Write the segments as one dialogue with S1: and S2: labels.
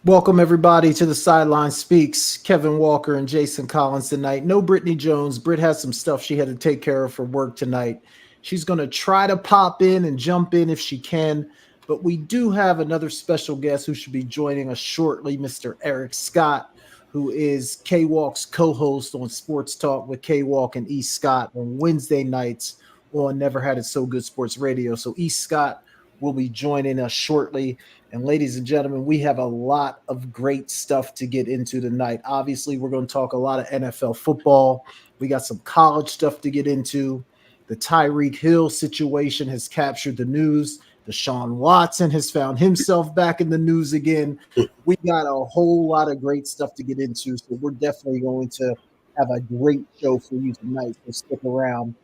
S1: Welcome everybody to the Sideline Speaks. Kevin Walker and Jason Collins tonight. No Brittany Jones. Britt has some stuff she had to take care of for work tonight. She's going to try to pop in and jump in if she can, but we do have another special guest who should be joining us shortly, Mr. Eric Scott, who is K-Walk's co-host on Sports Talk with K-Walk and E. Scott on Wednesday nights on Never Had It So Good Sports Radio. So E. Scott will be joining us shortly. And ladies and gentlemen, we have a lot of great stuff to get into tonight. Obviously, we're going to talk a lot of NFL football. We got some college stuff to get into. The Tyreek Hill situation has captured the news. Deshaun Watson has found himself back in the news again. We got a whole lot of great stuff to get into. So we're definitely going to have a great show for you tonight. So stick around.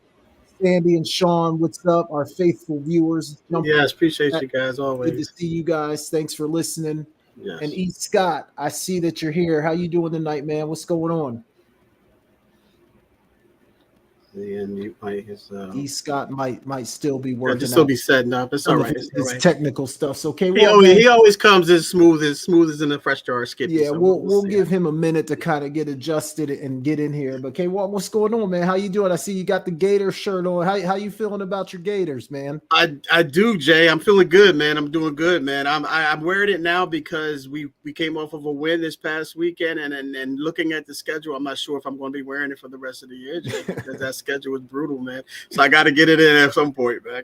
S1: Sandy and Sean, what's up? Our faithful viewers.
S2: Yes, appreciate you guys always.
S1: Good to see you guys. Thanks for listening.
S2: Yes.
S1: And E. Scott, I see that you're here. How you doing tonight, man? What's going on?
S2: And you might
S1: E. Scott might still be working.
S2: Just still be setting up. It's all right.
S1: It's technical stuff. So okay,
S2: he always comes as smooth as in a fresh jar of Skippy.
S1: Yeah, so we'll give him a minute to kind of get adjusted and get in here. But what's going on, man? How you doing? I see you got the Gator shirt on. How you feeling about your Gators, man?
S2: I do, Jay. I'm feeling good, man. I'm doing good, man. I'm wearing it now because we came off of a win this past weekend, and looking at the schedule, I'm not sure if I'm going to be wearing it for the rest of the year, Jay, because that schedule was brutal, man. So I got to get it in at some point, man.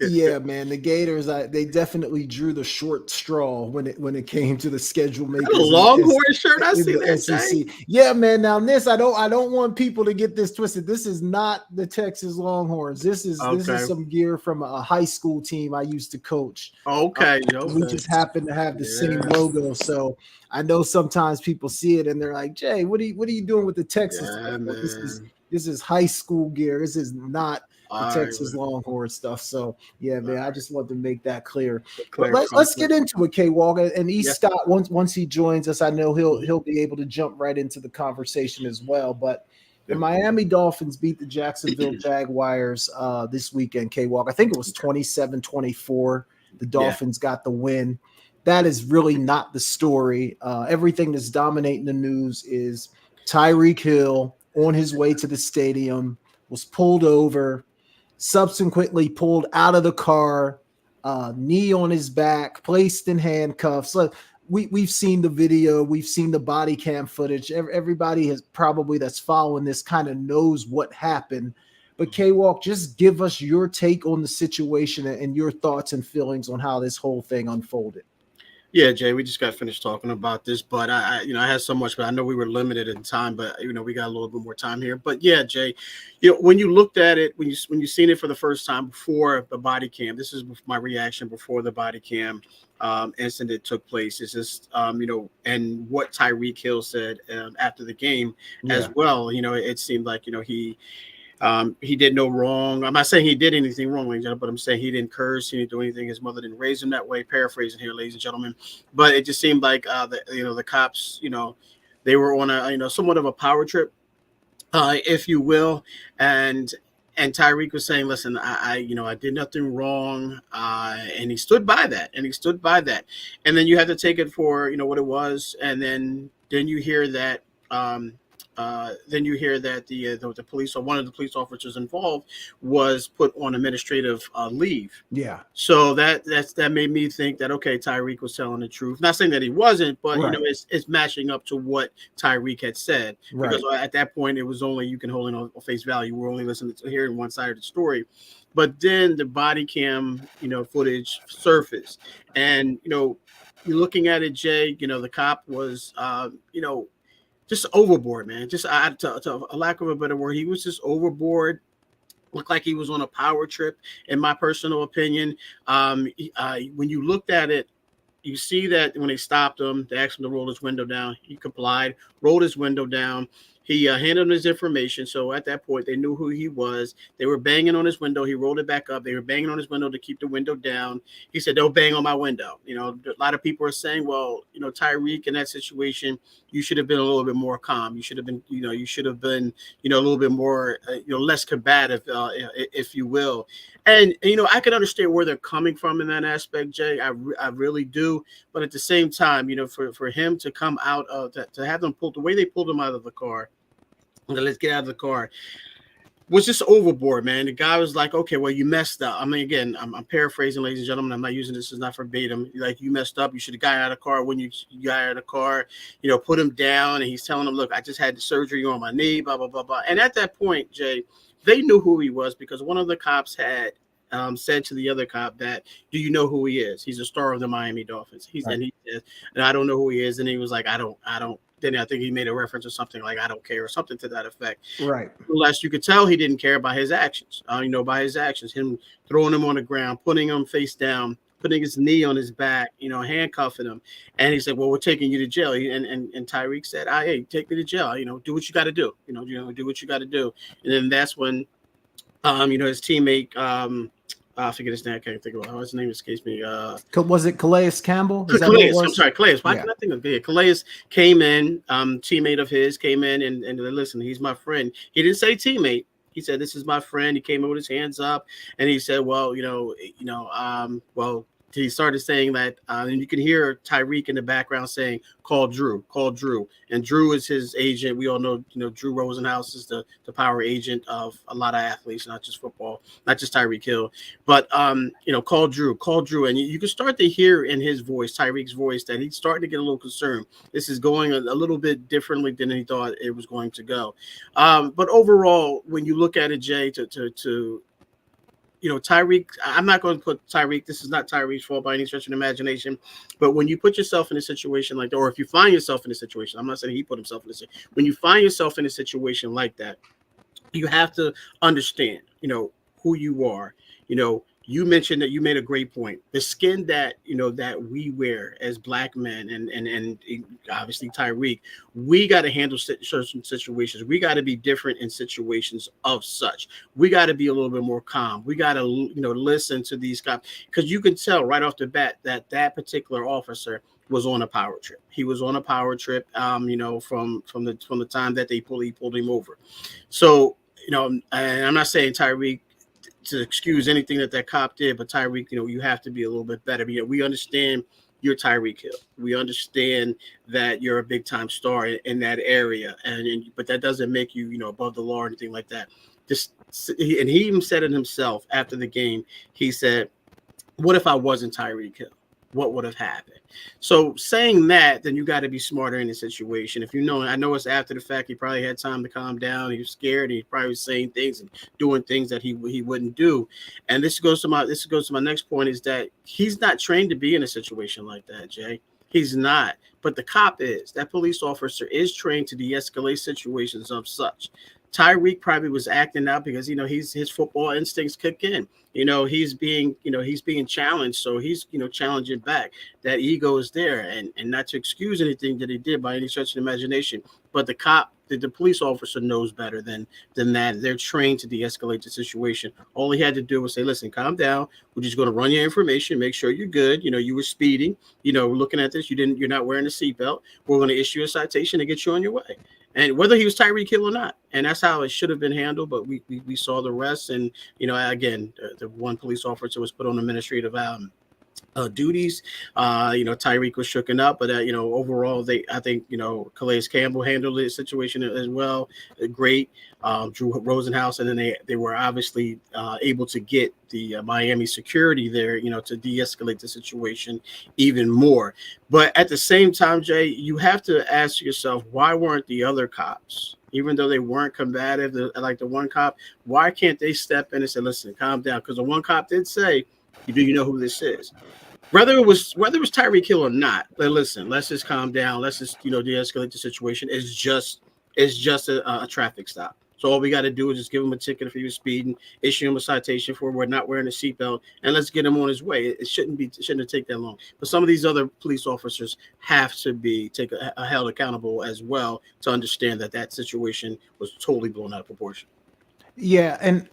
S1: Yeah, man. The Gators, they definitely drew the short straw when it came to the schedule making.
S2: A Longhorn shirt, I see that.
S1: SEC. Yeah, man. Now this, I don't want people to get this twisted. This is not the Texas Longhorns. This is some gear from a high school team I used to coach.
S2: Okay,
S1: we just happen to have the same logo, so I know sometimes people see it and they're like, "Jay, what are you doing with the Texas?"
S2: Yeah,
S1: This is high school gear. This is not the Texas Longhorn stuff. So yeah, man, I just want to make that clear. But let's get into it, K-Walk. And E. Scott, once he joins us, I know he'll be able to jump right into the conversation as well. But the Miami Dolphins beat the Jacksonville Jaguars this weekend, K-Walk. I think it was 27-24. The Dolphins got the win. That is really not the story. Everything that's dominating the news is Tyreek Hill on his way to the stadium was pulled over, subsequently pulled out of the car, knee on his back, placed in handcuffs. So we've seen the video, we've seen the body cam footage. Everybody has probably that's following this kind of knows what happened. But K-Walk, just give us your take on the situation and your thoughts and feelings on how this whole thing unfolded.
S2: Yeah, Jay, we just got finished talking about this, but I had so much, but I know we were limited in time, but we got a little bit more time here. But yeah, Jay, when you looked at it, when you seen it for the first time before the body cam, this is my reaction before the body cam incident took place. It's just and what Tyreek Hill said after the game as well. It seemed like he did no wrong. I'm not saying he did anything wrong, ladies and gentlemen, but I'm saying he didn't curse, he didn't do anything. His mother didn't raise him that way. Paraphrasing here, ladies and gentlemen. But it just seemed like the cops, they were on a somewhat of a power trip, if you will, and Tyreek was saying, "Listen, I did nothing wrong," and he stood by that, and then you have to take it for what it was, and then you hear that. The police or one of the police officers involved was put on administrative leave.
S1: Yeah.
S2: So that made me think that Tyreek was telling the truth. Not saying that he wasn't, but it's matching up to what Tyreek had said.
S1: Right.
S2: Because at that point it was only you can hold it on face value. We're only listening to hearing one side of the story. But then the body cam, footage surfaced, and you're looking at it, Jay. The cop was, just overboard, man. Just to a lack of a better word, he was just overboard. Looked like he was on a power trip, in my personal opinion. When you looked at it, you see that when they stopped him, they asked him to roll his window down. He complied, rolled his window down. He handed him his information. So at that point, they knew who he was. They were banging on his window. He rolled it back up. They were banging on his window to keep the window down. He said, "Don't bang on my window." A lot of people are saying, "Well, Tyreek in that situation, you should have been a little bit more calm. You should have been, you should have been, a little bit more, less combative, if you will." And I can understand where they're coming from in that aspect, Jay. I really do. But at the same time, for him to come out of that, to have them pulled the way they pulled him out of the car, let's get out of the car, was just overboard, man. The guy was like, "Okay, well, you messed up." I mean, again, I'm paraphrasing, ladies and gentlemen. I'm not using this as not verbatim. Like, you messed up. You should have got out of the car when you got out of the car, put him down. And he's telling him, "Look, I just had the surgery on my knee, blah, blah, blah, blah." And at that point, Jay, they knew who he was because one of the cops had said to the other cop that, "Do you know who he is? He's a star of the Miami Dolphins." And he said, "And I don't know who he is." And he was like, I don't. Then I think he made a reference or something like, "I don't care," or something to that effect.
S1: Right.
S2: Unless you could tell he didn't care by his actions. By his actions, him throwing him on the ground, putting him face down, putting his knee on his back, handcuffing him. And he said, "Well, we're taking you to jail." And Tyreek said, "Hey, take me to jail. Do what you got to do. Do what you got to do." And then that's when, his teammate, I forget his name. I can't think of his name. Escapes me.
S1: Was it Calais Campbell?
S2: Calais. I'm sorry, Calais. Why
S1: Yeah.
S2: can I think of it? Calais came in. Teammate of his came in and listen. He's my friend. He didn't say teammate. He said, "This is my friend." He came in with his hands up, and he said, "Well, well." He started saying that, and you can hear Tyreek in the background saying, "Call Drew, call Drew." And Drew is his agent. We all know, Drew Rosenhaus is the power agent of a lot of athletes, not just football, not just Tyreek Hill. But, call Drew, call Drew. And you can start to hear in his voice, Tyreek's voice, that he's starting to get a little concerned. This is going a little bit differently than he thought it was going to go. But overall, when you look at it, Jay, Tyreek, I'm not going to put Tyreek. This is not Tyreek's fault by any stretch of the imagination. But when you put yourself in a situation like that, or if you find yourself in a situation, I'm not saying he put himself in a situation. When you find yourself in a situation like that, you have to understand, who you are. You mentioned that you made a great point. The skin that, that we wear as Black men and obviously Tyreek, we got to handle certain situations. We got to be different in situations of such. We got to be a little bit more calm. We got to, listen to these cops, because you can tell right off the bat that particular officer was on a power trip. He was on a power trip, from the time that he pulled him over. So, and I'm not saying Tyreek to excuse anything that cop did, but Tyreek, you have to be a little bit better. We understand you're Tyreek Hill. We understand that you're a big time star in that area, but that doesn't make you, above the law or anything like that. And he even said it himself after the game. He said, "What if I wasn't Tyreek Hill? What would have happened?" So saying that, then you got to be smarter in the situation. If I know it's after the fact, he probably had time to calm down. He was scared. He probably was saying things and doing things that he wouldn't do. And this goes to my next point, is that he's not trained to be in a situation like that, Jay. He's not. But the cop is. That police officer is trained to de-escalate situations of such. Tyreek probably was acting out because his football instincts kick in. He's being challenged, so he's challenging back. That ego is there, and not to excuse anything that he did by any stretch of the imagination. But the police officer knows better than that. They're trained to de-escalate the situation. All he had to do was say, "Listen, calm down. We're just going to run your information, make sure you're good. You were speeding. We're looking at this. You're not wearing a seatbelt. We're going to issue a citation and get you on your way." And whether he was Tyreek Hill or not, and that's how it should have been handled. But we saw the rest, and again, the one police officer was put on administrative duties. Tyreek was shooken up, but overall, I think Calais Campbell handled the situation as well. Great. Drew Rosenhaus, and then they were obviously able to get the Miami security there, to de-escalate the situation even more. But at the same time, Jay, you have to ask yourself, why weren't the other cops, even though they weren't combative, like the one cop, why can't they step in and say, "Listen, calm down"? Because the one cop did say, "Do you know who this is?" Whether it was Tyreek Hill or not, listen, let's just calm down. Let's just de-escalate the situation. It's just a traffic stop. So all we got to do is just give him a ticket if he was speeding, issue him a citation for not wearing a seatbelt, and let's get him on his way. It shouldn't take that long. But some of these other police officers have to be held accountable as well to understand that situation was totally blown out of proportion.
S1: Yeah, and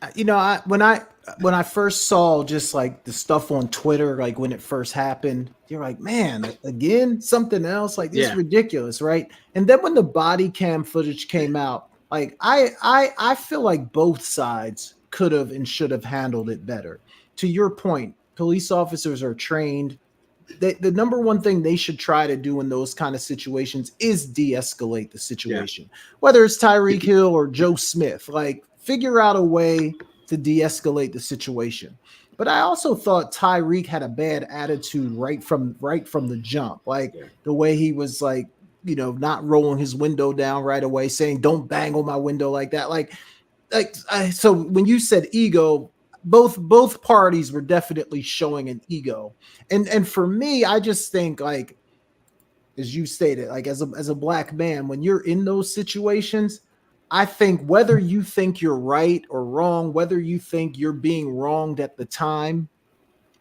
S1: when I first saw just like the stuff on Twitter, like when it first happened, you're like, man, again, something else, like this is ridiculous, right? And then when the body cam footage came out, like I feel like both sides could have and should have handled it better. To your point, police officers are trained. The number one thing they should try to do in those kind of situations is de-escalate the situation, whether it's Tyreek Hill or Joe Smith. Like, figure out a way to de-escalate the situation. But I also thought Tyreek had a bad attitude right from the jump, like the way he was like, not rolling his window down right away, saying "Don't bang on my window" like that. So when you said ego, both parties were definitely showing an ego, and for me, I just think, like, as you stated, like as a black man, when you're in those situations, I think whether you think you're right or wrong, whether you think you're being wronged at the time,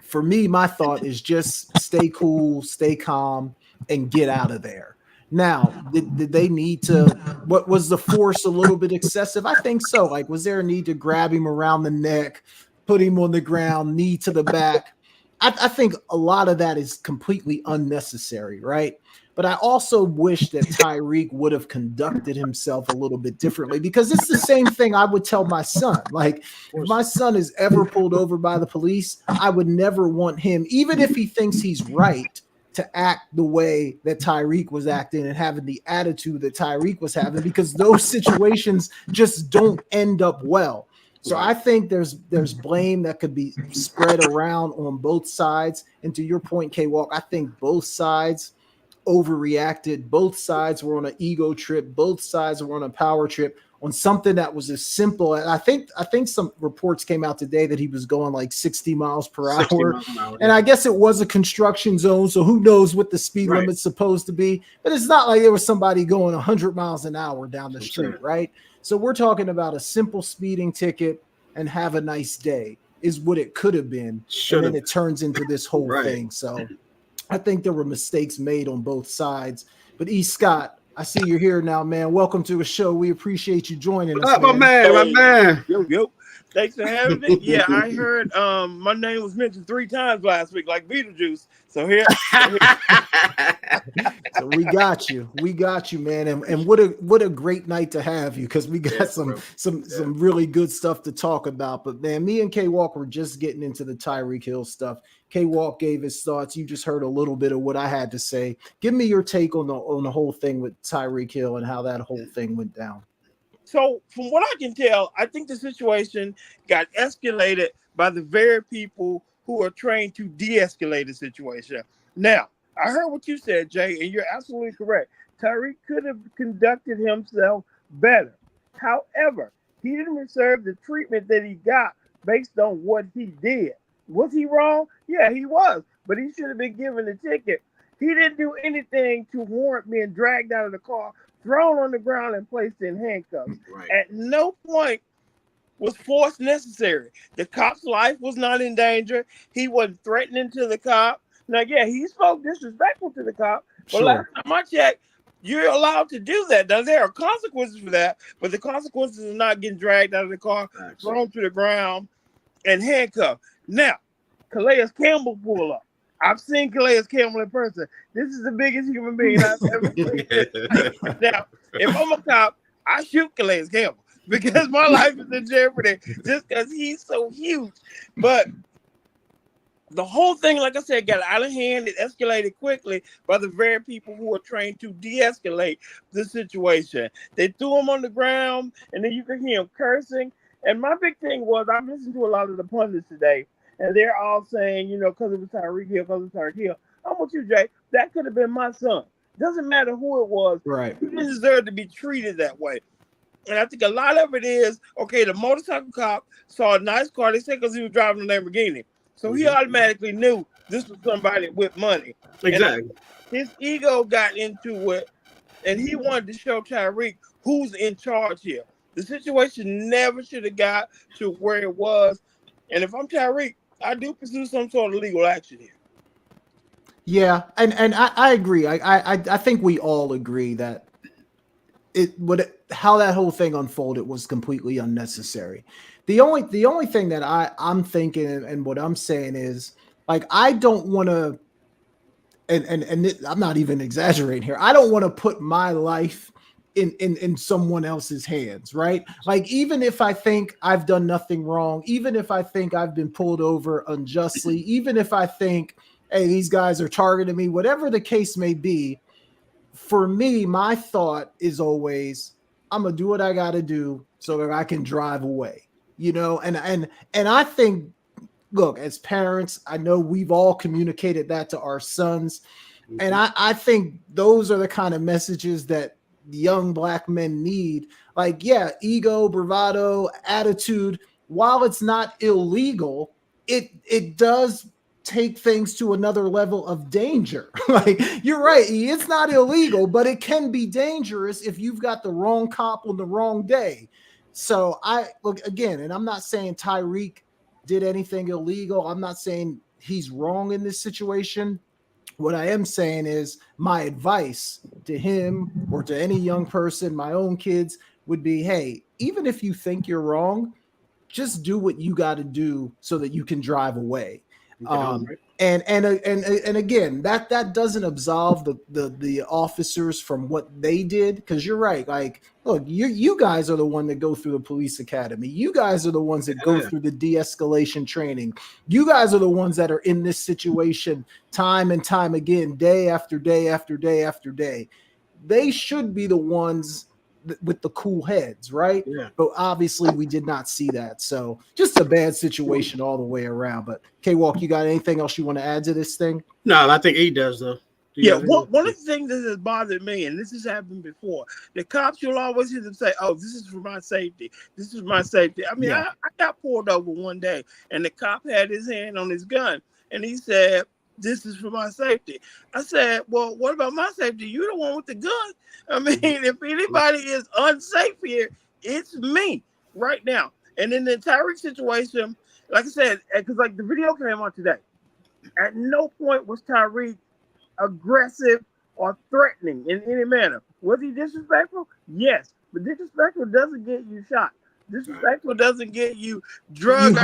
S1: for me, my thought is just stay cool, stay calm, and get out of there. Now, did they need to? What was the force a little bit excessive? I think so. Like, was there a need to grab him around the neck, put him on the ground, knee to the back? I think a lot of that is completely unnecessary, right? But I also wish that Tyreek would have conducted himself a little bit differently, because it's the same thing I would tell my son. Like, if my son is ever pulled over by the police, I would never want him, even if he thinks he's right, to act the way that Tyreek was acting and having the attitude that Tyreek was having, because those situations just don't end up well. So I think there's blame that could be spread around on both sides. And to your point, K-Walk, I think both sides overreacted. Both sides were on an ego trip. Both sides were on a power trip on something that was as simple. And I think some reports came out today that he was going like 60 miles per hour. And I guess it was a construction zone, so who knows what the speed limit's supposed to be. But it's not like there was somebody going 100 miles an hour down the street, right? So we're talking about a simple speeding ticket and have a nice day is what it could have been. And then it turns into this whole thing. So I think there were mistakes made on both sides. But E. Scott, I see you're here now, man. Welcome to the show. We appreciate you joining us.
S2: My man.
S3: Yo. Thanks for having me. Yeah, I heard my name was mentioned 3 times last week, like Beetlejuice. So here.
S1: So we got you, man. And what a great night to have you, because we got some really good stuff to talk about. But man, me and K-Walk were just getting into the Tyreek Hill stuff. K-Walk gave his thoughts. You just heard a little bit of what I had to say. Give me your take on the whole thing with Tyreek Hill and how that whole thing went down.
S3: So from what I can tell, I think the situation got escalated by the very people who are trained to de-escalate the situation. Now, I heard what you said, Jay, and you're absolutely correct. Tyreek could have conducted himself better. However, he didn't deserve the treatment that he got based on what he did. Was he wrong? Yeah, he was. But he should have been given a ticket. He didn't do anything to warrant being dragged out of the car, thrown on the ground, and placed in handcuffs. Right. At no point was force necessary. The cop's life was not in danger. He wasn't threatening to the cop. Now, yeah, he spoke disrespectful to the cop, but last time I checked, you're allowed to do that. Now, there are consequences for that, but the consequences are not getting dragged out of the car, thrown to the ground, and handcuffed. Now, Calais Campbell pull up. I've seen Calais Campbell in person. This is the biggest human being I've ever seen. Now, if I'm a cop, I shoot Calais Campbell because my life is in jeopardy just because he's so huge. But the whole thing, like I said, got out of hand. It escalated quickly by the very people who are trained to de-escalate the situation. They threw him on the ground, and then you could hear him cursing. And my big thing was, I've listened to a lot of the pundits today, and they're all saying, because it was Tyreek Hill, I'm with you, Jay. That could have been my son. Doesn't matter who it was. Right. He didn't deserve to be treated that way. And I think a lot of it is, okay, the motorcycle cop saw a nice car. They said because he was driving a Lamborghini. So he automatically knew this was somebody with money. Exactly. And his ego got into it, and he wanted to show Tyreek who's in charge here. The situation never should have got to where it was. And if I'm Tyreek, I do pursue some sort of legal action here.
S1: Yeah, and I agree. I think we all agree that how that whole thing unfolded was completely unnecessary. The only thing that I'm thinking and what I'm saying is, like, I don't want to, I'm not even exaggerating here. I don't want to put my life in someone else's hands, right? Like, even if I think I've done nothing wrong, even if I think I've been pulled over unjustly, even if I think, hey, these guys are targeting me, whatever the case may be, for me, my thought is always, I'm gonna do what I gotta do so that I can drive away. And I think, look, as parents, I know we've all communicated that to our sons. And I think those are the kind of messages that young black men need. Like, yeah, ego, bravado, attitude, while it's not illegal, it does take things to another level of danger. Like, you're right, it's not illegal, but it can be dangerous if you've got the wrong cop on the wrong day. So I look again, and I'm not saying Tyreek did anything illegal. I'm not saying he's wrong in this situation. What I am saying is my advice to him or to any young person, my own kids, would be, hey, even if you think you're wrong, just do what you got to do so that you can drive away. And again, that doesn't absolve the officers from what they did, because you're right. Like, look, you guys are the one that go through the police academy. You guys are the ones that go through the de-escalation training. You guys are the ones that are in this situation time and time again, day after day after day after day. They should be the ones with the cool heads, right?
S2: Yeah.
S1: But obviously we did not see that. So just a bad situation all the way around. But K-Walk, you got anything else you want to add to this thing?
S2: No, I think he does, though.
S3: Yeah, one of the things that has bothered me, and this has happened before, the cops, you'll always hear them say, oh, this is for my safety. This is my safety. I mean, I got pulled over one day, and the cop had his hand on his gun, and he said, this is for my safety. I said, well, what about my safety? You're the one with the gun. I mean, if anybody is unsafe here, it's me right now. And in the Tyreek situation, like I said, because like the video came on today, at no point was Tyreek aggressive or threatening in any manner. Was he disrespectful? Yes, but disrespectful doesn't get you shot. Disrespectful doesn't get you drugged.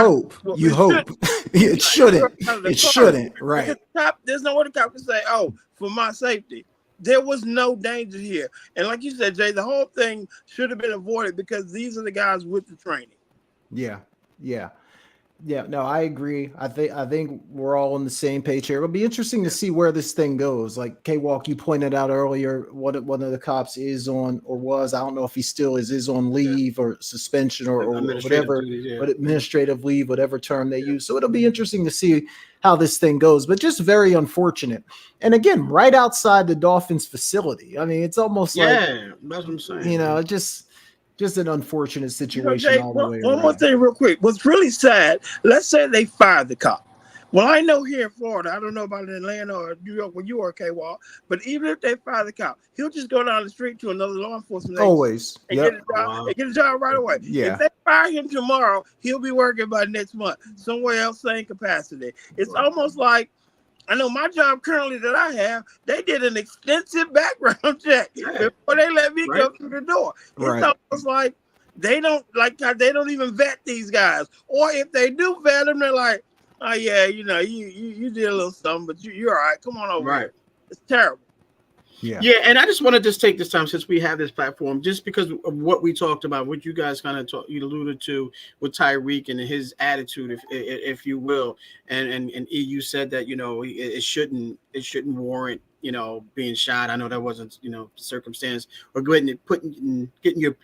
S1: You hope. It shouldn't. It shouldn't. Right.
S3: There's no way the cop can say, "Oh, for my safety." There was no danger here, and like you said, Jay, the whole thing should have been avoided because these are the guys with the training.
S1: Yeah. No, I agree. I think we're all on the same page here. It'll be interesting to see where this thing goes. Like K-Walk, you pointed out earlier, one of the cops is on or was, I don't know if he still is on leave or suspension or whatever, but administrative leave, whatever term they use. So it'll be interesting to see how this thing goes, but just very unfortunate. And again, right outside the Dolphins facility. I mean, it's almost like,
S2: that's what I'm saying.
S1: Just an unfortunate situation.
S3: Jay,
S1: all the way
S3: one
S1: around.
S3: more thing real quick. What's really sad, let's say they fired the cop. Well, I know here in Florida, I don't know about in Atlanta or New York where you are, K-Wall, but even if they fire the cop, he'll just go down the street to another law enforcement
S1: agency
S3: and get a job right away.
S1: Yeah.
S3: If they fire him tomorrow, he'll be working by next month somewhere else, same capacity. It's almost like, I know my job currently that I have, they did an extensive background check before they let me go through the door. It's almost like they don't even vet these guys. Or if they do vet them, they're like, oh yeah, you did a little something, but you're all right. Come on over here. It's terrible.
S2: Yeah, and I just want to take this time, since we have this platform, just because of what we talked about, what you guys kind of you alluded to with Tyreek and his attitude, if you will, and EU said that it shouldn't warrant being shot. I know that wasn't circumstance, or getting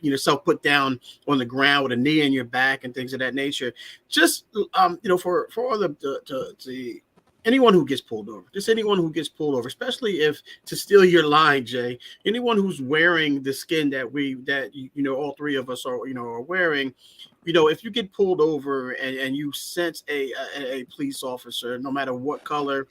S2: yourself put down on the ground with a knee in your back and things of that nature. Just for all the anyone who gets pulled over, especially if to steal your line, Jay, anyone who's wearing the skin that all three of us are wearing, if you get pulled over and you sense a police officer, no matter what color,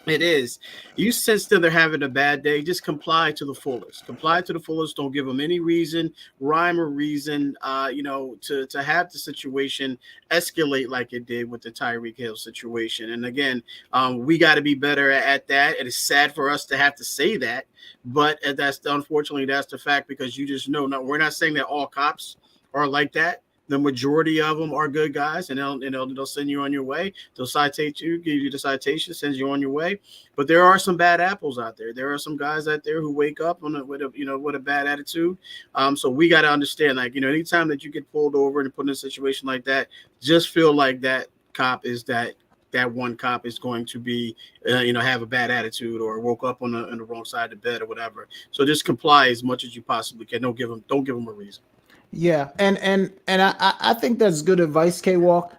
S2: It is. You sense that they're having a bad day, just comply to the fullest. Comply to the fullest. Don't give them any reason, rhyme or reason, to have the situation escalate like it did with the Tyreek Hill situation. And again, we got to be better at that. It is sad for us to have to say that, but unfortunately that's the fact, because you just know. No, we're not saying that all cops are like that. The majority of them are good guys, and they'll send you on your way. They'll citate you, give you the citation, send you on your way. But there are some bad apples out there. There are some guys out there who wake up with a bad attitude. So we got to understand, anytime that you get pulled over and put in a situation like that, just feel like that cop is that one cop is going to be, have a bad attitude or woke up on the wrong side of the bed or whatever. So just comply as much as you possibly can. Don't give them a reason.
S1: Yeah, and I think that's good advice, K-Walk.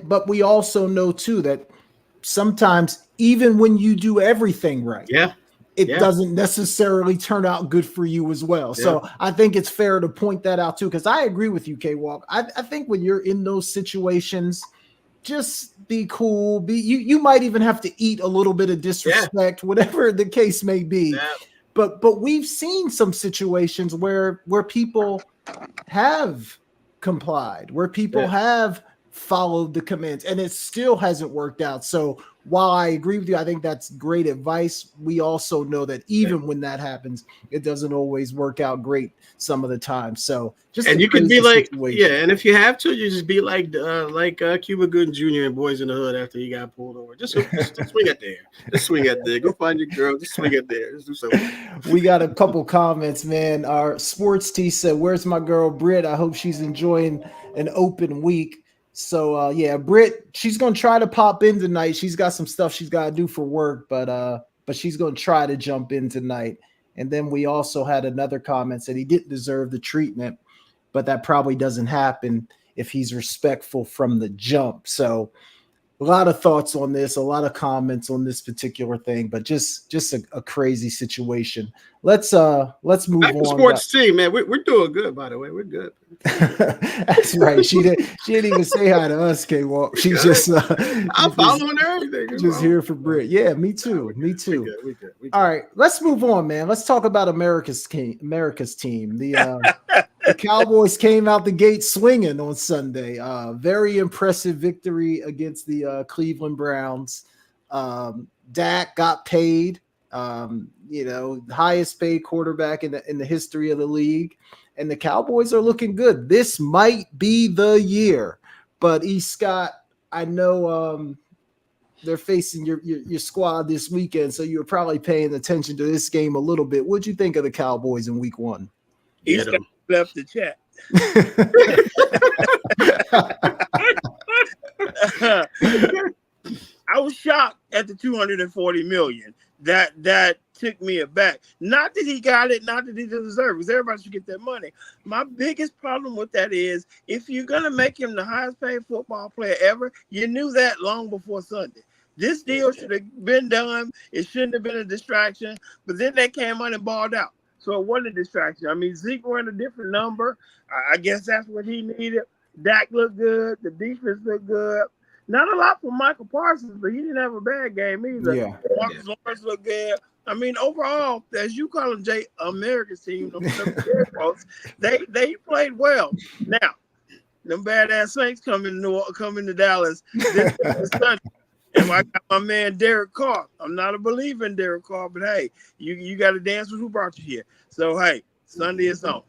S1: But we also know too that sometimes even when you do everything right, it doesn't necessarily turn out good for you as well. Yeah. So I think it's fair to point that out too, because I agree with you, K-Walk. I think when you're in those situations, just be cool. You might even have to eat a little bit of disrespect, whatever the case may be. Yeah. But we've seen some situations where people have complied, where people have followed the commands, and it still hasn't worked out. So while I agree with you, I think that's great advice. We also know that even when that happens, it doesn't always work out great some of the time. So
S2: and you can be like, and if you have to, you just be like Cuba Gooding Jr. in Boys in the Hood after he got pulled over. Just swing at there. Just swing at there. Go find your girl. Just swing at there. Just do something.
S1: We got a couple comments, man. Our Sports T said, "Where's my girl Britt? I hope she's enjoying an open week." So Britt, she's gonna try to pop in tonight. She's got some stuff she's got to do for work, but she's gonna try to jump in tonight. And then we also had another comment said he didn't deserve the treatment, but that probably doesn't happen if he's respectful from the jump. So a lot of thoughts on this, a lot of comments on this particular thing, but just a crazy situation. Let's move on.
S2: Sports team, man. We're doing good, by the way. We're good.
S1: That's right. She didn't even say hi to us, K-Walk. She's just
S2: I'm following everything.
S1: Just here for Britt. Yeah, me too. Me too. We good. All right, let's move on, man. Let's talk about America's team. The Cowboys came out the gate swinging on Sunday. Very impressive victory against the Cleveland Browns. Dak got paid. Highest paid quarterback in the history of the league, and the Cowboys are looking good. This might be the year. But E. Scott, I know they're facing your squad this weekend, so you're probably paying attention to this game a little bit. What'd you think of the Cowboys in Week 1?
S3: E. Scott left the chat. I was shocked at the $240 million. That took me aback. Not that he got it, not that he didn't deserve it, because everybody should get that money. My biggest problem with that is, if you're gonna make him the highest paid football player ever, you knew that long before Sunday. This deal should have been done. It shouldn't have been a distraction. But then they came out and balled out. So it wasn't a distraction. I mean, Zeke ran a different number. I guess that's what he needed. Dak looked good. The defense looked good. Not a lot for Michael Parsons, but he didn't have a bad game either. Yeah. Marcus Lawrence looked good. I mean, overall, as you call them, Jay, America's team, they played well. Now, them badass Saints come into Dallas this Sunday. And I got my man Derek Carr. I'm not a believer in Derek Carr, but hey, you got to dance with who brought you here. So hey, Sunday is on.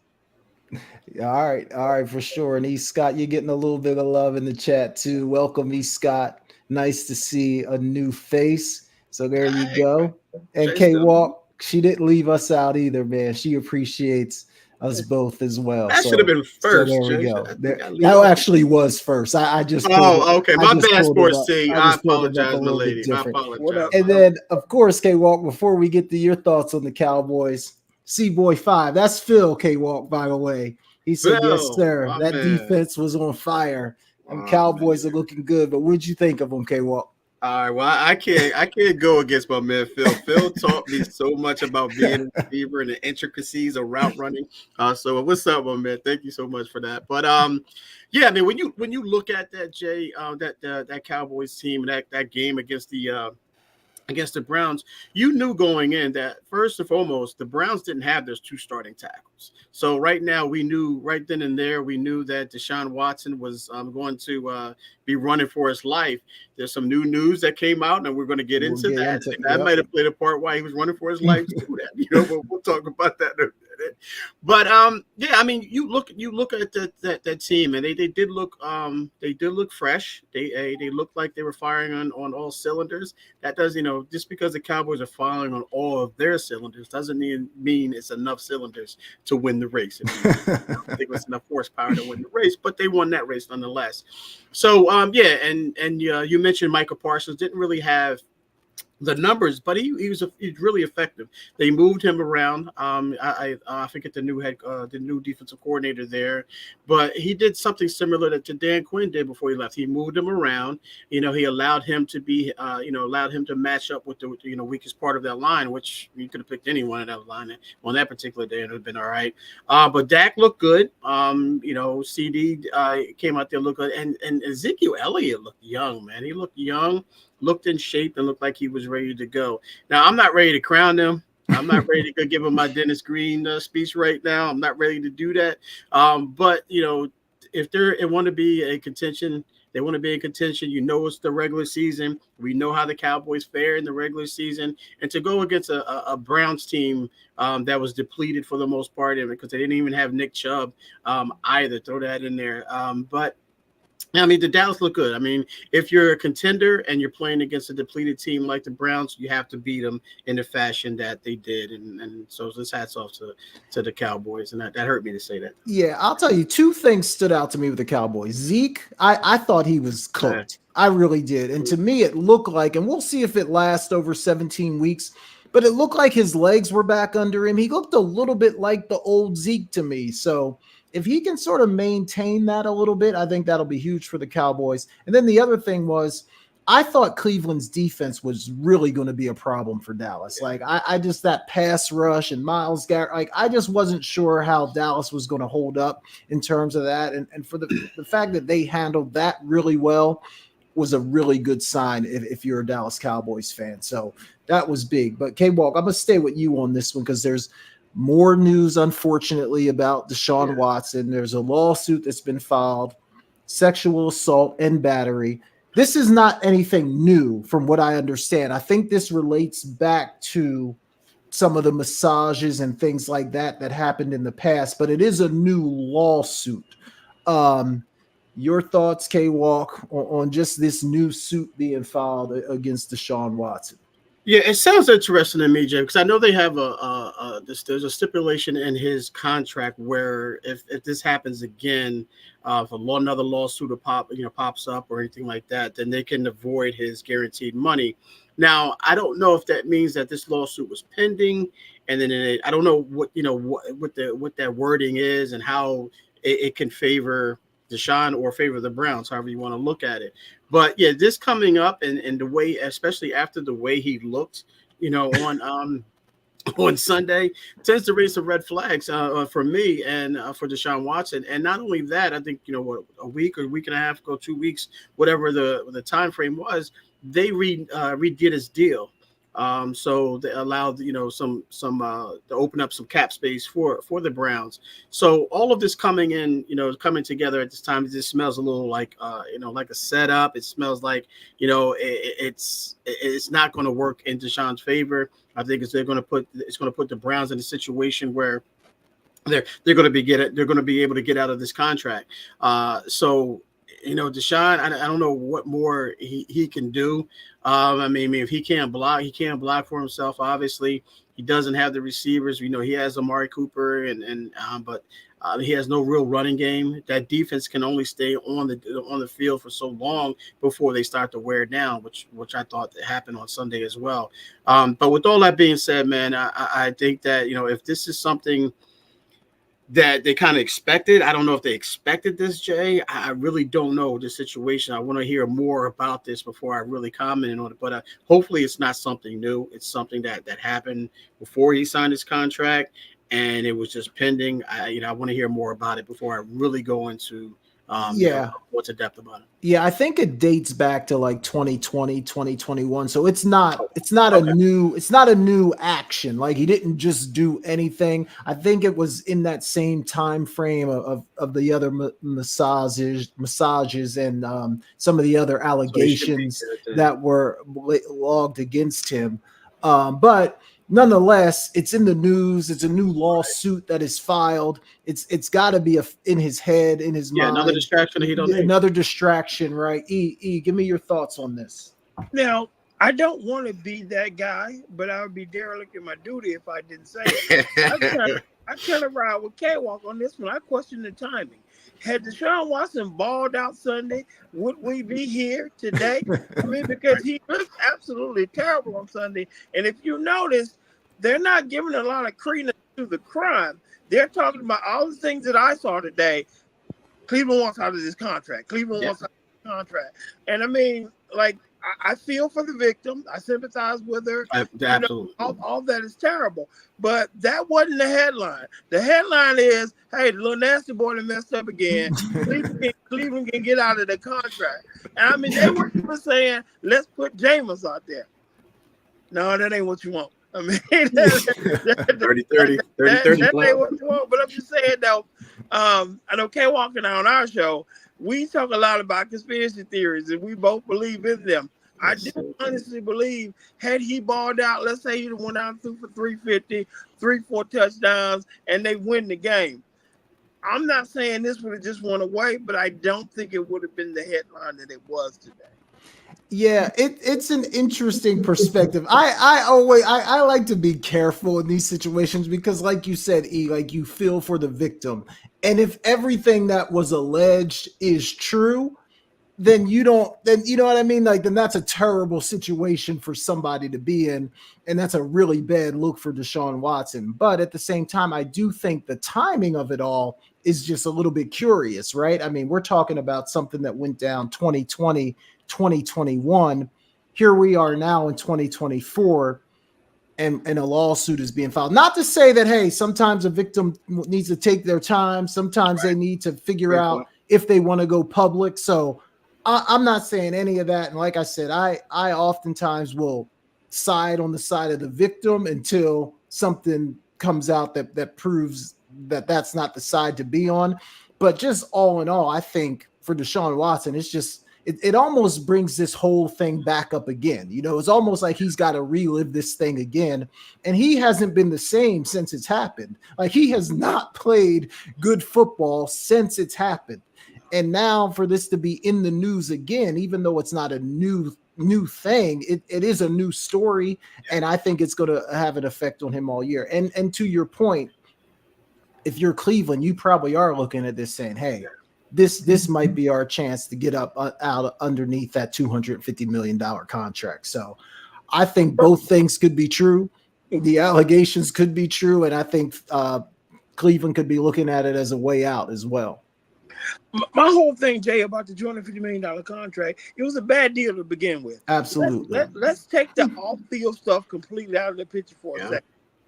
S1: All right, for sure. And E. Scott, you're getting a little bit of love in the chat too. Welcome, E. Scott. Nice to see a new face. So there you go. And K-Walk, she didn't leave us out either, man. She appreciates us both as well.
S2: That should have been first.
S1: So there we go. That actually was first. I just
S2: okay. My bad, Sports team. I apologize, my lady. I apologize.
S1: And then, of course, K-Walk, before we get to your thoughts on the Cowboys, C-Boy 5. That's Phil, K-Walk, by the way. He said, Phil, yes, sir. That defense was on fire. And Cowboys are looking good. But what'd you think of them, K-Walk?
S2: All right, well, I can't go against my man Phil. Phil taught me so much about being a receiver and the intricacies of route running. So what's up, my man? Thank you so much for that. But yeah, I mean, when you look at that, Jay, that Cowboys team, that game against the against the Browns, you knew going in that first and foremost, the Browns didn't have those 2 starting tackles. So right now, we knew right then and there, we knew that Deshaun Watson was going to be running for his life. There's some new news that came out, and we're going to get
S1: We'll
S2: into
S1: get
S2: that.
S1: into
S2: That
S1: yep.
S2: might have played a part why he was running for his life too. But we'll talk about that in a minute. But yeah, I mean, you look at that team, and they did look fresh. They looked like they were firing on all cylinders. That does, just because the Cowboys are firing on all of their cylinders doesn't mean it's enough cylinders to win the race. I don't think it was enough horsepower to win the race, but they won that race nonetheless. So yeah, and you mentioned Michael Parsons didn't really have the numbers, but he's really effective. They moved him around. I forget the new defensive coordinator there, but he did something similar to Dan Quinn did before he left. He moved him around. He allowed him to be, allowed him to match up with the weakest part of that line, which you could have picked anyone of that line on that particular day and it would have been all right. But Dak looked good. CD came out there looked good, and Ezekiel Elliott looked young, man. He looked young, looked in shape, and looked like he was ready to go. Now, I'm not ready to crown him. I'm not ready to go give him my Dennis Green speech right now. I'm not ready to do that. But if they want to be a contention, they want to be in contention. It's the regular season. We know how the Cowboys fare in the regular season, and to go against a Browns team that was depleted for the most part, and because they didn't even have Nick Chubb either. Throw that in there. But I mean, the Dallas look good. I mean, if you're a contender and you're playing against a depleted team like the Browns, you have to beat them in the fashion that they did. And so this hats off to the Cowboys. And that hurt me to say that.
S1: Yeah, I'll tell you, 2 things stood out to me with the Cowboys. Zeke, I thought he was cooked. I really did. And to me, it looked like, and we'll see if it lasts over 17 weeks, but it looked like his legs were back under him. He looked a little bit like the old Zeke to me. So if he can sort of maintain that a little bit, I think that'll be huge for the Cowboys. And then the other thing was, I thought Cleveland's defense was really going to be a problem for Dallas. Like I just, that pass rush and Myles Garrett, like I just wasn't sure how Dallas was going to hold up in terms of that. And for the fact that they handled that really well was a really good sign if you're a Dallas Cowboys fan. So that was big. But K-Walk, I'm going to stay with you on this one because there's more news, unfortunately, about Deshaun Watson. There's a lawsuit that's been filed, sexual assault and battery. This is not anything new from what I understand. I think this relates back to some of the massages and things like that happened in the past, but it is a new lawsuit. Your thoughts, K-Walk, on just this new suit being filed against Deshaun Watson?
S2: Yeah, it sounds interesting to me, Jay, because I know they have there's a stipulation in his contract where if this happens again, if another lawsuit pops up or anything like that, then they can avoid his guaranteed money. Now, I don't know if that means that this lawsuit was pending, and then I don't know what that wording is and how it can favor Deshaun or favor the Browns, however you want to look at it. But yeah, this coming up and the way, especially after the way he looked, on Sunday, tends to raise some red flags for me and for Deshaun Watson. And not only that, I think a week or a week and a half ago, 2 weeks, whatever the time frame was, they redid his deal. So they allowed some to open up some cap space for the Browns. So all of this coming together at this time, it just smells a little like like a setup. It smells like it's not going to work in Deshaun's favor. I think it's going to put the Browns in a situation where they're going to be able to get out of this contract. So Deshaun, I don't know what more he can do. I mean, if he can't block for himself. Obviously, he doesn't have the receivers. He has Amari Cooper, but he has no real running game. That defense can only stay on the field for so long before they start to wear down, which I thought happened on Sunday as well. But with all that being said, man, I think that if this is something that they kind of expected. I don't know if they expected this, Jay. I really don't know the situation. I want to hear more about this before I really comment on it. But hopefully it's not something new. It's something that happened before he signed his contract, and it was just pending. I want to hear more about it before I really go into What's adept about it.
S1: Yeah, I think it dates back to like 2020, 2021. So it's not
S2: Okay.
S1: a new action. Like he didn't just do anything. I think it was in that same time frame of the other massages and some of the other
S2: So he should be
S1: allegations
S2: good then.
S1: that were logged against him. But nonetheless, it's in the news. It's a new lawsuit that is filed. It's got to be in his head, in his mind.
S2: Another distraction that he don't need.
S1: Another distraction, right? Give me your thoughts on this.
S3: Now, I don't want to be that guy, but I would be derelict in my duty if I didn't say it. I kind of ride with K-Walk on this one. I question the timing. Had Deshaun Watson balled out Sunday, would we be here today? I mean, because he looked absolutely terrible on Sunday. And if you notice, they're not giving a lot of credence to the crime. They're talking about all the things that I saw today. Cleveland wants out of this contract. Cleveland wants out of this contract. And I mean, like, I feel for the victim. I sympathize with her.
S2: Absolutely.
S3: All that is terrible. But that wasn't the headline. The headline is, hey, the little nasty boy that messed up again. Cleveland can get out of the contract. And I mean, they were saying, let's put Jameis out there. No, that ain't what you want. I mean,
S2: 30-30.
S3: That ain't what you want. But I'm just saying, though, I know K-Walk and I on our show, we talk a lot about conspiracy theories, and we both believe in them. I do honestly believe, had he balled out, let's say he went out through for 350, 3-4 touchdowns, and they win the game. I'm not saying this would have just went away, but I don't think it would have been the headline that it was today.
S1: Yeah, it's an interesting perspective. I like to be careful in these situations because, like you said, like you feel for the victim. And if everything that was alleged is true, then you know what I mean? Like, then that's a terrible situation for somebody to be in. And that's a really bad look for Deshaun Watson. But at the same time, I do think the timing of it all is just a little bit curious, right? I mean, we're talking about something that went down 2020, 2021. Here we are now in 2024. And a lawsuit is being filed. Not to say that, hey, sometimes a victim needs to take their time. Sometimes they need to figure out if they want to go public. So I'm not saying any of that. And like I said, I oftentimes will side on the side of the victim until something comes out that proves that that's not the side to be on. But just all in all, I think for Deshaun Watson, it's just, it almost brings this whole thing back up again. You know, it's almost like he's got to relive this thing again. And he hasn't been the same since it's happened. Like, he has not played good football since it's happened. And now for this to be in the news again, even though it's not a new thing, it is a new story. And I think it's going to have an effect on him all year. And to your point, if you're Cleveland, you probably are looking at this saying, hey, this might be our chance to get up out underneath that $250 million contract. So I think both things could be true. The allegations could be true. And I think Cleveland could be looking at it as a way out as well.
S3: My whole thing, Jay, about the $250 million contract, it was a bad deal to begin with.
S1: Absolutely.
S3: Let's take the off-field stuff completely out of the picture for a second.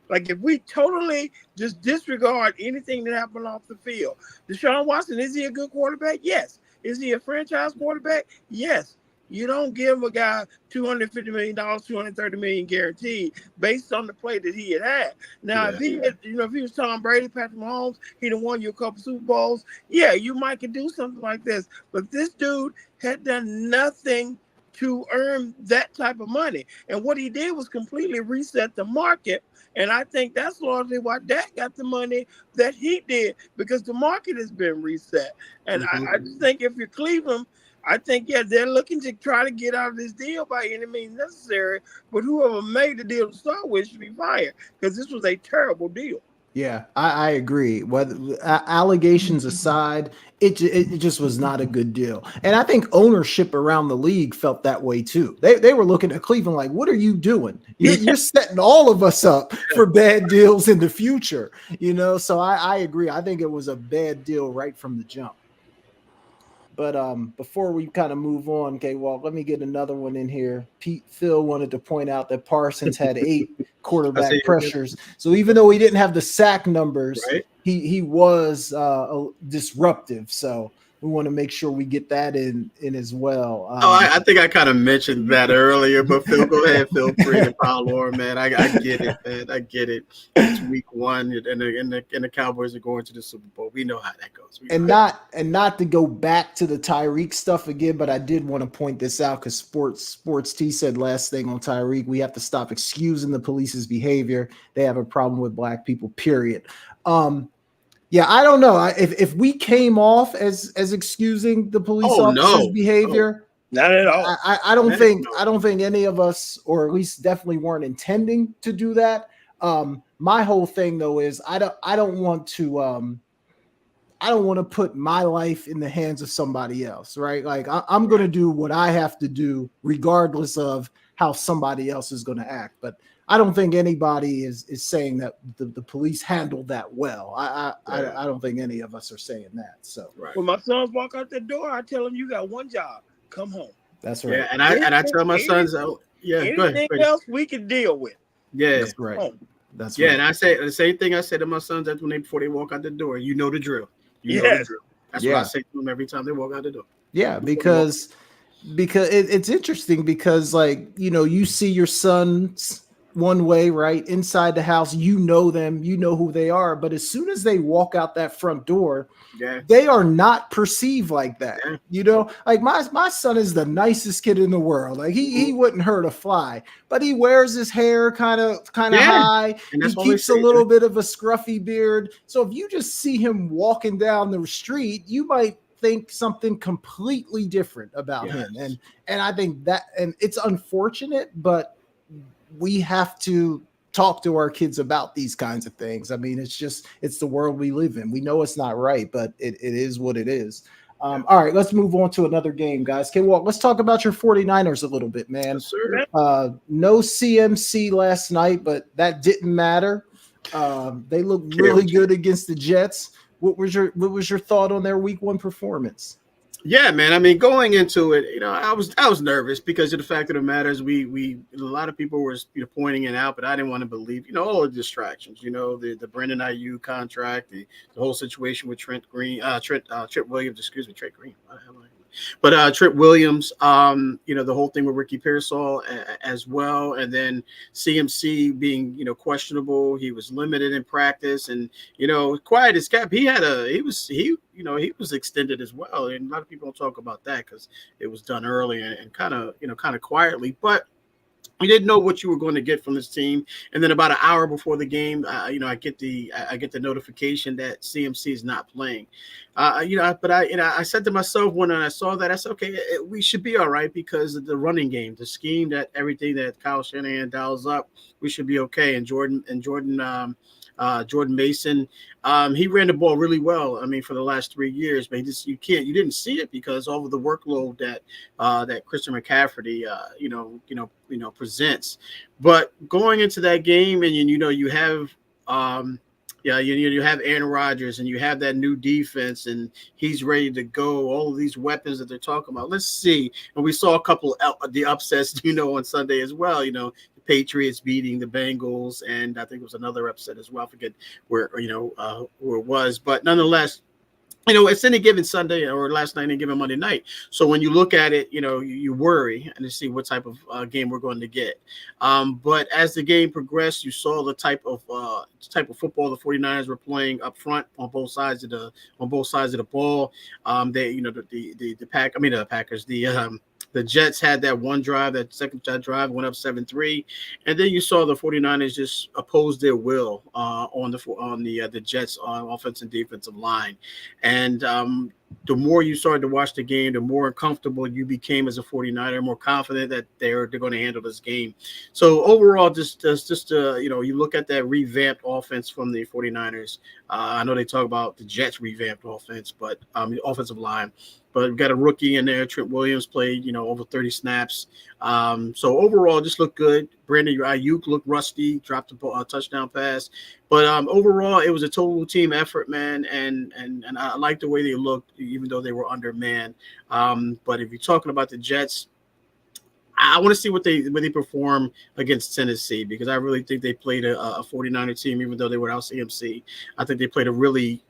S3: Like, if we totally just disregard anything that happened off the field, Deshaun Watson, is he a good quarterback? Yes. Is he a franchise quarterback? Yes. You don't give a guy $250 million, $230 million guaranteed based on the play that he had. Now, if he was Tom Brady, Patrick Mahomes, he'd have won you a couple Super Bowls. Yeah, you might could do something like this. But this dude had done nothing to earn that type of money. And what he did was completely reset the market. And I think that's largely why Dak got the money that he did, because the market has been reset. And I just think if you're Cleveland, I think, they're looking to try to get out of this deal by any means necessary. But whoever made the deal to start with should be fired, because this was a terrible deal.
S1: Yeah, I agree. Whether allegations aside, it just was not a good deal. And I think ownership around the league felt that way too. They were looking at Cleveland like, what are you doing? You're setting all of us up for bad deals in the future. You know, so I agree. I think it was a bad deal right from the jump. But before we kind of move on, K-Walk, let me get another one in here. Phil wanted to point out that Parsons had 8 quarterback pressures. So even though he didn't have the sack numbers, he was disruptive. So we want to make sure we get that in as well.
S2: I think I kind of mentioned that earlier, but Phil, go ahead. Feel free to pile on, man. I get it, man. I get it. It's week one, and the Cowboys are going to the Super Bowl. We know how that goes.
S1: And not to go back to the Tyreek stuff again, but I did want to point this out because Sports T said last thing on Tyreek, we have to stop excusing the police's behavior. They have a problem with black people, period. Yeah, I don't know. If we came off as excusing the police officers' behavior,
S3: not at all.
S1: I don't think any of us, or at least definitely weren't intending to do that. My whole thing though is I don't want to put my life in the hands of somebody else, right? Like I'm going to do what I have to do regardless of how somebody else is going to act. But I don't think anybody is saying that the police handled that well. I don't think any of us are saying that. So
S3: when my sons walk out the door, I tell them, you got one job, come home.
S1: That's right.
S2: Yeah, and I tell my sons,
S3: anything else we can deal with.
S2: Yeah,
S1: that's right.
S3: Home.
S1: That's right.
S2: And I say the same thing I say to my sons before they walk out the door. You know the drill. You know the drill. That's what I say to them every time they walk out the door.
S1: Yeah, because it's interesting because you see your sons one way, right? Inside the house, you know them, you know who they are. But as soon as they walk out that front door, they are not perceived like that. Yeah. Like my son is the nicest kid in the world. Like he wouldn't hurt a fly, but he wears his hair kind of high. He keeps a little bit of a scruffy beard. So if you just see him walking down the street, you might think something completely different about him. And I think that, and it's unfortunate, but we have to talk to our kids about these kinds of things. I mean, it's the world we live in. We know it's not right, but it is what it is. All right, let's move on to another game, guys. Let's talk about your 49ers a little bit, man.
S2: Yes, sir.
S1: No CMC last night, but that didn't matter. They looked really good against the Jets. What was your thought on their week one performance?
S2: Yeah, man. I mean, going into it, I was nervous because of the fact of the matter is a lot of people were pointing it out, but I didn't want to believe, all the distractions, the Brandon Ayuk contract, the whole situation with Trent Williams, but Trent Williams, the whole thing with Ricky Pearsall as well, and then CMC being questionable. He was limited in practice, and quiet as kept. He was extended as well, and a lot of people don't talk about that because it was done early and kind of quietly, but you didn't know what you were going to get from this team. And then about an hour before the game, I get the notification that CMC is not playing. But I said to myself when I saw that, I said, okay, we should be all right because of the running game, the scheme, that everything that Kyle Shanahan dials up, we should be okay. And Jordan Mason, he ran the ball really well. I mean, for the last 3 years, but you didn't see it because all of the workload that Christian McCaffrey, presents. But going into that game, and you have you have Aaron Rodgers and you have that new defense and he's ready to go. All of these weapons that they're talking about. Let's see. And we saw a couple of the upsets, on Sunday as well. The Patriots beating the Bengals, and I think it was another upset as well. I forget where it was, but nonetheless, it's any given Sunday or last night, any given Monday night. So when you look at it, you worry and to see what type of game we're going to get. But as the game progressed, you saw the type of football the 49ers were playing up front on both sides of the ball. The Jets had that one drive, that second drive went up 7-3, and then you saw the 49ers just oppose their will on the Jets on offense and defensive line. And the more you started to watch the game, the more comfortable you became as a 49er, more confident that they're going to handle this game. So overall, you look at that revamped offense from the 49ers. I know they talk about the Jets revamped offense, but the offensive line. But we've got a rookie in there. Trent Williams played, over 30 snaps. So overall, just looked good. Brandon Ayuk looked rusty, dropped a touchdown pass. But overall, it was a total team effort, man. And I like the way they looked, even though they were undermanned. But if you're talking about the Jets, I want to see when they perform against Tennessee, because I really think they played a 49er team, even though they were out CMC. I think they played a really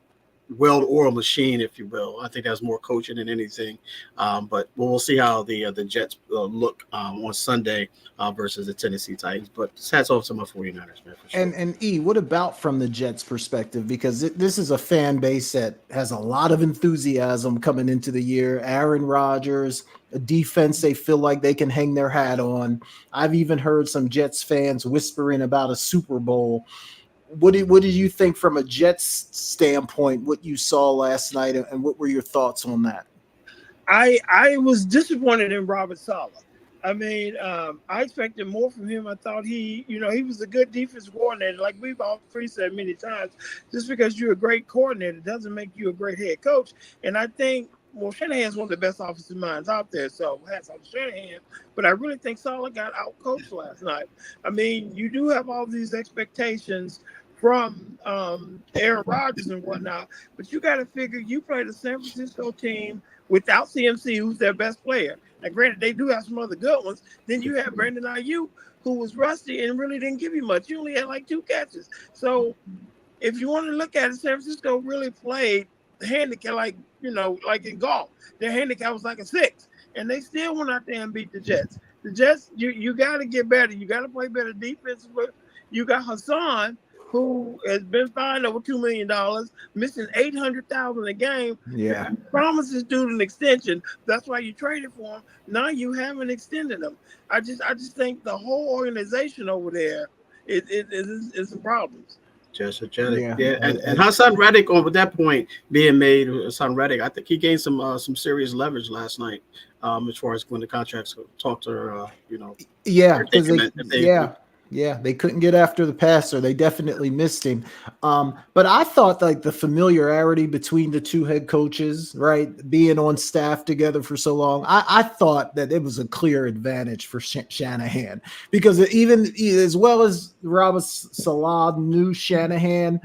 S2: well-oiled machine, if you will. I think that's more coaching than anything. But we'll see how the Jets look on Sunday versus the Tennessee Titans. But hats off to my 49ers, man, for sure.
S1: And what about from the Jets' perspective? Because this is a fan base that has a lot of enthusiasm coming into the year. Aaron Rodgers, a defense they feel like they can hang their hat on. I've even heard some Jets fans whispering about a Super Bowl. What did you think from a Jets standpoint, what you saw last night, and what were your thoughts on that?
S3: I was disappointed in Robert Saleh. I mean, I expected more from him. I thought he was a good defense coordinator. Like we've all said many times, just because you're a great coordinator doesn't make you a great head coach. And I think, Shanahan's one of the best offensive minds out there, so hats off to Shanahan. But I really think Saleh got out-coached last night. I mean, you do have all these expectations from Aaron Rodgers and whatnot, but you got to figure you played a San Francisco team without CMC, who's their best player. Now, granted, they do have some other good ones. Then you have Brandon Ayuk, who was rusty and really didn't give you much. You only had like 2 catches. So if you want to look at it, San Francisco really played handicap like in golf. Their handicap was like a 6, and they still went out there and beat the Jets. The Jets, you got to get better. You got to play better defensively. You got Hassan, who has been fined over $2 million, missing $800,000 a game.
S1: Yeah.
S3: Promises due an extension. That's why you traded for him. Now you haven't extended him. I just think the whole organization over there is some problems.
S2: Just and Hassan Reddick, with that point being made, Hassan Reddick, I think he gained some serious leverage last night as far as when the contracts talked to
S1: they couldn't get after the passer. They definitely missed him. But I thought like the familiarity between the two head coaches, right, being on staff together for so long, I thought that it was a clear advantage for Shanahan, because even as well as Robert Saleh knew Shanahan,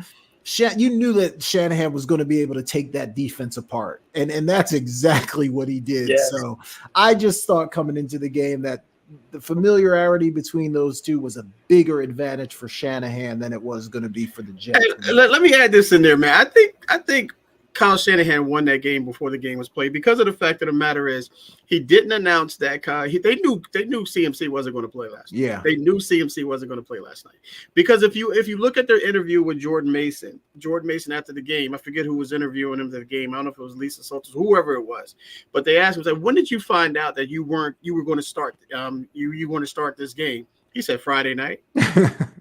S1: you knew that Shanahan was going to be able to take that defense apart. And that's exactly what he did. Yes. So I just thought coming into the game that the familiarity between those two was a bigger advantage for Shanahan than it was going to be for the Jets.
S2: Hey, let me add this in there, man. I think Kyle Shanahan won that game before the game was played, because of the fact of the matter is he didn't announce that they knew CMC wasn't going to play last night.
S1: Yeah.
S2: They knew CMC wasn't going to play last night. Because if you look at their interview with Jordan Mason after the game, I forget who was interviewing him after the game. I don't know if it was Lisa Salters, whoever it was. But they asked him, like, when did you find out that you were going to start you want to start this game? He said Friday night.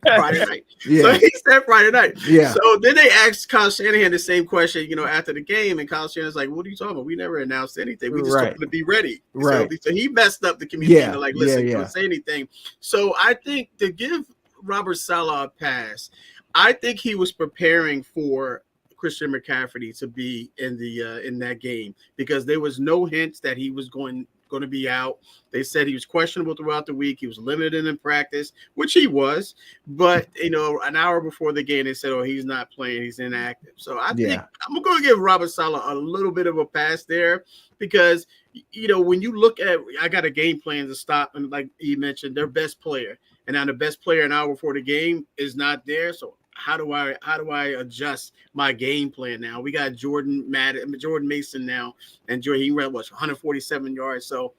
S2: Friday night. Yeah. So he said Friday night.
S1: Yeah.
S2: So then they asked Kyle Shanahan the same question, after the game, and Kyle Shanahan's like, "What are you talking about? We never announced anything. We just told him to be ready."
S1: Right.
S2: So he messed up the communication. Listen, don't say anything. So I think to give Robert Saleh a pass, I think he was preparing for Christian McCaffrey to be in that game, because there was no hints that he was going to be out. They said he was questionable throughout the week. He was limited in practice, which he was. But, an hour before the game, they said, he's not playing. He's inactive. So I think I'm going to give Robert Saleh a little bit of a pass there, because, when you look at, I got a game plan to stop, and like you mentioned, their best player. And now the best player an hour before the game is not there. So how do I adjust my game plan now? We got Jordan Mason now, and he ran 147 yards. So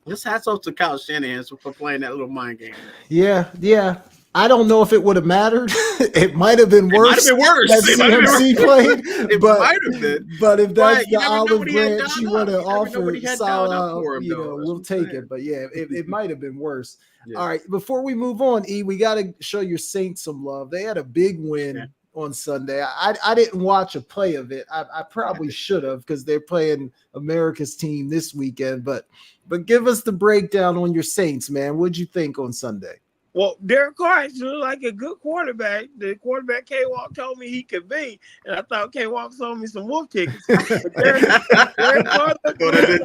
S2: just hats off to Kyle Shanahan for playing that little mind game.
S1: Yeah. I don't know if it would have mattered. It might have been worse.
S2: It might have been worse.
S1: That CMC played.
S2: It might have been.
S1: But if that's the olive branch you want to offer Saleh, we'll take it. But yeah, it might have been worse. Yeah. All right, before we move on, we got to show your Saints some love. They had a big win on Sunday. I didn't watch a play of it. I probably should have, because they're playing America's team this weekend. But give us the breakdown on your Saints, man. What'd you think on Sunday?
S3: Well, Derek Carr actually looked like a good quarterback. The quarterback K-Walk told me he could be, and I thought K-Walk sold me some wolf tickets. But Derek Carr looked good.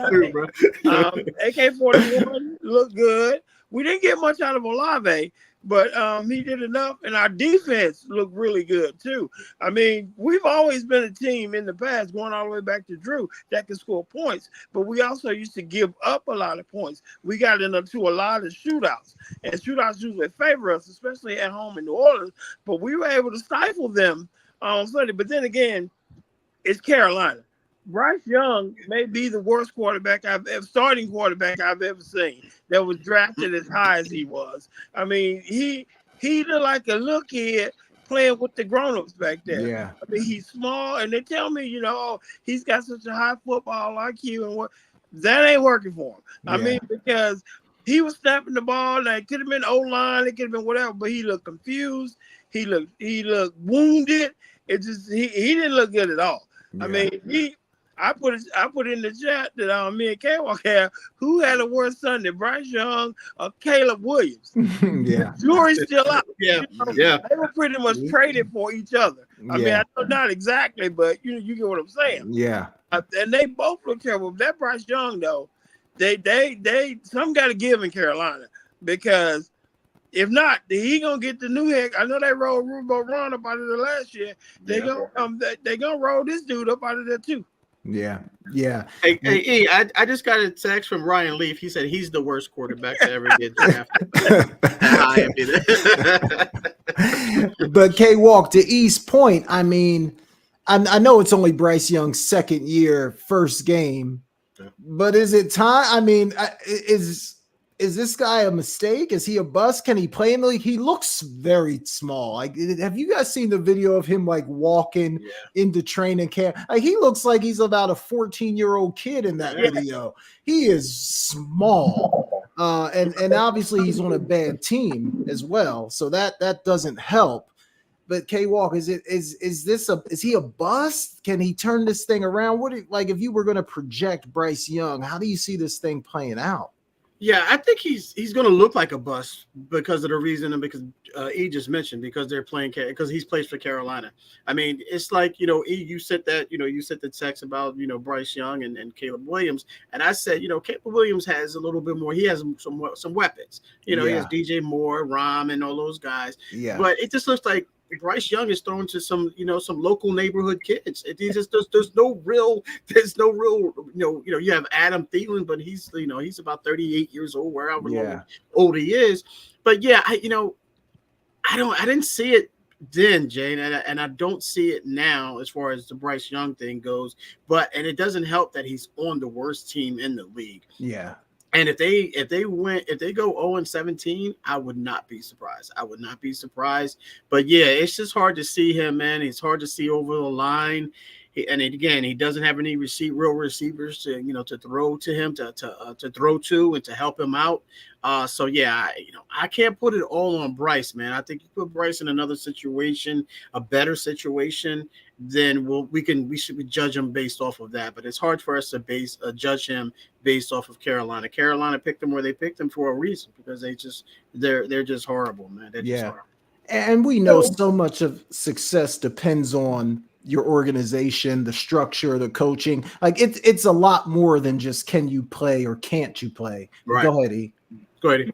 S3: AK-41 looked good. We didn't get much out of Olave, but he did enough, and our defense looked really good too. I mean, we've always been a team in the past, going all the way back to Drew, that can score points, but we also used to give up a lot of points. We got into a lot of shootouts, and shootouts usually favor us, especially at home in New Orleans, but we were able to stifle them on Sunday. But then again, it's Carolina. Bryce Young may be the worst starting quarterback I've ever seen that was drafted as high as he was. I mean, he looked like a little kid playing with the grown-ups back there.
S1: Yeah.
S3: I mean, he's small, and they tell me, he's got such a high football IQ, and what that ain't working for him. I mean, because he was snapping the ball, and it could have been O-line, it could have been whatever, but he looked confused. He looked wounded. It just he didn't look good at all.
S1: Yeah.
S3: I mean, I put in the chat that me and K-Walk have who had a worse Sunday, Bryce Young or Caleb Williams.
S1: Yeah.
S3: The jury's still out.
S2: Yeah.
S3: They were pretty much traded for each other. I mean, I know not exactly, but you get what I'm saying.
S1: Yeah.
S3: And they both look terrible. That Bryce Young though, they some got to give in Carolina, because if not, he gonna get the new head. I know they rolled Rubo Ron up out of there last year. They gonna roll this dude up out of there too.
S1: Yeah.
S2: Hey, E, I just got a text from Ryan Leaf. He said he's the worst quarterback to ever get drafted.
S1: But K-Walk, to E's point, I mean, I know it's only Bryce Young's second year, first game, but is it time? I mean, is this guy a mistake? Is he a bust? Can he play in the league? He looks very small. Like, have you guys seen the video of him like walking into training camp? Like, he looks like he's about a 14-year-old kid in that video. He is small. And obviously he's on a bad team as well. So that doesn't help. But K-Walk, is he a bust? Can he turn this thing around? If you were going to project Bryce Young, how do you see this thing playing out?
S2: Yeah, I think he's going to look like a bust because of the reason, and because E just mentioned, because they're playing, because he's plays for Carolina. I mean, it's like, E, you said that, you said the text about, Bryce Young and Caleb Williams. And I said, Caleb Williams has a little bit more. He has some weapons. He has DJ Moore, Rom, and all those guys. Yeah. But it just looks like Bryce Young is thrown to some local neighborhood kids. There's no real, you have Adam Thielen, but he's about 38 years old, wherever old he is. But I didn't see it then, Jane, and I don't see it now as far as the Bryce Young thing goes. And it doesn't help that he's on the worst team in the league. Yeah. And if they go 0-17, I would not be surprised. But it's just hard to see him, man. It's hard to see over the line. He doesn't have any real receivers to throw to him, to throw to and to help him out. I can't put it all on Bryce, man. I think you put Bryce in another situation, a better situation, then we should judge him based off of that. But it's hard for us to judge him based off of Carolina. Carolina picked him where they picked him for a reason, because they're just horrible, man. They're just horrible.
S1: And we know so much of success depends on your organization, the structure, the coaching. Like, it's a lot more than just can you play or can't you play. Right. Go ahead, E.
S2: Go ahead.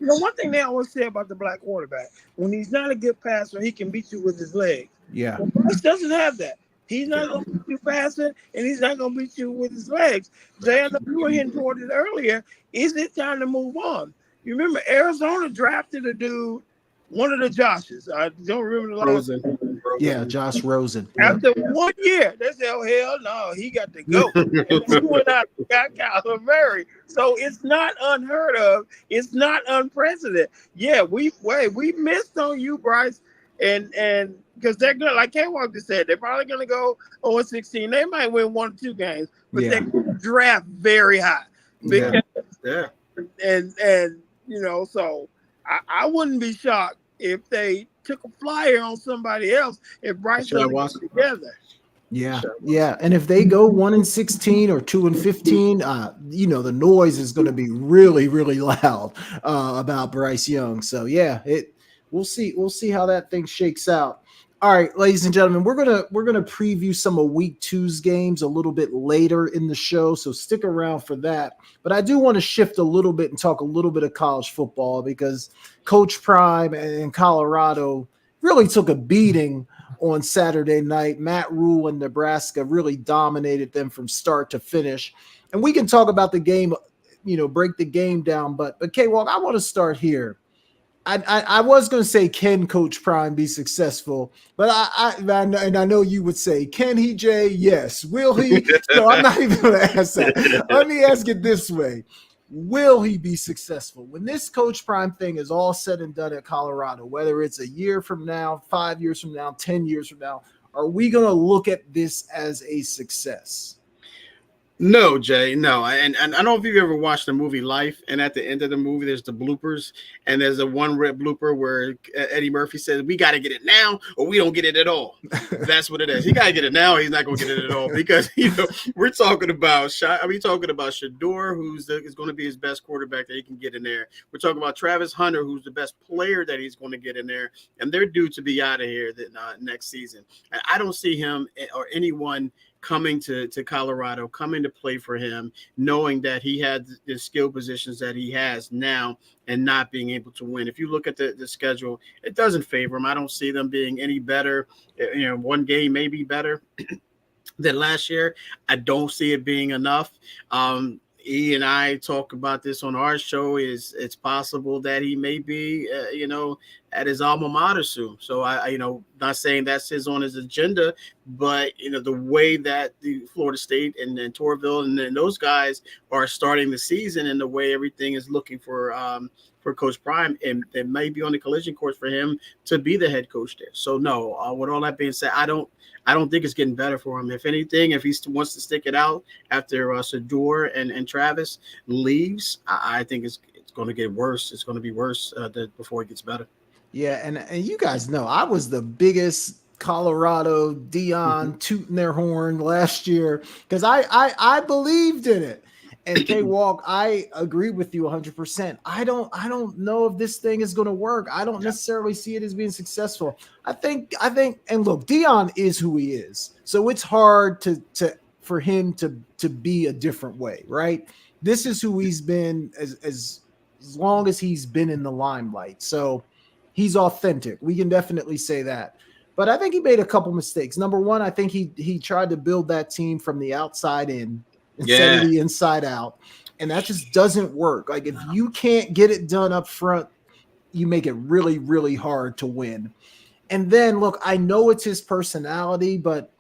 S3: One thing they always say about the black quarterback, when he's not a good passer, he can beat you with his legs. Yeah. Well, Bryce doesn't have that. He's not going to beat you passing, and he's not going to beat you with his legs. Jay, I know you were hinting toward it earlier. Is it time to move on? You remember Arizona drafted a dude, one of the Joshes. I don't remember the last name.
S1: Yeah, Josh Rosen.
S3: After 1 year, they said, "Oh hell no, he got to go." And he went out and got Kyler Murray. So it's not unheard of. It's not unprecedented. Yeah, we missed on you, Bryce, and because they're gonna, like K-Walk just said, they're probably gonna go 0-16. They might win 1 or 2 games, but they draft very high. Because, and so I wouldn't be shocked if they took a flyer on somebody else if Bryce was together.
S1: Yeah. And if they go 1-16 or 2-15, the noise is going to be really, really loud about Bryce Young. So we'll see how that thing shakes out. All right, ladies and gentlemen, we're gonna preview some of Week 2's games a little bit later in the show, so stick around for that. But I do want to shift a little bit and talk a little bit of college football, because Coach Prime and Colorado really took a beating on Saturday night. Matt Rule and Nebraska really dominated them from start to finish. And we can talk about the game, break the game down. But K-Walk, I want to start here. I was going to say, can Coach Prime be successful? But I know you would say, can he, Jay? Yes. Will he? So I'm not even going to ask that. Let me ask it this way. Will he be successful? When this Coach Prime thing is all said and done at Colorado, whether it's a year from now, 5 years from now, 10 years from now, are we going to look at this as a success?
S2: No, Jay, no. And I don't know if you've ever watched the movie Life, and at the end of the movie, there's the bloopers, and there's a one red blooper where Eddie Murphy says, "We got to get it now, or we don't get it at all." That's what it is. He got to get it now. He's not going to get it at all because we're talking about Shador, is going to be his best quarterback that he can get in there. We're talking about Travis Hunter, who's the best player that he's going to get in there, and they're due to be out of here next season. And I don't see him or anyone coming to Colorado, coming to play for him, knowing that he had the skill positions that he has now and not being able to win. If you look at the schedule, it doesn't favor him. I don't see them being any better. One game may be better than last year. I don't see it being enough. E and I talk about this on our show. It's possible that he may be, at his alma mater soon. So I not saying that's on his agenda, but the way that the Florida State and Torville and those guys are starting the season and the way everything is looking for Coach Prime, and it may be on the collision course for him to be the head coach there. So no, with all that being said, I don't think it's getting better for him. If anything, if he wants to stick it out after Shador and Travis leaves, I think it's going to get worse. It's going to be worse before it gets better.
S1: Yeah, and you guys know I was the biggest Colorado Deion tooting their horn last year because I believed in it. And K-Walk, I agree with you 100%. I don't know if this thing is going to work. I don't necessarily see it as being successful. I think, and look, Deion is who he is, so it's hard for him to be a different way, right? This is who he's been as long as he's been in the limelight. So he's authentic. We can definitely say that. But I think he made a couple mistakes. Number one, I think he tried to build that team from the outside in instead of the inside out. And that just doesn't work. Like, if you can't get it done up front, you make it really, really hard to win. And then, look, I know it's his personality, but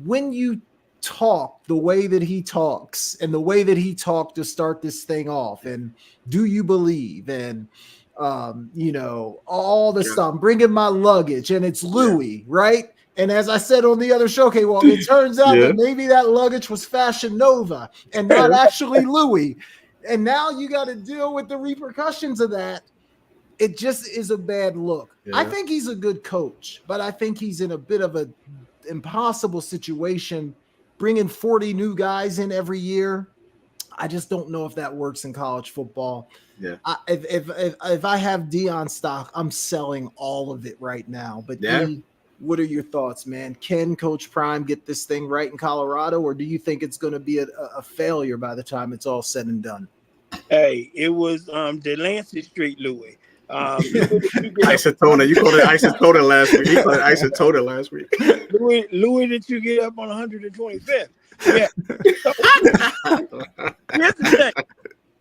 S1: when you talk the way that he talks and the way that he talked to start this thing off, and do you believe, and all the stuff, I'm bringing my luggage, and it's Louis, right? And as I said on the other show, well, it turns out that maybe that luggage was Fashion Nova and not actually Louis. And now you got to deal with the repercussions of that. It just is a bad look. Yeah. I think he's a good coach, but I think he's in a bit of an impossible situation, bringing 40 new guys in every year. I just don't know if that works in college football. Yeah. If I have Deion stock, I'm selling all of it right now. But what are your thoughts, man? Can Coach Prime get this thing right in Colorado, or do you think it's going to be a failure by the time it's all said and done?
S3: Hey, it was Delancey Street Louis.
S2: Isotona. You called it Isotona last week. He called it Isotona last week.
S3: Louis, did you get up on 125th? Yeah. Here's the thing.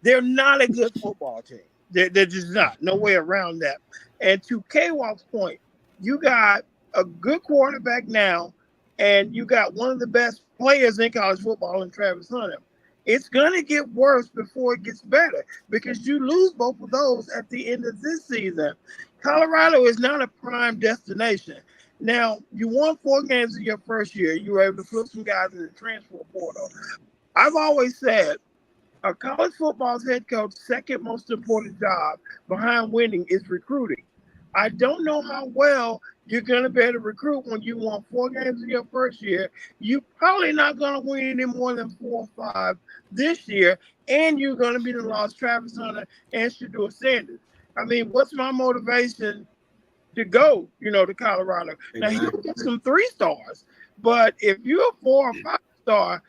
S3: They're not a good football team. They're just not. No way around that. And to K-Walk's point, you got a good quarterback now, and you got one of the best players in college football in Travis Hunter. It's going to get worse before it gets better because you lose both of those at the end of this season. Colorado is not a prime destination. Now, you won 4 games in your first year. You were able to flip some guys in the transfer portal. I've always said a college football's head coach's second most important job behind winning is recruiting. I don't know how well you're going to be able to recruit when you won 4 games in your first year. You're probably not going to win any more than 4 or 5 this year, and you're going to be the lost Travis Hunter and Shador Sanders. I mean, what's my motivation to go, to Colorado? Exactly. Now, he'll get some 3 stars, but if you're a 4 or 5 star,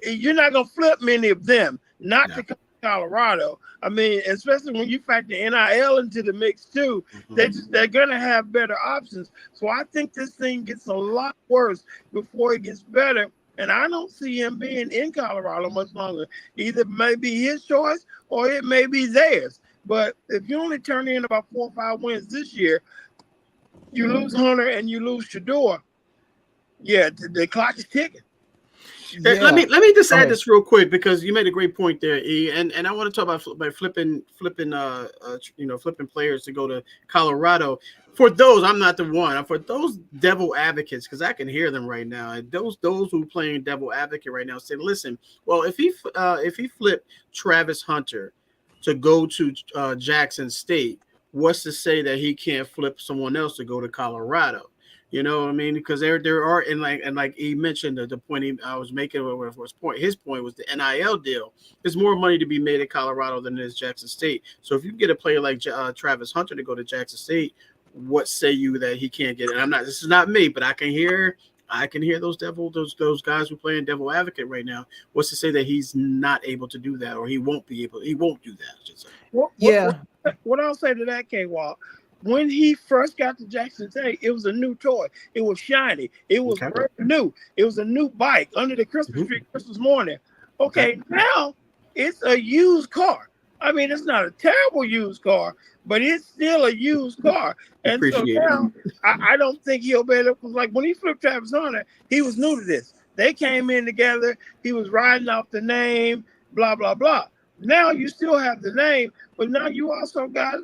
S3: you're not going to flip many of them, not to Colorado. I mean, especially when you factor NIL into the mix too, they're going to have better options. So I think this thing gets a lot worse before it gets better. And I don't see him being in Colorado much longer. Either may be his choice or it may be theirs. But if you only turn in about 4 or 5 wins this year, you lose Hunter and you lose Shador. Yeah, the clock is ticking.
S2: Yeah. Let me just add this real quick because you made a great point there, E. And I want to talk about flipping players to go to Colorado. For those, I'm not the one. For those devil advocates, because I can hear them right now. And those who playing devil advocate right now say, listen, well, if he flipped Travis Hunter to go to Jackson State, what's to say that he can't flip someone else to go to Colorado? You know what I mean? Because there are and like he mentioned the point I was making his point was the NIL deal. There's more money to be made at Colorado than there is Jackson State. So if you get a player like Travis Hunter to go to Jackson State, what say you that he can't get it? And this is not me, but I can hear those guys who play in devil advocate right now. What's to say that he's not able to do that, or he won't do that? I should say.
S3: What I'll say to that, K-Walk, when he first got to Jackson State, it was a new toy. It was shiny. It was brand new. It was a new bike under the Christmas tree Christmas morning. Okay, now it's a used car. I mean, it's not a terrible used car, but it's still a used car. And so now I don't think he'll be able to, like when he flipped Travis Hunter, he was new to this. They came in together. He was riding off the name, blah, blah, blah. Now you still have the name, but now you also got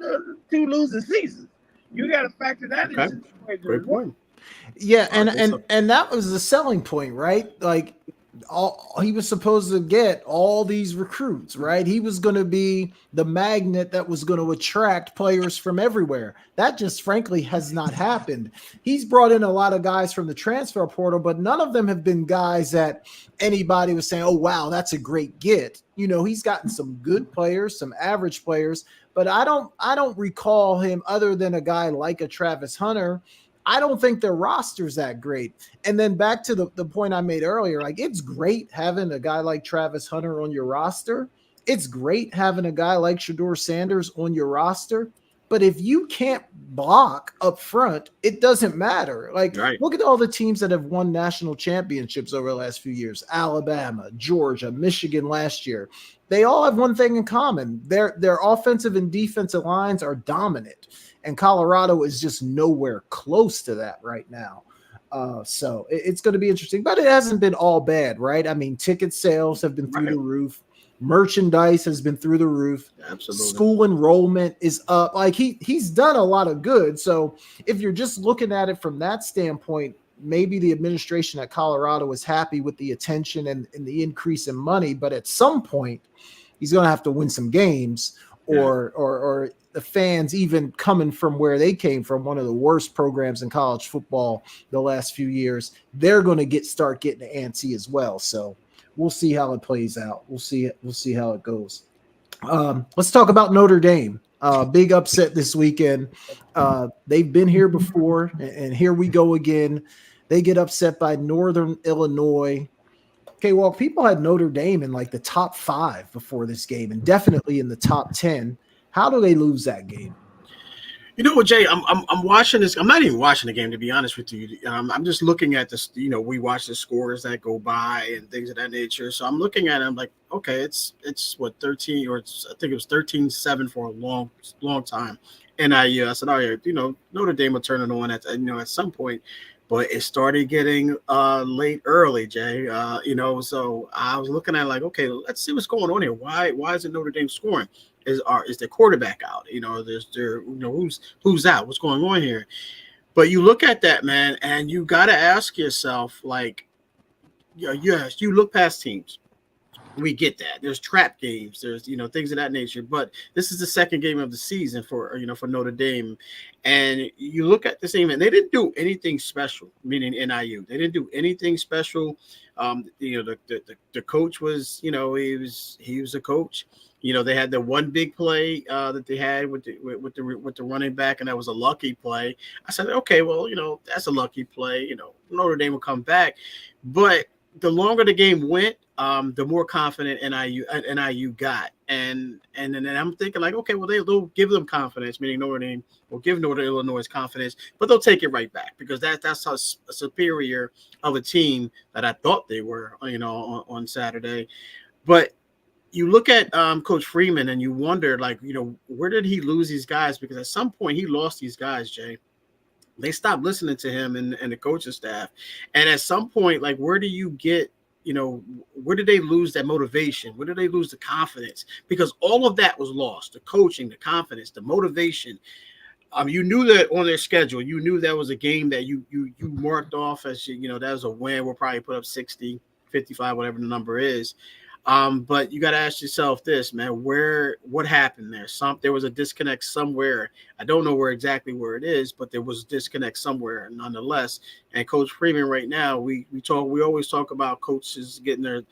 S3: 2 losing seasons. You got to factor that into the equation.
S2: Great point.
S1: Yeah, and that was the selling point, right? Like he was supposed to get all these recruits, right? He was going to be the magnet that was going to attract players from everywhere. That just frankly has not happened. He's brought in a lot of guys from the transfer portal, but none of them have been guys that anybody was saying, oh, wow, that's a great get. You know, he's gotten some good players, some average players, but I don't recall him other than a guy like a Travis Hunter. I don't think their roster's that great. And then back to the point I made earlier, like it's great having a guy like Travis Hunter on your roster. It's great having a guy like Shador Sanders on your roster. But if you can't block up front, it doesn't matter. Like, Look at all the teams that have won national championships over the last few years. Alabama, Georgia, Michigan last year. They all have one thing in common. Their offensive and defensive lines are dominant. And Colorado is just nowhere close to that right now. So it's going to be interesting. But it hasn't been all bad, right? I mean, ticket sales have been through the roof. Merchandise has been through the roof.
S2: Absolutely.
S1: School enrollment is up. Like he's done a lot of good. So if you're just looking at it from that standpoint, maybe the administration at Colorado is happy with the attention and the increase in money. But at some point, he's going to have to win some games or the fans, even coming from where they came from, one of the worst programs in college football the last few years, they're going to start getting antsy as well. So we'll see how it plays out. We'll see how it goes. Let's talk about Notre Dame. Big upset this weekend. They've been here before, and here we go again. They get upset by Northern Illinois. Okay, well, people had Notre Dame in like the top 5 before this game, and definitely in the top 10. How do they lose that game?
S2: You know what, Jay? I'm watching this. I'm not even watching the game, to be honest with you. I'm just looking at this. You know, we watch the scores that go by and things of that nature. So I'm looking at it. I'm like, okay, it's what 13 or I think it was 13-7 for a long time. NIU. I said, oh yeah, you know, Notre Dame will turn it on at some point. But it started getting late early, Jay. You know, so I was looking at like, okay, let's see what's going on here. Why isn't Notre Dame scoring? Is their quarterback out? You know, who's out? What's going on here? But you look at that, man, and you got to ask yourself, like, yes, you look past teams. We get that. There's trap games. There's, things of that nature. But this is the second game of the season for Notre Dame. And you look at the same, and they didn't do anything special, meaning NIU. They didn't do anything special. The coach was, he was a coach. They had the one big play that they had with the running back, and that was a lucky play. I said, okay, well, that's a lucky play. Notre Dame will come back. But the longer the game went, the more confident NIU got, and then I'm thinking like, okay, well they'll give them confidence, meaning Notre Dame will give Northern Illinois confidence, but they'll take it right back because that's how superior of a team that I thought they were, on Saturday. But you look at Coach Freeman and you wonder, like, where did he lose these guys? Because at some point he lost these guys, Jay. They stopped listening to him and the coaching staff. And at some point, like, where do you get, where did they lose that motivation? Where did they lose the confidence? Because all of that was lost. The coaching, the confidence, the motivation. You knew that on their schedule. You knew that was a game that you marked off as, that was a win. We'll probably put up 60, 55, whatever the number is. But you got to ask yourself this, man, what happened there? There was a disconnect somewhere. I don't know exactly where it is, but there was a disconnect somewhere nonetheless. And Coach Freeman right now, we always talk about coaches getting their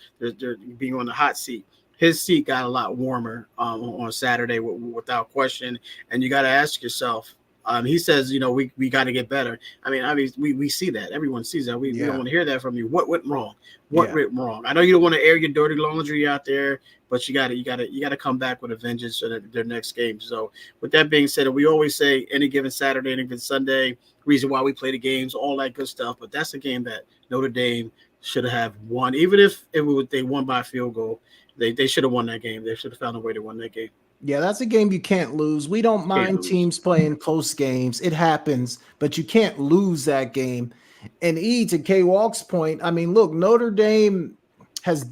S2: being on the hot seat. His seat got a lot warmer on Saturday without question. And you got to ask yourself, he says, we got to get better. I mean, we see that. Everyone sees that. We don't want to hear that from you. What went wrong? What went wrong? I know you don't want to air your dirty laundry out there, but you got to come back with a vengeance for their next game. So with that being said, we always say any given Saturday, any given Sunday, reason why we play the games, all that good stuff. But that's a game that Notre Dame should have won, even if they won by a field goal. They should have won that game. They should have found a way to win that game.
S1: Yeah, that's a game you can't lose. We don't mind teams playing close games. It happens, but you can't lose that game. And to K-Walk's point, I mean, look, Notre Dame has a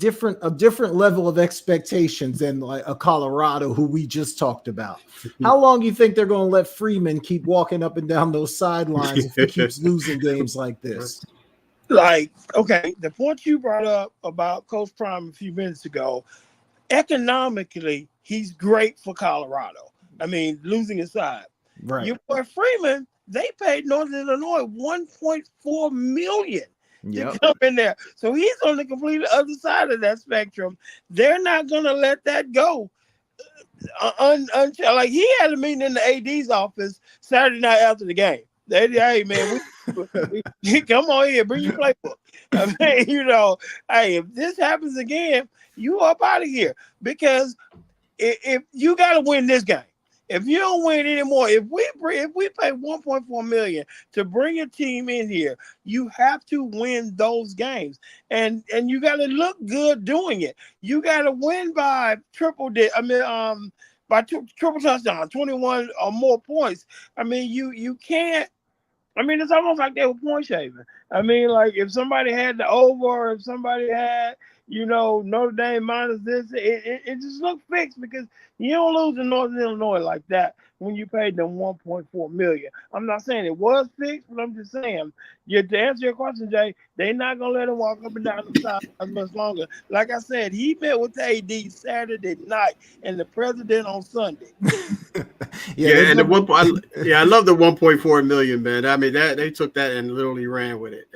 S1: different level of expectations than like a Colorado who we just talked about. How long do you think they're going to let Freeman keep walking up and down those sidelines if he keeps losing games like this?
S3: Like, okay, the point you brought up about Coach Prime a few minutes ago, economically, he's great for Colorado. I mean, losing aside.
S1: Right.
S3: Your boy Freeman, they paid Northern Illinois $1.4 million to come in there. So he's on the completely other side of that spectrum. They're not going to let that go. Like, he had a meeting in the AD's office Saturday night after the game. Hey, man, we come on here, bring your playbook. I mean, hey, if this happens again, you up out of here. Because if you got to win this game, if you don't win anymore, if we pay $1.4 million to bring a team in here, you have to win those games, and you got to look good doing it. You got to win by triple touchdown, 21 or more points. I mean, you can't. I mean, it's almost like they were point shaving. I mean, like if somebody had the over, or if somebody had, Notre Dame minus this, it just looked fixed because you don't lose in Northern Illinois like that when you paid them $1.4 million. I'm not saying it was fixed, but I'm just saying, to answer your question, Jay, they're not going to let him walk up and down the side as much longer. Like I said, he met with the AD Saturday night and the president on Sunday.
S2: I love the $1.4 million, man. I mean, they took that and literally ran with it.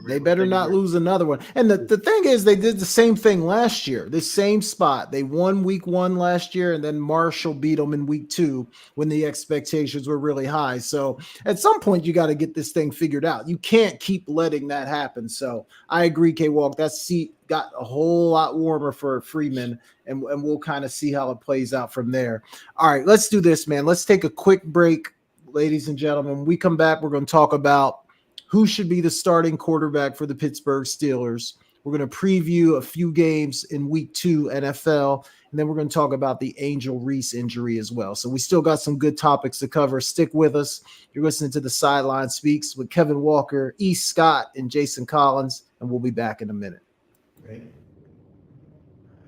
S1: They better not lose another one. And the thing is, they did the same thing last year, the same spot. They won week 1 last year, and then Marshall beat them in week 2 when the expectations were really high. So at some point, you got to get this thing figured out. You can't keep letting that happen. So I agree, K-Walk. That seat got a whole lot warmer for Freeman, and we'll kind of see how it plays out from there. All right, let's do this, man. Let's take a quick break, ladies and gentlemen. When we come back, we're going to talk about who should be the starting quarterback for the Pittsburgh Steelers. We're going to preview a few games in week 2 NFL, and then we're going to talk about the Angel Reese injury as well. So we still got some good topics to cover. Stick with us. You're listening to The Sideline Speaks with Kevin Walker, E. Scott, and Jason Collins, and we'll be back in a minute.
S4: Right.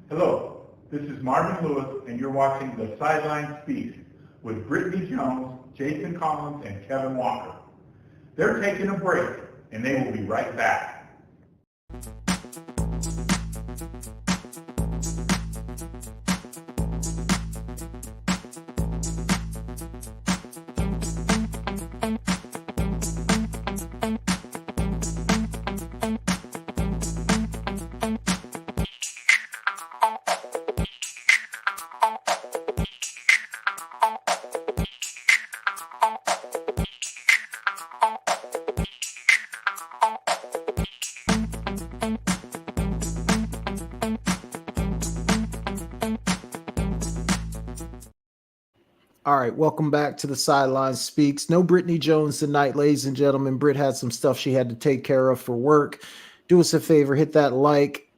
S4: Hello, this is Marvin Lewis, and you're watching The Sideline Speaks with Brittany Jones, Jason Collins, and Kevin Walker. They're taking a break, and they will be right back.
S1: All right, welcome back to The Sideline Speaks. No Brittany Jones tonight, ladies and gentlemen. Britt had some stuff she had to take care of for work. Do us a favor, hit that like,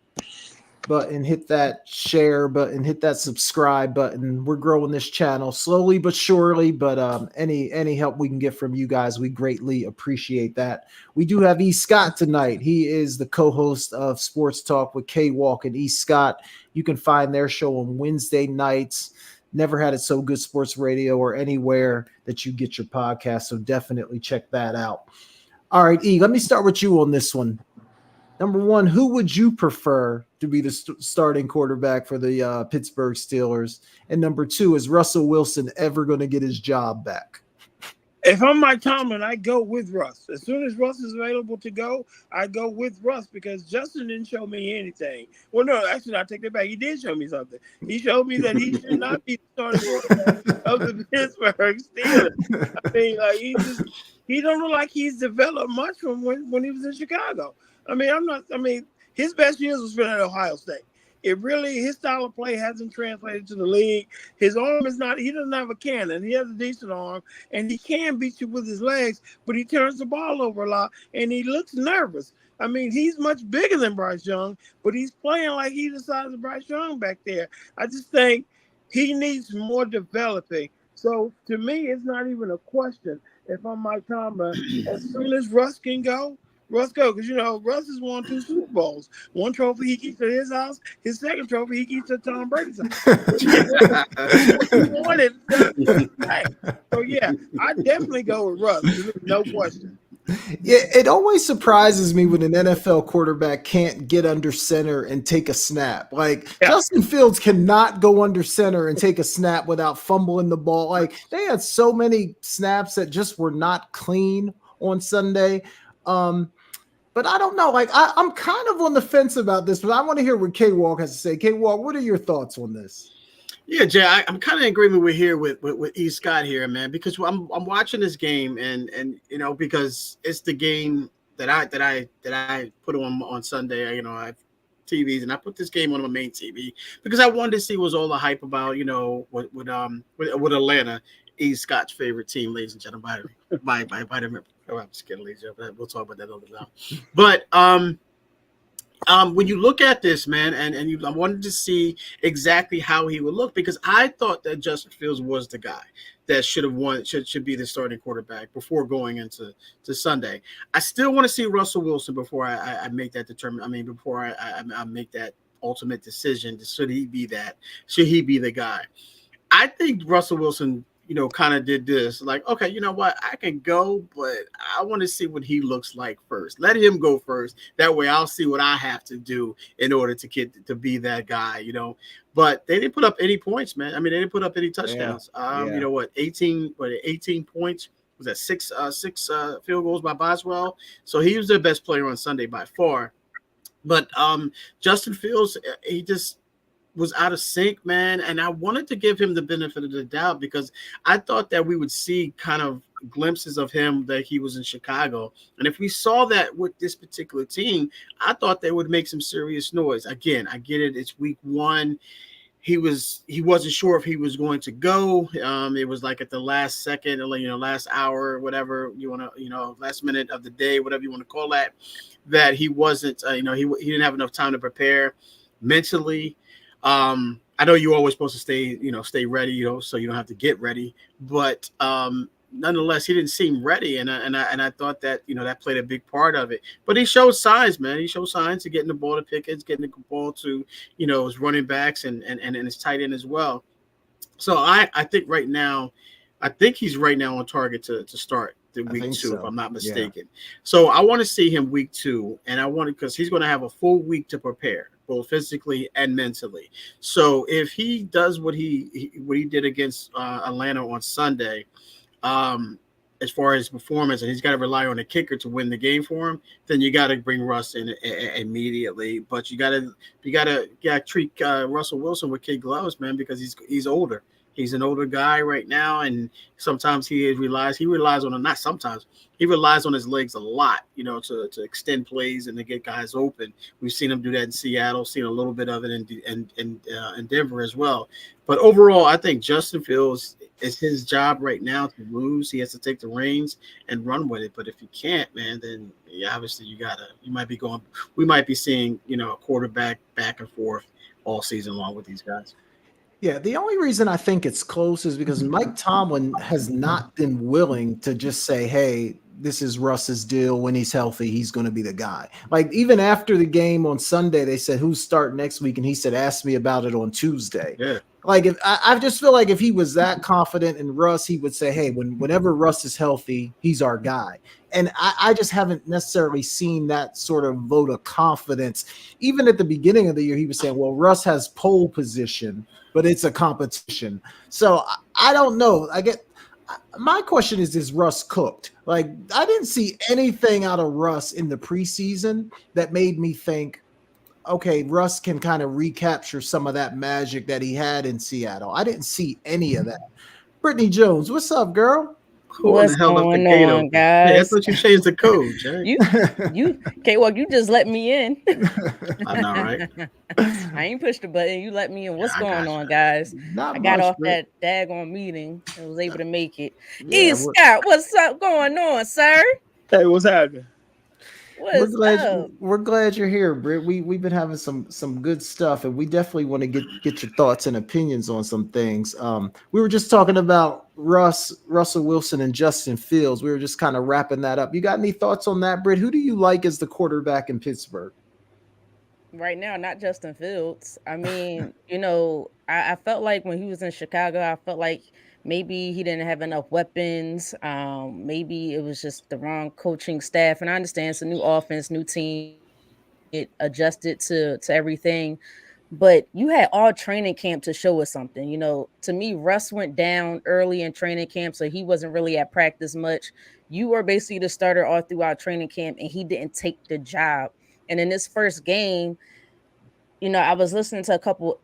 S1: button, hit that share button, hit that subscribe button. We're growing this channel slowly but surely, but any help we can get from you guys, we greatly appreciate that. We do have E. Scott tonight. He is the co-host of Sports Talk with K Walk and E. Scott. You can find their show on Wednesday nights. Never Had It So Good Sports Radio or anywhere that you get your podcast, so definitely check that out. All right, E, let me start with you on this one. Number one, who would you prefer to be the starting quarterback for the Pittsburgh Steelers? And number two, is Russell Wilson ever going to get his job back?
S3: If I'm Mike Tomlin, I go with Russ. As soon as Russ is available to go, I go with Russ because Justin didn't show me anything. Well, no, actually, I take that back. He did show me something. He showed me that he should not be the starting quarterback of the Pittsburgh Steelers. I mean, like he don't look like he's developed much from when he was in Chicago. I mean, his best years was spent at Ohio State. His style of play hasn't translated to the league. His arm is not, he doesn't have a cannon. He has a decent arm, and he can beat you with his legs, but he turns the ball over a lot, and he looks nervous. I mean, he's much bigger than Bryce Young, but he's playing like he's the size of Bryce Young back there. I just think he needs more developing. So, to me, it's not even a question. If I'm Mike Tomlin, as soon as Russ can go, Russ go, because Russ has won 2 Super Bowls. One trophy he keeps at his house. His second trophy he keeps at Tom Brady's house. So yeah, I definitely go with Russ. No question.
S1: Yeah, it always surprises me when an NFL quarterback can't get under center and take a snap. Like Justin Fields cannot go under center and take a snap without fumbling the ball. Like they had so many snaps that just were not clean on Sunday. But I don't know. Like I'm kind of on the fence about this, but I want to hear what K Walk has to say. K Walk, what are your thoughts on this?
S2: Yeah, Jay, I'm kind of in agreement with E. Scott here, man, because I'm watching this game and because it's the game that I put on Sunday. I have TVs and I put this game on my main TV because I wanted to see what's all the hype about. With Atlanta. E. Scott's favorite team, ladies and gentlemen. By I'm just kidding, ladies and gentlemen. We'll talk about that another time. But when you look at this, man, I wanted to see exactly how he would look because I thought that Justin Fields was the guy that should have won, should be the starting quarterback before going into Sunday. I still want to see Russell Wilson before I make that before I make that ultimate decision. Should he be that? Should he be the guy? I think Russell Wilson kind of did this, like, okay, you know what? I can go, but I want to see what he looks like first. Let him go first. That way I'll see what I have to do in order to get to be that guy, But they didn't put up any points, man. I mean, they didn't put up any touchdowns. 18 points. Was that six field goals by Boswell? So he was their best player on Sunday by far. But Justin Fields, he just was out of sync, man. And I wanted to give him the benefit of the doubt because I thought that we would see kind of glimpses of him that he was in Chicago. And if we saw that with this particular team, I thought they would make some serious noise. Again, I get it. It's week 1. He wasn't sure if he was going to go. It was like at the last second, last hour, whatever you want to, last minute of the day, whatever you want to call that he wasn't, he didn't have enough time to prepare mentally. I know you're always supposed to stay ready, so you don't have to get ready. But nonetheless, he didn't seem ready, and I thought that that played a big part of it. But he showed signs, man. He showed signs of getting the ball to Pickens, getting the ball to his running backs and his tight end as well. So I think right now, he's right now on target to start the week 2, so, if I'm not mistaken. Yeah. So I want to see him week 2, and because he's going to have a full week to prepare, both physically and mentally. So if he does what he did against Atlanta on Sunday, as far as performance, and he's got to rely on a kicker to win the game for him, then you got to bring Russ in immediately. But you got to treat Russell Wilson with kid gloves, man, because he's older. He's an older guy right now, and sometimes he relies on his legs a lot, to extend plays and to get guys open. We've seen him do that in Seattle, seen a little bit of it in Denver as well. But overall, I think Justin Fields it's his job right now to lose. He has to take the reins and run with it. But if you can't, man, then obviously we might be seeing, a quarterback back and forth all season long with these guys.
S1: Yeah, the only reason I think it's close is because Mike Tomlin has not been willing to just say, hey, this is Russ's deal. When he's healthy, he's going to be the guy. Like, even after the game on Sunday, they said, who's starting next week? And he said, ask me about it on Tuesday.
S2: Yeah.
S1: Like, if I just feel like if he was that confident in Russ, he would say, hey, whenever Russ is healthy, he's our guy. And I just haven't necessarily seen that sort of vote of confidence. Even at the beginning of the year, he was saying, well, Russ has pole position, but it's a competition. So I don't know. My question is Russ cooked? Like, I didn't see anything out of Russ in the preseason that made me think, okay, Russ can kind of recapture some of that magic that he had in Seattle. I didn't see any of that. Brittany Jones, what's up, girl?
S2: Who in the hell left the gate open?
S5: Guys?
S2: Hey, I thought you changed the code, Jay.
S5: you just let me in.
S2: I know, right?
S5: I ain't pushed the button. You let me in. What's going on, guys? I got off that daggone meeting and was able to make it. Yeah, Scott, what's up going on, sir?
S3: Hey, what's happening?
S1: We're glad you're here, Britt. We've been having some good stuff, and we definitely want to get your thoughts and opinions on some things. We were just talking about Russell Wilson and Justin Fields. We were just kind of wrapping that up. You got any thoughts on that, Britt? Who do you like as the quarterback in Pittsburgh?
S5: Right now, not Justin Fields. I mean, I felt like when he was in Chicago, I felt like maybe he didn't have enough weapons. Maybe it was just the wrong coaching staff. And I understand it's a new offense, new team. It adjusted to everything. But you had all training camp to show us something. To me, Russ went down early in training camp, so he wasn't really at practice much. You were basically the starter all throughout training camp, and he didn't take the job. And in this first game, I was listening to a couple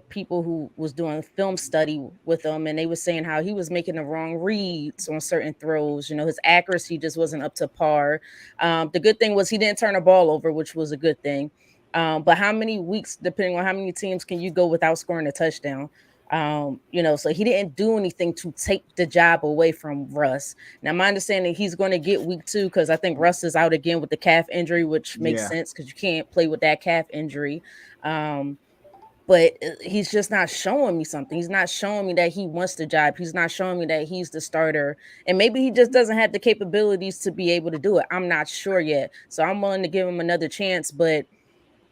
S5: people who was doing film study with him, and they were saying how he was making the wrong reads on certain throws. His accuracy just wasn't up to par. The good thing was he didn't turn the ball over, which was a good thing. But how many weeks, depending on how many teams, can you go without scoring a touchdown? So he didn't do anything to take the job away from Russ. Now, my understanding, he's going to get week 2 because I think Russ is out again with the calf injury, which makes sense because you can't play with that calf injury. But he's just not showing me something. He's not showing me that he wants the job. He's not showing me that he's the starter. And maybe he just doesn't have the capabilities to be able to do it. I'm not sure yet. So I'm willing to give him another chance, but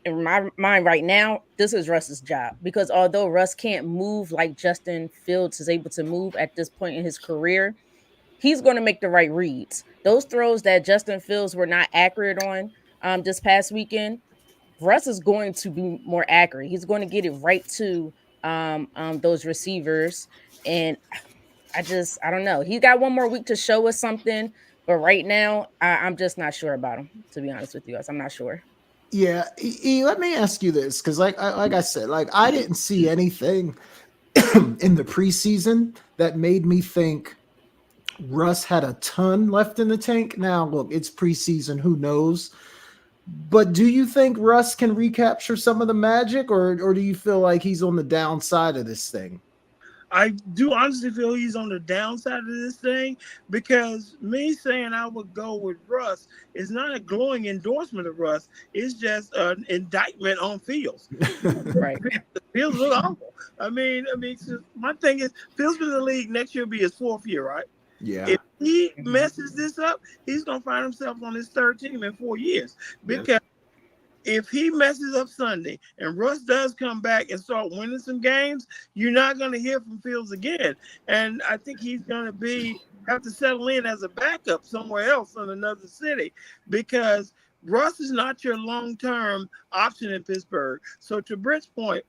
S5: in my mind right now, this is Russ's job, because although Russ can't move like Justin Fields is able to move at this point in his career, he's going to make the right reads. Those throws that Justin Fields were not accurate on this past weekend, Russ is going to be more accurate. He's going to get it right to those receivers. And I don't know. He got one more week to show us something, but right now I'm just not sure about him, to be honest with you guys. I'm not sure.
S1: Yeah, let me ask you this, because like I said, I didn't see anything in the preseason that made me think Russ had a ton left in the tank. Now, look, it's preseason, who knows? But do you think Russ can recapture some of the magic, or do you feel like he's on the downside of this thing?
S3: I do honestly feel he's on the downside of this thing, because me saying I would go with Russ is not a glowing endorsement of Russ. It's just an indictment on Fields.
S5: Right.
S3: Fields look awful. I mean, my thing is, Fields in the league next year will be his 4th year, right?
S1: Yeah.
S3: If he messes this up, he's going to find himself on his 3rd team in 4 years. Because if he messes up Sunday and Russ does come back and start winning some games, you're not going to hear from Fields again. And I think he's going to have to settle in as a backup somewhere else in another city, because Russ is not your long-term option in Pittsburgh. So to Britt's point,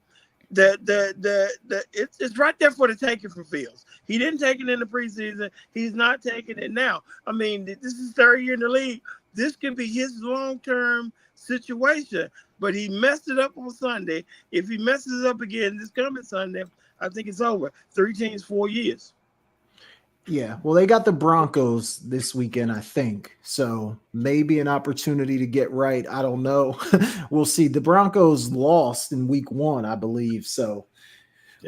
S3: it's right there for the taking for Fields. He didn't take it in the preseason. He's not taking it now. I mean, this is his 3rd year in the league. This could be his long-term situation, but he messed it up on Sunday. If he messes it up again this coming Sunday, I think it's over. 3 teams, 4 years.
S1: Yeah, well, they got the Broncos this weekend, I think. So maybe an opportunity to get right. I don't know. We'll see. The Broncos lost in week 1, I believe. So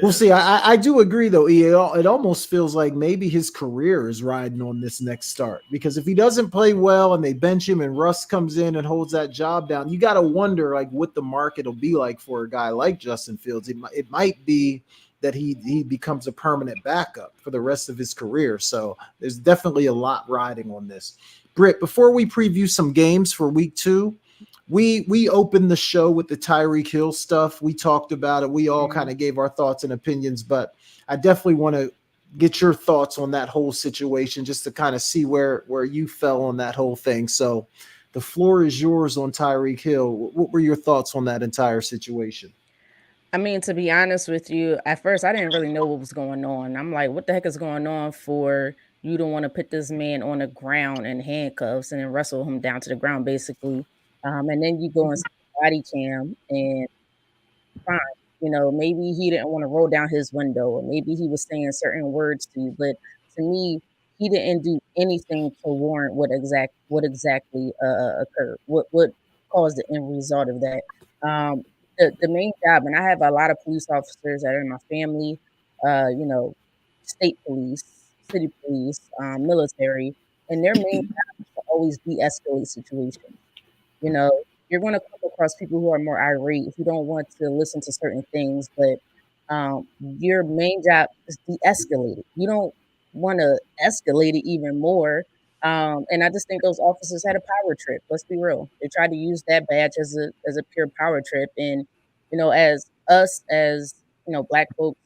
S1: We'll see. I do agree, though. It almost feels like maybe his career is riding on this next start, because if he doesn't play well and they bench him and Russ comes in and holds that job down, you got to wonder like what the market will be like for a guy like Justin Fields. It might be that he becomes a permanent backup for the rest of his career. So there's definitely a lot riding on this. Britt, before we preview some games for week 2, we opened the show with the Tyreek Hill stuff. We talked about it. We all kind of gave our thoughts and opinions, but I definitely want to get your thoughts on that whole situation, just to kind of see where you fell on that whole thing. So the floor is yours on Tyreek Hill. What were your thoughts on that entire situation?
S5: I mean, to be honest with you, at first I didn't really know what was going on. I'm like, what the heck is going on for you to want to put this man on the ground in handcuffs and then wrestle him down to the ground, basically. And then you go and see the body cam and fine. Maybe he didn't want to roll down his window, or maybe he was saying certain words to you. But to me, he didn't do anything to warrant what exactly occurred. What caused the end result of that? The main job, and I have a lot of police officers that are in my family. State police, city police, military, and their main job is to always de-escalate situations. You're going to come across people who are more irate, who don't want to listen to certain things, but your main job is de-escalate it. You don't want to escalate it even more. And I just think those officers had a power trip. Let's be real. They tried to use that badge as a pure power trip. And, as us, as, Black folks,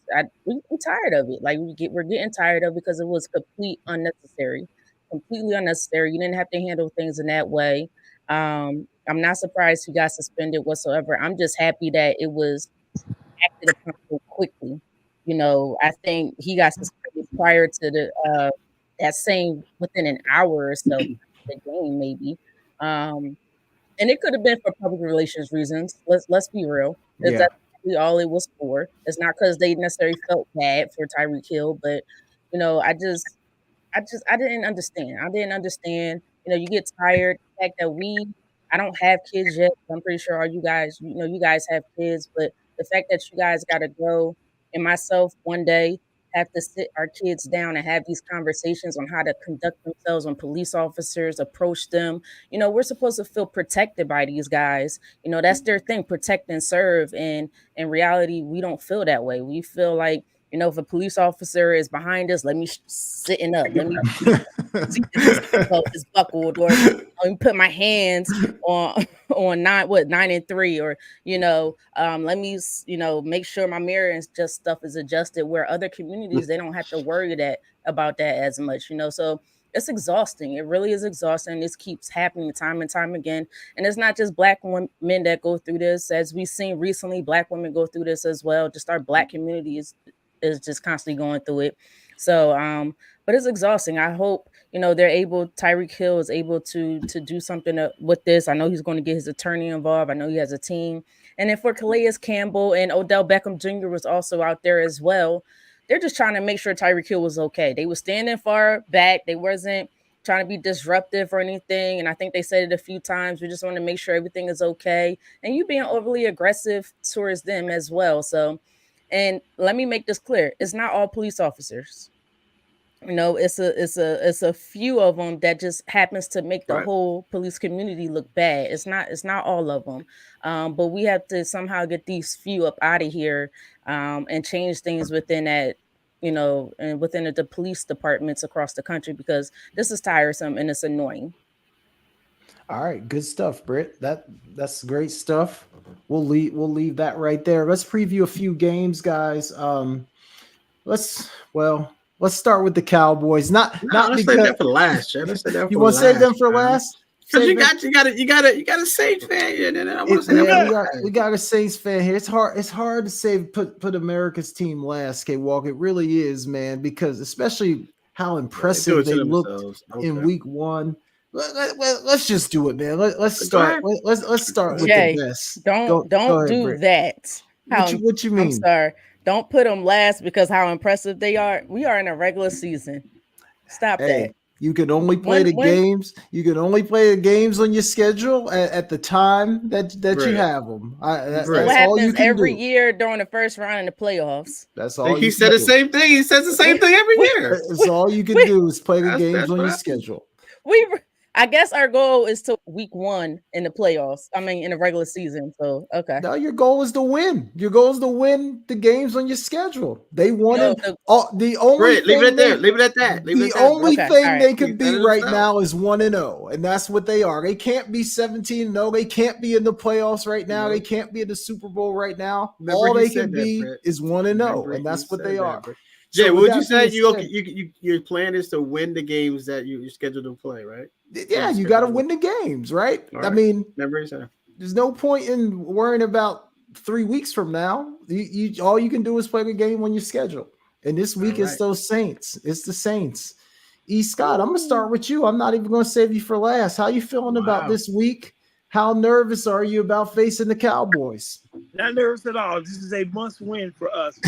S5: we're tired of it. Like we're getting tired of it because it was completely unnecessary. You didn't have to handle things in that way. I'm not surprised he got suspended whatsoever. I'm just happy that it was acted upon so quickly. I think he got suspended prior to that same within an hour or so of the game, maybe. And it could have been for public relations reasons. Let's be real.
S1: Yeah.
S5: That's really all it was for. It's not because they necessarily felt bad for Tyreek Hill, but I didn't understand. I didn't understand. You get tired. The fact that I don't have kids yet. I'm pretty sure all you guys, you guys have kids, but the fact that you guys got to go and myself one day have to sit our kids down and have these conversations on how to conduct themselves when police officers approach them. We're supposed to feel protected by these guys. That's their thing, protect and serve. And in reality, we don't feel that way. We feel like, if a police officer is behind us, let me sitting up. Let me see this seatbelt is buckled, or let me put my hands on 9 and 3, or let me make sure my mirror and just stuff is adjusted. Where other communities, they don't have to worry about that as much. So it's exhausting. It really is exhausting. This keeps happening time and time again. And it's not just Black men that go through this. As we've seen recently, Black women go through this as well. Just our Black community is just constantly going through it. So, but it's exhausting. I hope, Tyreek Hill is able to do something with this. I know he's going to get his attorney involved. I know he has a team. And then for Calais Campbell and Odell Beckham Jr. was also out there as well. They're just trying to make sure Tyreek Hill was okay. They were standing far back. They wasn't trying to be disruptive or anything. And I think they said it a few times. We just want to make sure everything is okay. And you being overly aggressive towards them as well. So, and let me make this clear. It's not all police officers. It's a few of them that just happens to make the whole police community look bad. It's not all of them. But we have to somehow get these few up out of here and change things within that, and within the police departments across the country, because this is tiresome and it's annoying.
S1: All right, good stuff, Britt. That's great stuff. We'll leave that right there. Let's preview a few games, guys. Let's start with the Cowboys. Not
S2: let's save that for last, Jay. Let's save that for
S1: you want to save them for last?
S2: Because you got a Saints fan here, and I want to say
S1: we got a Saints fan here. It's hard to put America's team last, K Walk. It really is, man, because especially how impressive they looked in week 1. Let's just do it, man. Let's start. Let's start with
S5: Jay,
S1: the best.
S5: Don't do
S1: Britt.
S5: that.
S1: What you mean?
S5: I'm sorry. Don't put them last because how impressive they are. We are in a regular season. Stop that.
S1: You can only play the games. You can only play the games on your schedule at the time that you have them. That's
S5: what
S1: all you
S5: happens
S1: can
S5: every
S1: do.
S5: year during the first round in the playoffs.
S1: That's all.
S2: He said the same thing. He says the same thing every year.
S1: That's all you can do is play the games on your schedule.
S5: I guess our goal is to week 1 in the playoffs. I mean, in the regular season. So, okay.
S1: No, your goal is to win. Your goal is to win the games on your schedule. They won it. The only
S2: leave it at that. Leave it at that.
S1: The only thing they could be right now is 1-0, and that's what they are. They can't be 17-0. They can't be in the playoffs right now. They can't be in the Super Bowl right now. All they can be is 1-0, and that's what they are.
S2: Jay, what would you say? Your plan is to win the games that you're scheduled to play, right?
S1: Yeah, you got to win the games, right? I mean, there's no point in worrying about 3 weeks from now. You all you can do is play the game on your schedule. And this week it's those Saints. It's the Saints. E. Scott, I'm gonna start with you. I'm not even gonna save you for last. How you feeling about this week? How nervous are you about facing the Cowboys?
S3: Not nervous at all. This is a must-win for us.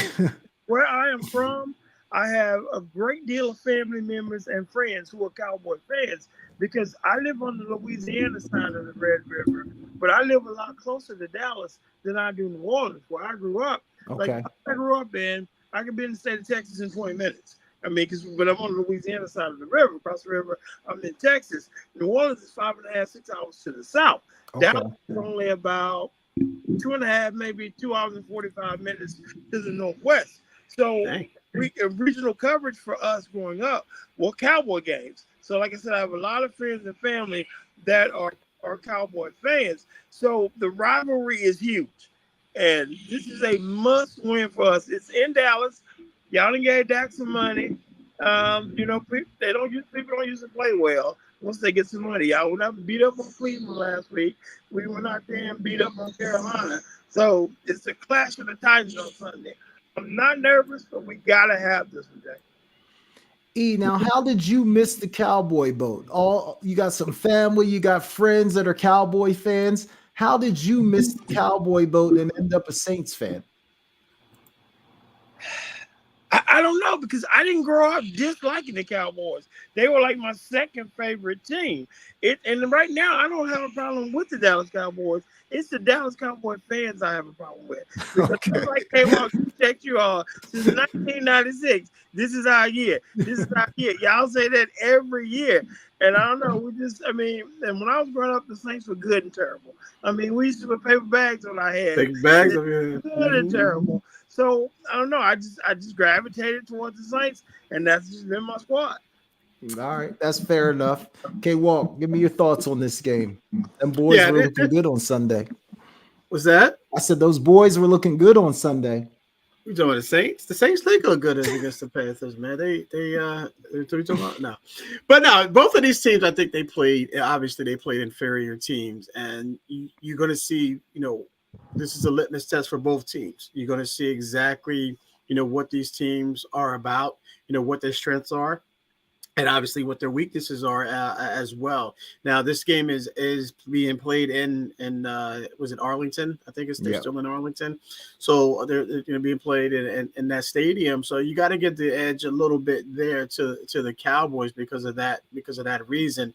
S3: Where I am from, I have a great deal of family members and friends who are Cowboy fans because I live on the Louisiana side of the Red River, but I live a lot closer to Dallas than I do New Orleans, where I grew up.
S1: Okay.
S3: Like I grew up in, I could be in the state of Texas in 20 minutes. I mean, but I'm on the Louisiana side of the river, across the river. I'm in Texas. New Orleans is 5.5, 6 hours to the south.
S1: Okay.
S3: Dallas is only about 2.5, maybe 2 hours and 45 minutes to the northwest. So regional coverage for us growing up were Cowboy games. So like I said, I have a lot of friends and family that are Cowboy fans. So the rivalry is huge. And this is a must win for us. It's in Dallas. Y'all done gave Dak some money. People don't usually play well once they get some money. Y'all went out and beat up on Cleveland last week. We went out there and beat up on Carolina. So it's the clash of the Titans on Sunday. I'm not nervous, but we gotta have this one, Jay.
S1: E, now how did you miss the Cowboy boat? You got some family, you got friends that are Cowboy fans. How did you miss the Cowboy boat and end up a Saints fan?
S3: I don't know, because I didn't grow up disliking the Cowboys. They were like my second favorite team. And right now, I don't have a problem with the Dallas Cowboys. It's the Dallas Cowboy fans I have a problem with. Because like they want to check you all since 1996. This is our year. This is our year. Y'all say that every year. And I don't know. And when I was growing up, the Saints were good and terrible. I mean, we used to put paper bags on our heads.
S2: Paper bags of your
S3: good and terrible. So I don't know. I just gravitated towards the Saints, and that's just been my squad.
S1: All right, that's fair enough. Okay, Walt, give me your thoughts on this game. Them boys were looking good on Sunday.
S2: What's that?
S1: I said those boys were looking good on Sunday.
S2: You talking about the Saints? The Saints they look good against the Panthers, man. They talking about no, but no. Both of these teams, I think they played. Obviously, they played inferior teams, and you're going to see. This is a litmus test for both teams. You're going to see exactly what these teams are about. What their strengths are. And obviously what their weaknesses are as well. Now, this game is being played in was it Arlington? I think they're still in Arlington. So they're being played in that stadium. So you got to get the edge a little bit there to the Cowboys because of that reason.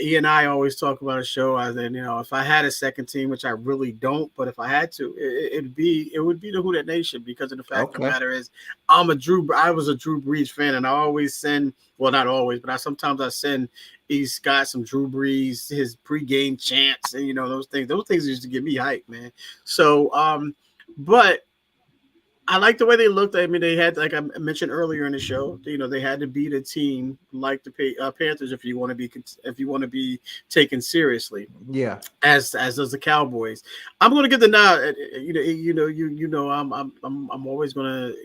S2: E and I always talk about a show as in, if I had a second team, which I really don't, but if I had to, it would be the Who Dat Nation, because of the fact of the matter is I was a Drew Brees fan, and I always send, well, not always, but sometimes I send E. Scott some Drew Brees, his pregame chants, and those things used to get me hyped, man. So but I like the way they looked. I mean, they had, like I mentioned earlier in the show, they had to beat a team like the Panthers if you want to be taken seriously. Yeah, as does the Cowboys. I'm going to give the nod. I'm always going to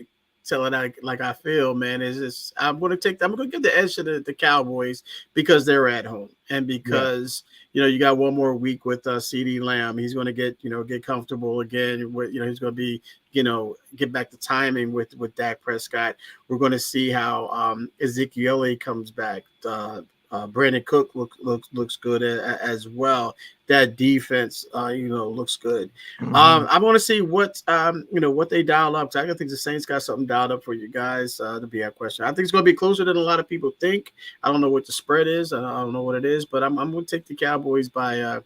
S2: tell it like I feel, man. I'm going to give the edge to the Cowboys because they're at home and because you got one more week with CeeDee Lamb. He's going to get comfortable again. He's going to be get back to timing with Dak Prescott. We're going to see how Ezekiel comes back. Brandon Cook looks good as well. That defense, looks good. I want to see what what they dial up. I think the Saints got something dialed up for you guys to be a question. I think it's going to be closer than a lot of people think. I don't know what the spread is. I don't know what it is, but I'm going to take the Cowboys by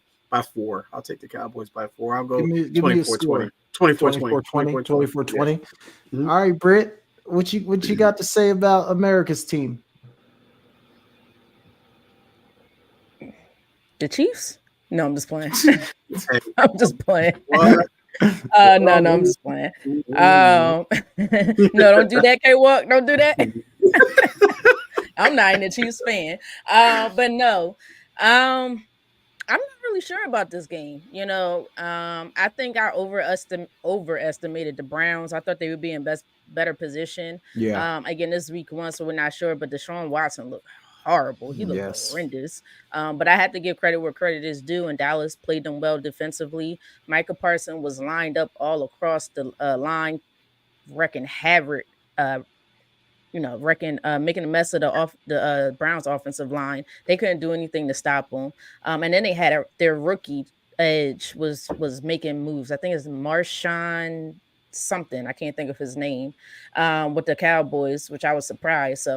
S2: 4. I'll take the Cowboys by 4. I'll go 24-20. 24-20.
S1: 24-20. All right, Britt, what you got to say about America's team?
S5: The Chiefs? No, I'm just playing. I'm just playing.
S2: What?
S5: No, I'm just playing. No, don't do that, K-Walk. Don't do that. I'm not even a Chiefs fan. But no. I'm not really sure about this game. I think I overestimated the Browns. I thought they would be in better position.
S1: Yeah.
S5: Again, this week 1, so we're not sure. But Deshaun Watson looked horrible. He looked horrendous. But I had to give credit where credit is due, and Dallas played them well defensively. Micah Parsons was lined up all across the line, wrecking havoc. Making a mess of the Browns offensive line. They couldn't do anything to stop them. And then they had their rookie edge was making moves. I think it's Marshawn something. I can't think of his name with the Cowboys, which I was surprised.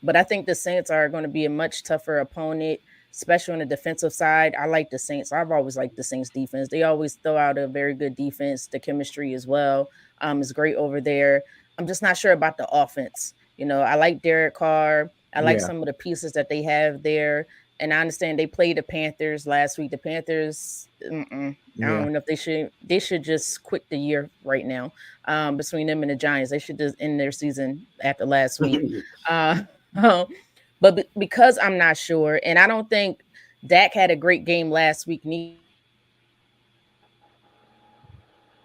S5: But I think the Saints are going to be a much tougher opponent, especially on the defensive side. I like the Saints. I've always liked the Saints defense. They always throw out a very good defense. The chemistry as well is great over there. I'm just not sure about the offense. I like Derek Carr. I like some of the pieces that they have there. And I understand they played the Panthers last week. The Panthers, I don't know if they should just quit the year right now. Between them and the Giants, they should just end their season after last week. But because I'm not sure, and I don't think Dak had a great game last week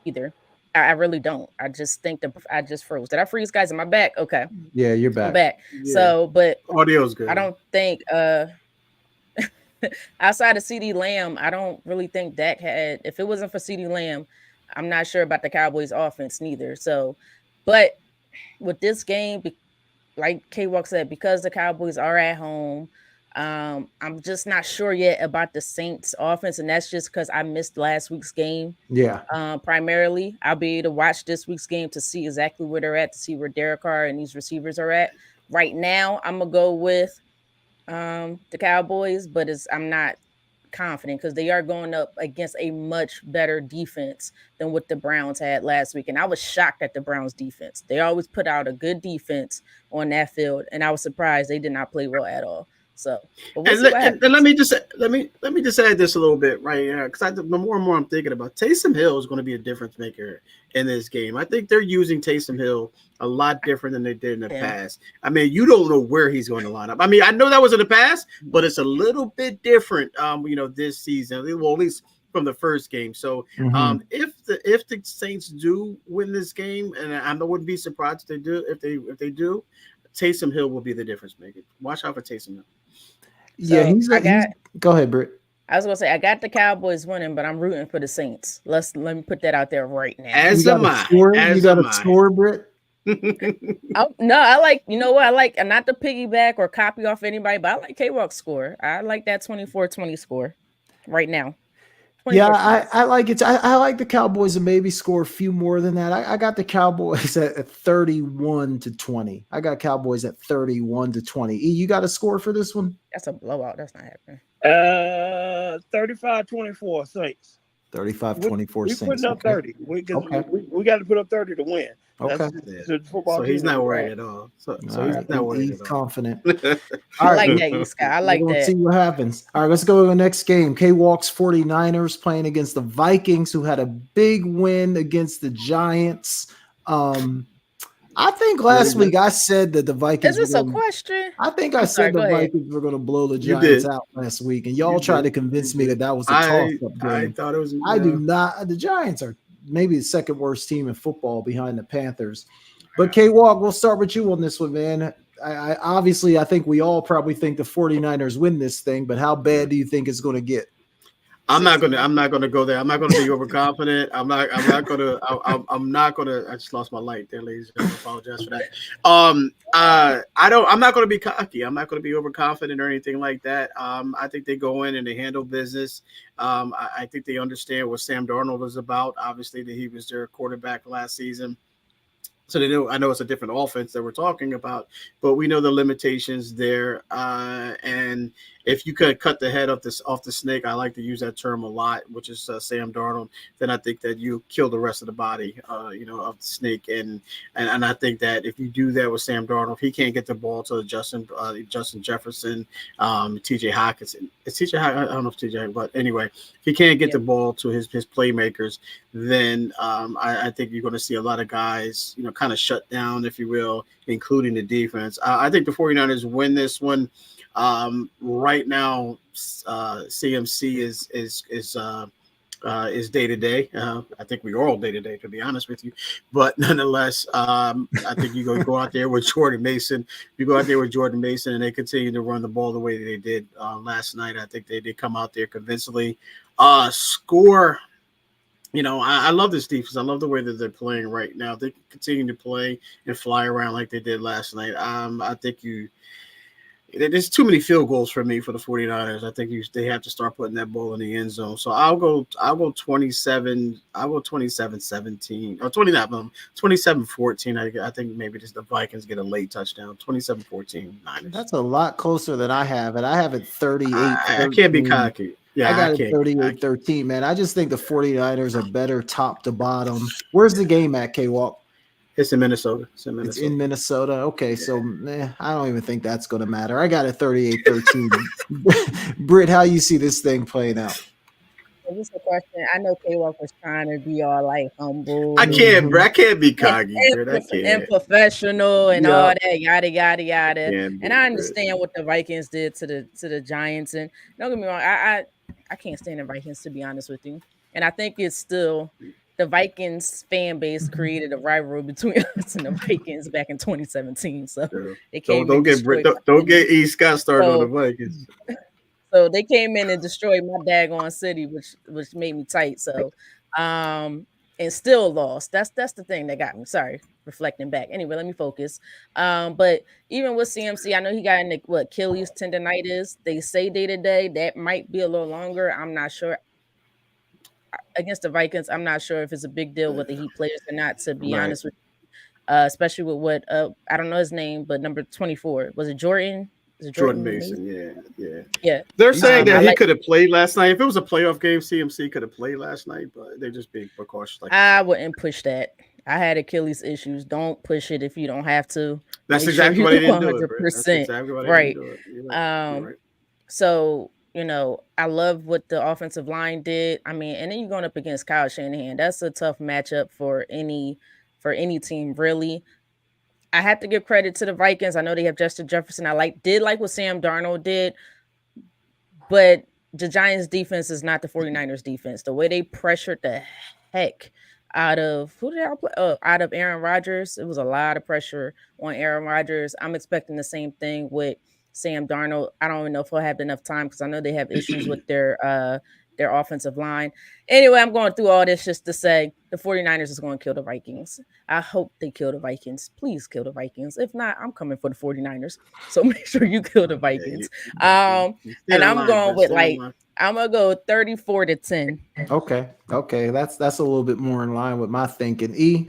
S5: either. I really don't. I just think I just froze. Did I freeze, guys? Am I back? Okay.
S1: Yeah, you're back.
S5: I'm back.
S2: Yeah.
S5: So, but
S2: Audio's good.
S5: I don't think outside of CeeDee Lamb, I don't really think Dak had. If it wasn't for CeeDee Lamb, I'm not sure about the Cowboys offense neither. So, but with this game, like K-Walk said, because the Cowboys are at home, I'm just not sure yet about the Saints offense, and that's just because I missed last week's game.
S1: Yeah.
S5: Primarily, I'll be able to watch this week's game to see exactly where they're at, to see where Derek Carr and these receivers are at. Right now, I'm gonna go with the Cowboys, but I'm not confident because they are going up against a much better defense than what the Browns had last week. And I was shocked at the Browns defense. They always put out a good defense on that field, and I was surprised they did not play well at all. So, but we'll see what happens.
S2: And let me just add this a little bit right here, because the more and more I'm thinking about, Taysom Hill is going to be a difference maker in this game. I think they're using Taysom Hill a lot different than they did in the past. I mean, you don't know where he's going to line up. I mean, I know that was in the past, but it's a little bit different, this season, well, at least from the first game. So if the Saints do win this game, and I wouldn't be surprised if they do, Taysom Hill will be the difference maker. Watch out for Taysom Hill.
S1: Yeah, go ahead, Britt.
S5: I was gonna say I got the Cowboys winning, but I'm rooting for the Saints. Let me put that out there right now.
S1: You got a score, Britt?
S5: No, I like, I like, not to piggyback or copy off anybody, but I like K-Walk's score. I like that 24-20 score right now.
S1: Yeah, I like it. I like the Cowboys to maybe score a few more than that. I got the Cowboys at 31-20. I got Cowboys at 31-20. E, you got a score for this one?
S5: That's a blowout. That's not happening.
S3: 35-24 Saints.
S1: 35-24 Saints.
S3: We putting up 30. We got to put up 30 to win.
S1: Okay.
S2: So he's not worried at all. So he's not worried at all.
S1: Confident.
S5: I like that, East guy. I like that.
S1: We'll see what happens. All right, let's go to the next game. K-Walk's 49ers playing against the Vikings, who had a big win against the Giants. I think last week I said that the Vikings.
S5: Is this a question?
S1: I think I said the Vikings were going to blow the Giants out last week, and y'all tried to convince me that was a toss-up game.
S2: I thought it was.
S1: I do not. The Giants are maybe the second worst team in football behind the Panthers. But K-Walk, we'll start with you on this one, man. I think we all probably think the 49ers win this thing, but how bad do you think it's going to get?
S2: I'm not gonna go there. I'm not gonna be overconfident. I'm not gonna. I'm not gonna. I just lost my light there, ladies. I apologize for that. I'm not gonna be cocky. I'm not gonna be overconfident or anything like that. I think they go in and they handle business. I think they understand what Sam Darnold is about. Obviously, that he was their quarterback last season. So they know. I know it's a different offense that we're talking about, but we know the limitations there. And if you could cut the head off the snake, I like to use that term a lot, which is Sam Darnold. Then I think that you kill the rest of the body, of the snake. And I think that if you do that with Sam Darnold, if he can't get the ball to Justin Jefferson, T.J. Hockenson. It's T.J. I don't know if T.J. But anyway, if he can't get the ball to his playmakers, then I think you're going to see a lot of guys, kind of shut down, if you will, including the defense. I think the 49ers win this one. Right now, CMC is day to day. I think we are all day to day, to be honest with you. But nonetheless, I think you go out there with Jordan Mason. You go out there with Jordan Mason, and they continue to run the ball the way that they did last night. I think they did come out there convincingly. Score. I love this defense. I love the way that they're playing right now. They continue to play and fly around like they did last night. I think there's too many field goals for me for the 49ers. I think they have to start putting that ball in the end zone. So I'll go 27. I'll go 27-17 or 27-14. I think maybe just the Vikings get a late touchdown. 27-14 Niners.
S1: That's a lot closer than I have it. I have it 38.
S2: I can't be cocky. Yeah,
S1: I got it 38-13, man. I just think the 49ers are better top to bottom. Where's the game at, K-Walk?
S2: It's in Minnesota.
S1: It's in Minnesota. Okay, so I don't even think that's going to matter. I got it 38-13. Britt, how you see this thing playing out?
S5: This is a question. I know K-Walk was trying to be all like humble.
S2: I can't be cocky.
S5: And professional and all that, yada yada yada. And I understand what the Vikings did to the Giants. And don't get me wrong, I can't stand the Vikings, to be honest with you. And I think it's still the Vikings fan base created a rivalry between us and the Vikings back in 2017. So they came.
S2: Don't get E. Scott started on the Vikings.
S5: So they came in and destroyed my daggone city, which made me tight. So, and still lost. That's the thing that got me. Sorry, reflecting back. Anyway, let me focus. But even with CMC, I know he got in Achilles tendonitis. They say day to day. That might be a little longer. I'm not sure. Against the Vikings, I'm not sure if it's a big deal whether he plays or not. To be honest with you, especially with what I don't know his name, but number 24 was it Jordan?
S2: Jordan Mason, yeah. They're saying that he could have played last night. If it was a playoff game, CMC could have played last night, but they're just being precautious.
S5: I wouldn't push that. I had Achilles issues. Don't push it if you don't have to.
S2: That's exactly why they didn't do it. That's exactly why they didn't do it. You're right.
S5: So I love what the offensive line did. I mean, and then you're going up against Kyle Shanahan. That's a tough matchup for any team, really. I have to give credit to the Vikings. I know they have Justin Jefferson. I did like what Sam Darnold did, but the Giants defense is not the 49ers defense. The way they pressured the heck out of out of Aaron Rodgers, it was a lot of pressure on Aaron Rodgers. I'm expecting the same thing with Sam Darnold. I don't even know if he'll have enough time because I know they have issues with their offensive line. Anyway, I'm going through all this just to say the 49ers is going to kill the Vikings. I hope they kill the Vikings. Please kill the Vikings. If not, I'm coming for the 49ers. So make sure you kill the Vikings. And I'm going with I'm going to go 34-10.
S1: Okay. That's a little bit more in line with my thinking. E,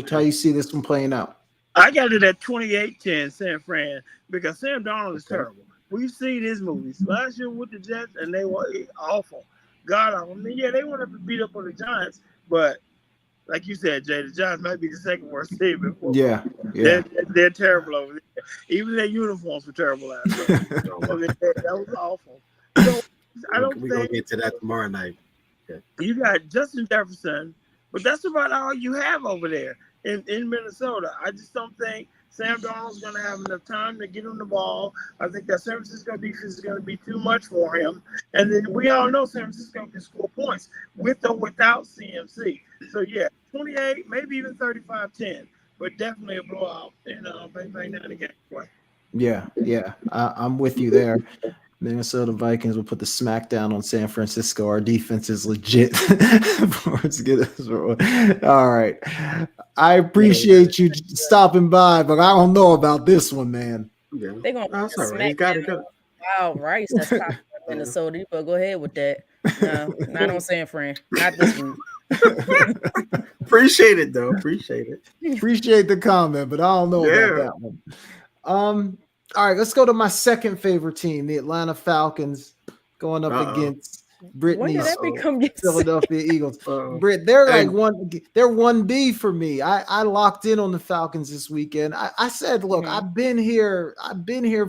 S1: how you see this one playing out?
S3: I got it at 28-10 San Fran because Sam Darnold is terrible. We've seen his movies last year with the Jets, and they were awful. God, I mean, they went up and beat up on the Giants, but like you said, Jay, the Giants might be the second worst team in football.
S1: Yeah.
S3: They're terrible over there. Even their uniforms were terrible last year. That was awful. So
S2: we're gonna get to that tomorrow night. Okay.
S3: You got Justin Jefferson, but that's about all you have over there in Minnesota. I just don't think Sam Darnold's going to have enough time to get him the ball. I think that San Francisco defense is going to be too much for him. And then we all know San Francisco can score points with or without CMC. So, 28, maybe even 35-10, but definitely a blowout in Bang Bang 90 game play.
S1: Yeah, I'm with you there. Minnesota Vikings will put the smackdown on San Francisco. Our defense is legit. All right. I appreciate you stopping by, but I don't know about this one, man.
S2: Yeah,
S5: They're gonna
S2: that's
S5: put
S2: all
S5: a
S2: right. He's got it.
S5: Wow, Rice, that's popular in Minnesota. You better go ahead with that. No, not on San Fran. Not this week.
S2: Appreciate it though. Appreciate it.
S1: Appreciate the comment, but I don't know about that one. All right, let's go to my second favorite team, the Atlanta Falcons, going up against Brittany's
S5: When did that become
S1: Philadelphia Eagles. Britt, they're like they're 1B for me. I locked in on the Falcons this weekend. I said, look, I've been here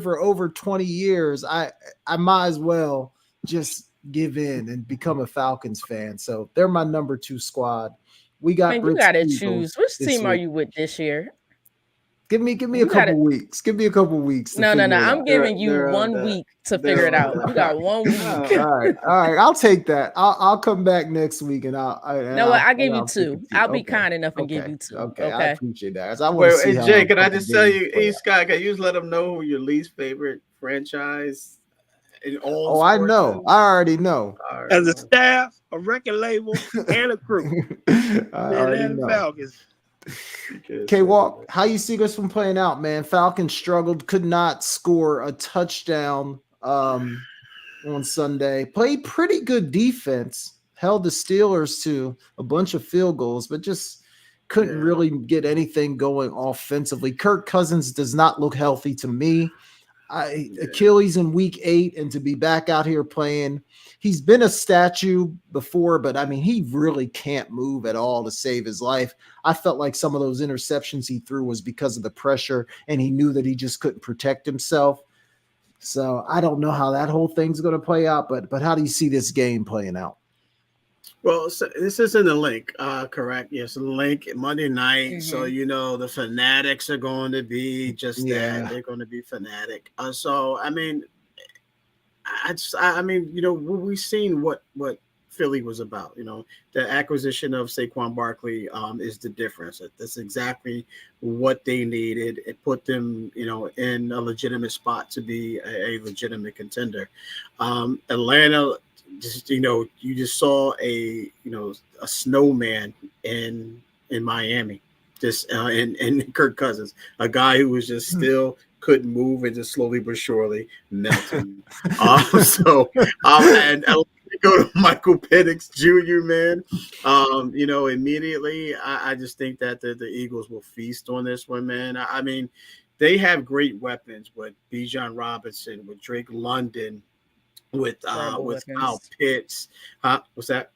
S1: for over 20 years. I might as well just give in and become a Falcons fan. So they're my number 2 squad. We got
S5: you gotta choose. Which team are you with this year?
S1: Give me a couple weeks. Give me a couple weeks.
S5: No. I'm giving you 1 week to figure it out. You got 1 week.
S1: All right. I'll take that. I'll come back next week and
S5: I'll give you 2. I'll be kind enough and give you 2.
S1: Okay. I appreciate that. I want to see how
S2: Jay, can I just tell you, Scott, can you just let them know who your least favorite franchise in all?
S1: I know. I already know.
S3: As a staff, a record label, and a crew.
S1: I already know.
S3: Falcons.
S1: K-Walk, how you see this one playing out, man? Falcons struggled, could not score a touchdown on Sunday. Played pretty good defense, held the Steelers to a bunch of field goals, but just couldn't really get anything going offensively. Kirk Cousins does not look healthy to me. Achilles in week 8, and to be back out here playing, he's been a statue before, but I mean, he really can't move at all to save his life. I felt like some of those interceptions he threw was because of the pressure, and he knew that he just couldn't protect himself. So I don't know how that whole thing's going to play out, but how do you see this game playing out?
S2: Well, so this is in the link, correct? Yes, the link Monday night. So the fanatics are going to be just that. They're going to be fanatic. So I mean, we've seen what Philly was about. The acquisition of Saquon Barkley is the difference. That's exactly what they needed. It put them, in a legitimate spot to be a legitimate contender. Atlanta. Just you just saw a snowman in Miami, just in Kirk Cousins, a guy who was just still couldn't move and just slowly but surely melting. And go to Michael Penix Jr., man. Immediately I just think that the Eagles will feast on this one, man. I mean, they have great weapons with Bijan Robinson, with Drake London, with Kyle Pitts. What's that?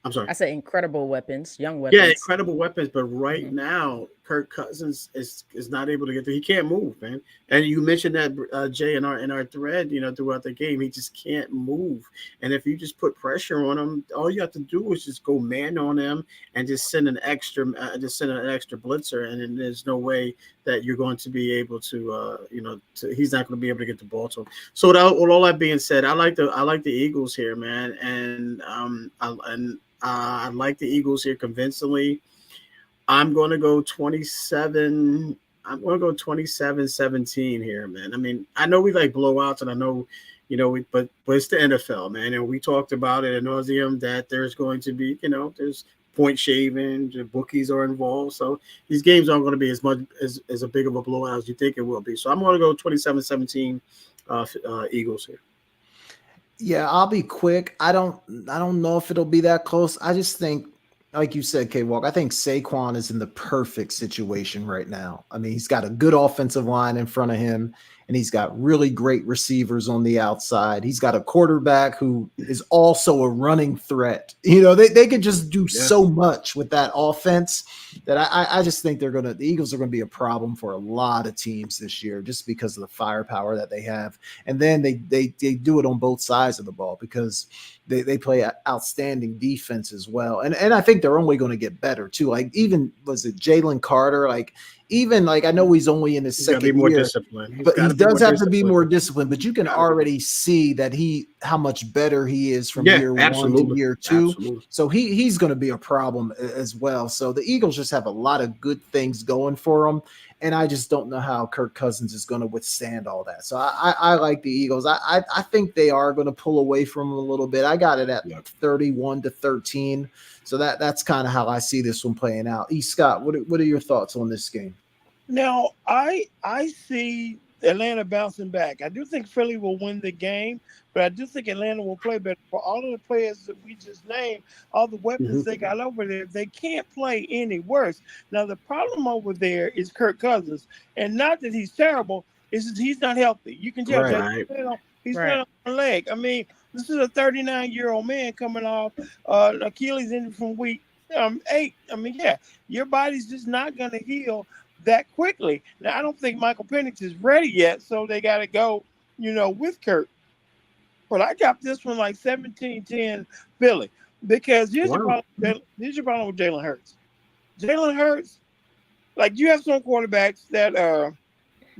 S2: I'm sorry.
S5: I said incredible weapons, young weapons.
S2: Yeah, incredible weapons. But right now, Kirk Cousins is not able to get there. He can't move, man. And you mentioned that, Jay, in our thread, throughout the game, he just can't move. And if you just put pressure on him, all you have to do is just go man on him and just send an extra blitzer. And then there's no way that you're going to be able to, he's not going to be able to get the ball to him. So with all that being said, I like the Eagles here, man. And I like the Eagles here convincingly. I'm going to go 27. I'm going to go 27-17 here, man. I mean, I know we like blowouts, and I know, but it's the NFL, man. And we talked about it ad nauseum that there's going to be, there's point shaving, the bookies are involved. So these games aren't going to be as much as a big of a blowout as you think it will be. So I'm going to go 27-17 Eagles here.
S1: Yeah, I'll be quick. I don't know if it'll be that close. I just think, like you said, K-Walk, I think Saquon is in the perfect situation right now. I mean, he's got a good offensive line in front of him, and he's got really great receivers on the outside. He's got a quarterback who is also a running threat. They could just do so much with that offense that I just think the Eagles are going to be a problem for a lot of teams this year just because of the firepower that they have. And then they do it on both sides of the ball because they play outstanding defense as well. And I think they're only going to get better too. Like even, was it Jalen Carter? I know he's only in his second
S2: year,
S1: disciplined. But he does have to be more disciplined. But you can already see that how much better he is from year 1 to year 2. Absolutely. So he's going to be a problem as well. So the Eagles just have a lot of good things going for them. And I just don't know how Kirk Cousins is going to withstand all that. So I like the Eagles. I think they are going to pull away from them a little bit. I got it at 31-13. So that's kind of how I see this one playing out. E. Scott, what are your thoughts on this game?
S3: Now, I see Atlanta bouncing back. I do think Philly will win the game, but I do think Atlanta will play better. For all of the players that we just named, all the weapons they got over there, they can't play any worse. Now, the problem over there is Kirk Cousins, and not that he's terrible, it's just he's not healthy. You can tell he's playing on one leg. I mean, this is a 39-year-old man coming off Achilles injury from week 8. I mean, yeah, your body's just not going to heal that quickly. Now, I don't think Michael Penix is ready yet, so they got to go, with Kirk. But I got this one like 17-10 Philly, because here's your problem with Jalen Hurts. Jalen Hurts, like, you have some quarterbacks that are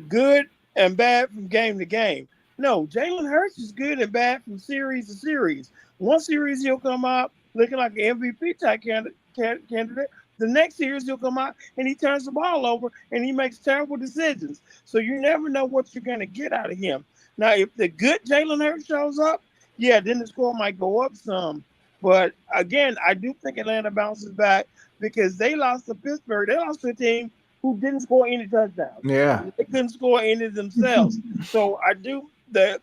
S3: good and bad from game to game. No, Jalen Hurts is good and bad from series to series. One series he'll come out looking like an MVP type candidate. The next series he'll come out and he turns the ball over and he makes terrible decisions. So you never know what you're going to get out of him. Now, if the good Jalen Hurts shows up, yeah, then the score might go up some. But again, I do think Atlanta bounces back because they lost to Pittsburgh. They lost to a team who didn't score any touchdowns.
S1: Yeah.
S3: They couldn't score any themselves. So I do the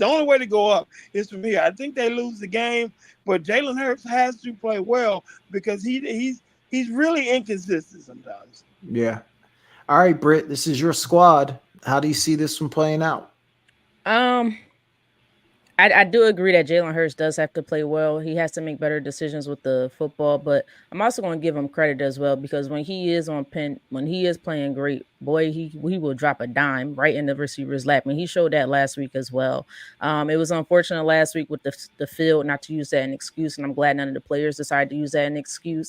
S3: only way to go up is from here. I think they lose the game, but Jalen Hurts has to play well because he's really inconsistent sometimes.
S1: Yeah. All right, Britt, this is your squad. How do you see this one playing out?
S5: I do agree that Jalen Hurts does have to play well. He has to make better decisions with the football, but I'm also going to give him credit as well because when he is playing great, boy, he will drop a dime right in the receiver's lap. And he showed that last week as well. It was unfortunate last week with the field, not to use that as an excuse, and I'm glad none of the players decided to use that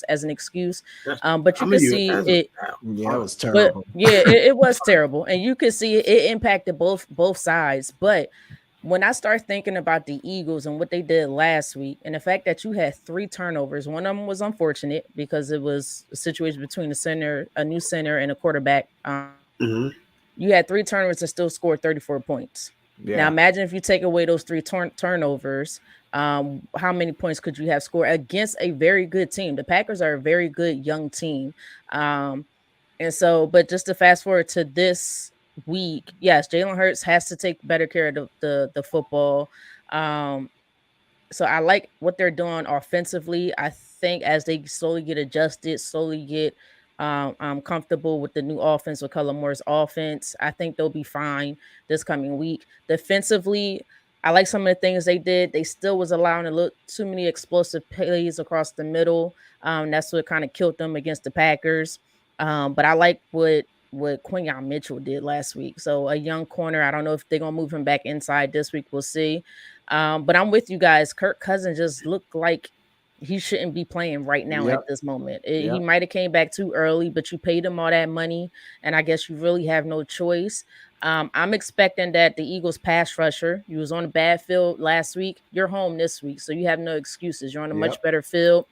S5: as an excuse. But you could see it.
S1: Yeah, it was terrible.
S5: It was terrible, and you could see it impacted both sides, but when I start thinking about the Eagles and what they did last week, and the fact that you had 3 turnovers, one of them was unfortunate because it was a situation between a new center, and a quarterback. You had 3 turnovers and still scored 34 points. Yeah. Now imagine if you take away those 3 turnovers, how many points could you have scored against a very good team? The Packers are a very good young team. And so, but just to fast forward to this week, yes, Jalen Hurts has to take better care of the football. So I like what they're doing offensively. I think as they slowly get adjusted, slowly get comfortable with the new offense, with Kellen Moore's offense, I think they'll be fine this coming week. Defensively, I like some of the things they did. They still was allowing a little too many explosive plays across the middle. That's what kind of killed them against the Packers. But I like what Quinyon Mitchell did last week. So a young corner. I don't know if they're going to move him back inside this week. We'll see. But I'm with you guys. Kirk Cousins just looked like he shouldn't be playing right now at this moment. He might have came back too early, but you paid him all that money, and I guess you really have no choice. I'm expecting that the Eagles pass rusher, you was on a bad field last week, you're home this week, so you have no excuses. You're on a much better field.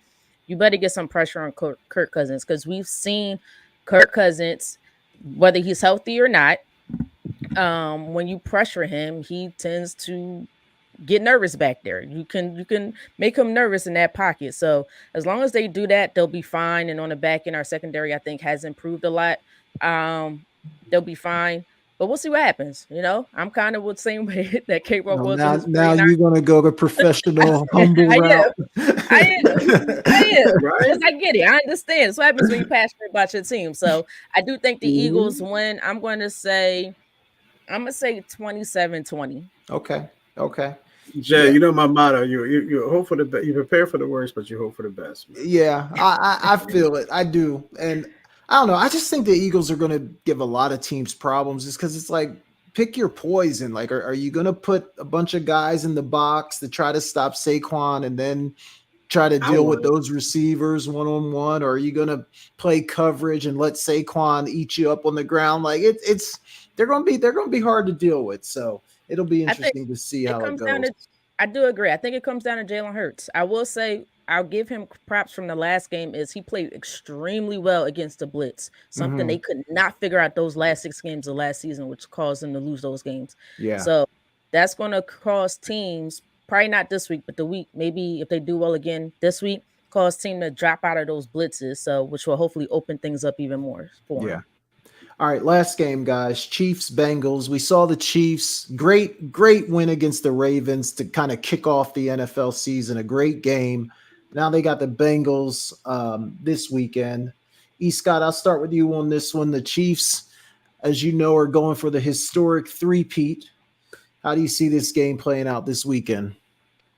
S5: You better get some pressure on Kirk Cousins because we've seen Kirk Cousins, whether he's healthy or not, when you pressure him, he tends to get nervous back there. You can make him nervous in that pocket. So as long as they do that, they'll be fine. And on the back end, our secondary, I think, has improved a lot. They'll be fine. But we'll see what happens. I'm kind of the same way that K-Rock was.
S1: Now you're going to go the professional, humble route.
S5: I am. Because I get it. I understand. That's what happens when you're passionate about your team. So I do think the Eagles win. I'm going to say 27-20.
S1: Okay.
S2: Jay, my motto. You hope for the best. You prepare for the worst, but you hope for the best. Man.
S1: Yeah, I feel it. I do. And I don't know. I just think the Eagles are going to give a lot of teams problems just because it's like, pick your poison. Like, are you going to put a bunch of guys in the box to try to stop Saquon and then try to deal with those receivers one-on-one? Or are you going to play coverage and let Saquon eat you up on the ground? Like they're going to be hard to deal with. So it'll be interesting to see how it goes.
S5: I do agree. I think it comes down to Jalen Hurts. I will say I'll give him props from the last game is he played extremely well against the blitz. Something
S1: Mhm.
S5: they could not figure out those last 6 games of last season, which caused them to lose those games.
S1: Yeah.
S5: So that's going to cause teams, probably not this week, but the week, maybe if they do well again this week, cause team to drop out of those blitzes. So which will hopefully open things up even more for
S1: Yeah.
S5: them.
S1: All right, last game, guys. Chiefs, Bengals. We saw the Chiefs. Great win against the Ravens to kind of kick off the NFL season. A great game. Now they got the Bengals this weekend. E. Scott, I'll start with you on this one. The Chiefs, as you know, are going for the historic three-peat. How do you see this game playing out this weekend?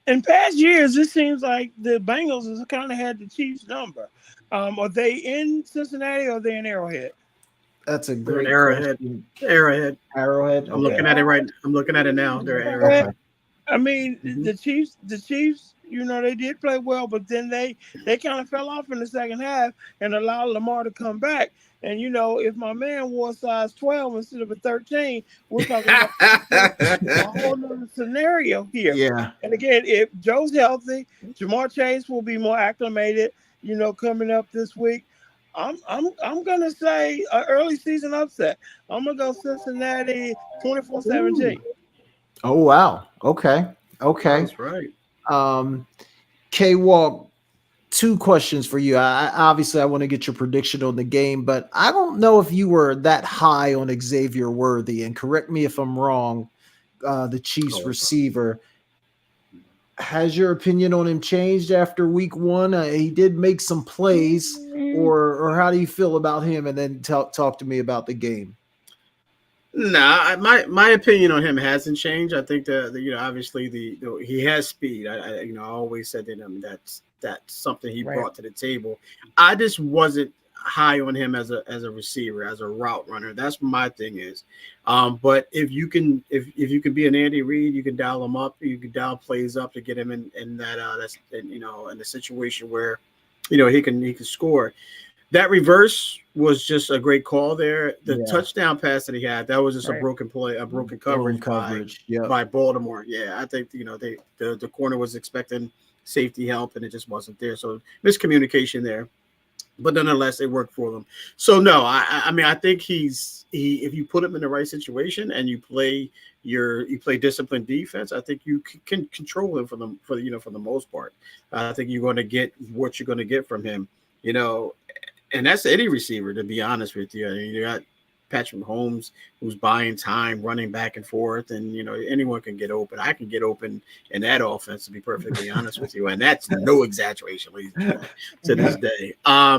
S3: In past years, it seems like the Bengals has kind of had the Chiefs' number. Are they in Cincinnati or are they in Arrowhead?
S1: That's a
S2: They're
S1: great
S2: an Arrowhead.
S1: question.
S2: Arrowhead.
S1: Arrowhead.
S2: I'm looking at it right. I'm looking at it now. They're Arrowhead.
S1: Okay.
S3: I mean,
S2: Mhm.
S3: the Chiefs, they did play well, but then they kind of fell off in the second half and allowed Lamar to come back. And if my man wore size 12 instead of a 13, we're talking about a whole nother scenario here.
S1: Yeah.
S3: And again, if Joe's healthy, Jamar Chase will be more acclimated, coming up this week. I'm gonna say an early season upset. I'm gonna go Cincinnati 24-17.
S1: Oh, wow. Okay.
S2: That's right.
S1: K-Walk, 2 questions for you. Obviously I want to get your prediction on the game, but I don't know if you were that high on Xavier Worthy, and correct me if I'm wrong, the Chiefs receiver. Has your opinion on him changed after week 1? He did make some plays, or how do you feel about him? And then talk to me about the game.
S2: Nah, my opinion on him hasn't changed. I think that obviously he has speed. I always said to him that's something he brought to the table. I just wasn't high on him as a receiver, as a route runner. That's my thing is. But if you can be an Andy Reid, you can dial him up. You can dial plays up to get him in that in the situation where he can score. That reverse was just a great call there. The touchdown pass that he had, that was just a broken play, a broken coverage by Baltimore. Yeah, I think the corner was expecting safety help and it just wasn't there. So miscommunication there. But nonetheless, it worked for them. So no, I mean I think if you put him in the right situation and you play disciplined defense, I think you can control him for the most part. I think you're going to get what you're going to get from him. And that's any receiver, to be honest with you. I mean, you got Patrick Mahomes who's buying time, running back and forth, and anyone can get open. I can get open in that offense, to be perfectly honest with you, and that's no exaggeration, ladies and gentlemen, to this day. I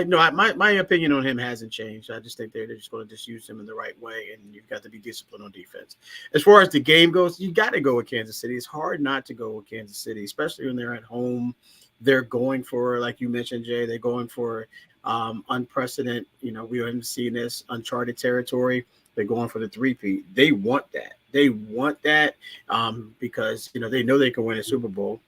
S2: know my opinion on him hasn't changed. I just think they're just going to just use him in the right way, and you've got to be disciplined on defense. As far as the game goes, you got to go with Kansas City. It's hard not to go with Kansas City, especially when they're at home. They're going for, like you mentioned, Jay, they're going for unprecedented, we haven't seen this, uncharted territory. They're going for the three-peat. They want that. Because, they know they can win a Super Bowl.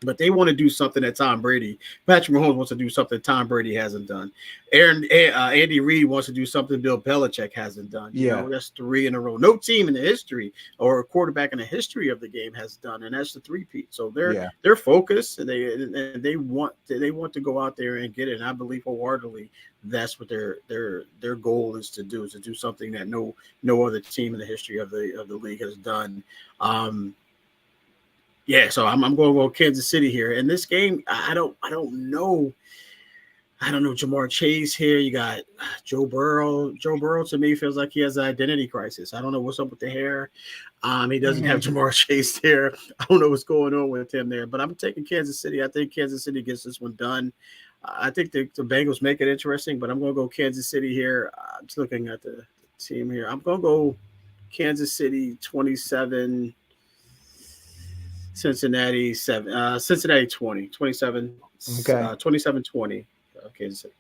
S2: But they want to do something that Patrick Mahomes wants to do something Tom Brady hasn't done. Andy Reid wants to do something Bill Belichick hasn't done. That's 3 in a row. No team in the history or a quarterback in the history of the game has done, and that's the three-peat. So they're focused, and they want to go out there and get it. And I believe wholeheartedly that's what their goal is to do something that no other team in the history of the league has done. So I'm going to go Kansas City here. In this game, I don't know. I don't know Jamar Chase here. You got Joe Burrow. Joe Burrow to me feels like he has an identity crisis. I don't know what's up with the hair. He doesn't have Jamar Chase there. I don't know what's going on with him there. But I'm taking Kansas City. I think Kansas City gets this one done. I think the Bengals make it interesting, but I'm going to go Kansas City here. I'm just looking at the team here. I'm going to go Kansas City 27. Cincinnati 7, Cincinnati 20, 27,
S1: Okay.
S2: 27-20. Kansas City.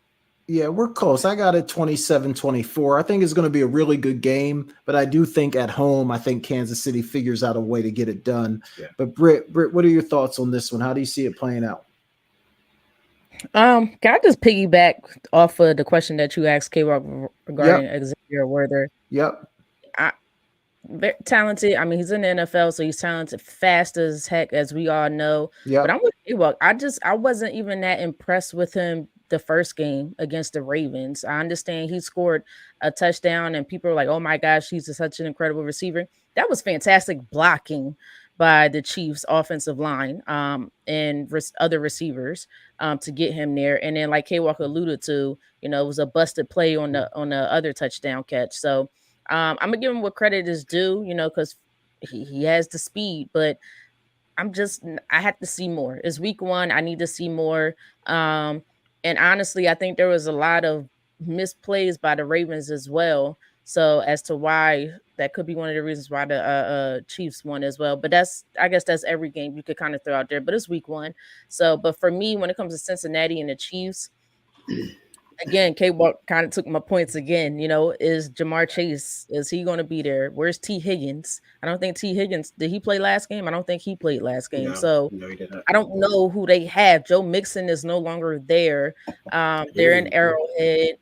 S1: Yeah, we're close. I got it 27-24. I think it's going to be a really good game, but I do think at home, I think Kansas City figures out a way to get it done. Yeah. But Britt, what are your thoughts on this one? How do you see it playing out?
S5: Can I just piggyback off of the question that you asked, K-Rock, regarding Xavier Worthy?
S1: Yep.
S5: Very talented. I mean, he's in the NFL, so he's talented, fast as heck, as we all know.
S1: Yeah.
S5: But I'm with Ewok. I wasn't even that impressed with him the first game against the Ravens. I understand he scored a touchdown, and people are like, "Oh my gosh, he's such an incredible receiver." That was fantastic blocking by the Chiefs' offensive line, and other receivers, to get him there. And then, like K Walker alluded to, it was a busted play on the other touchdown catch. So I'm gonna give him what credit is due, because he has the speed, but I have to see more. It's week one. I need to see more. And honestly, I think there was a lot of misplays by the Ravens as well. So as to why that could be one of the reasons why the Chiefs won as well. But I guess that's every game you could kind of throw out there. But it's week one. So, but for me, when it comes to Cincinnati and the Chiefs, again, K-Walk kind of took my points again. Is Jamar Chase, is he going to be there? Where's T. Higgins? I don't think T. Higgins, did he play last game? I don't think he played last game.
S2: No, he did not.
S5: I don't know who they have. Joe Mixon is no longer there. They're in Arrowhead.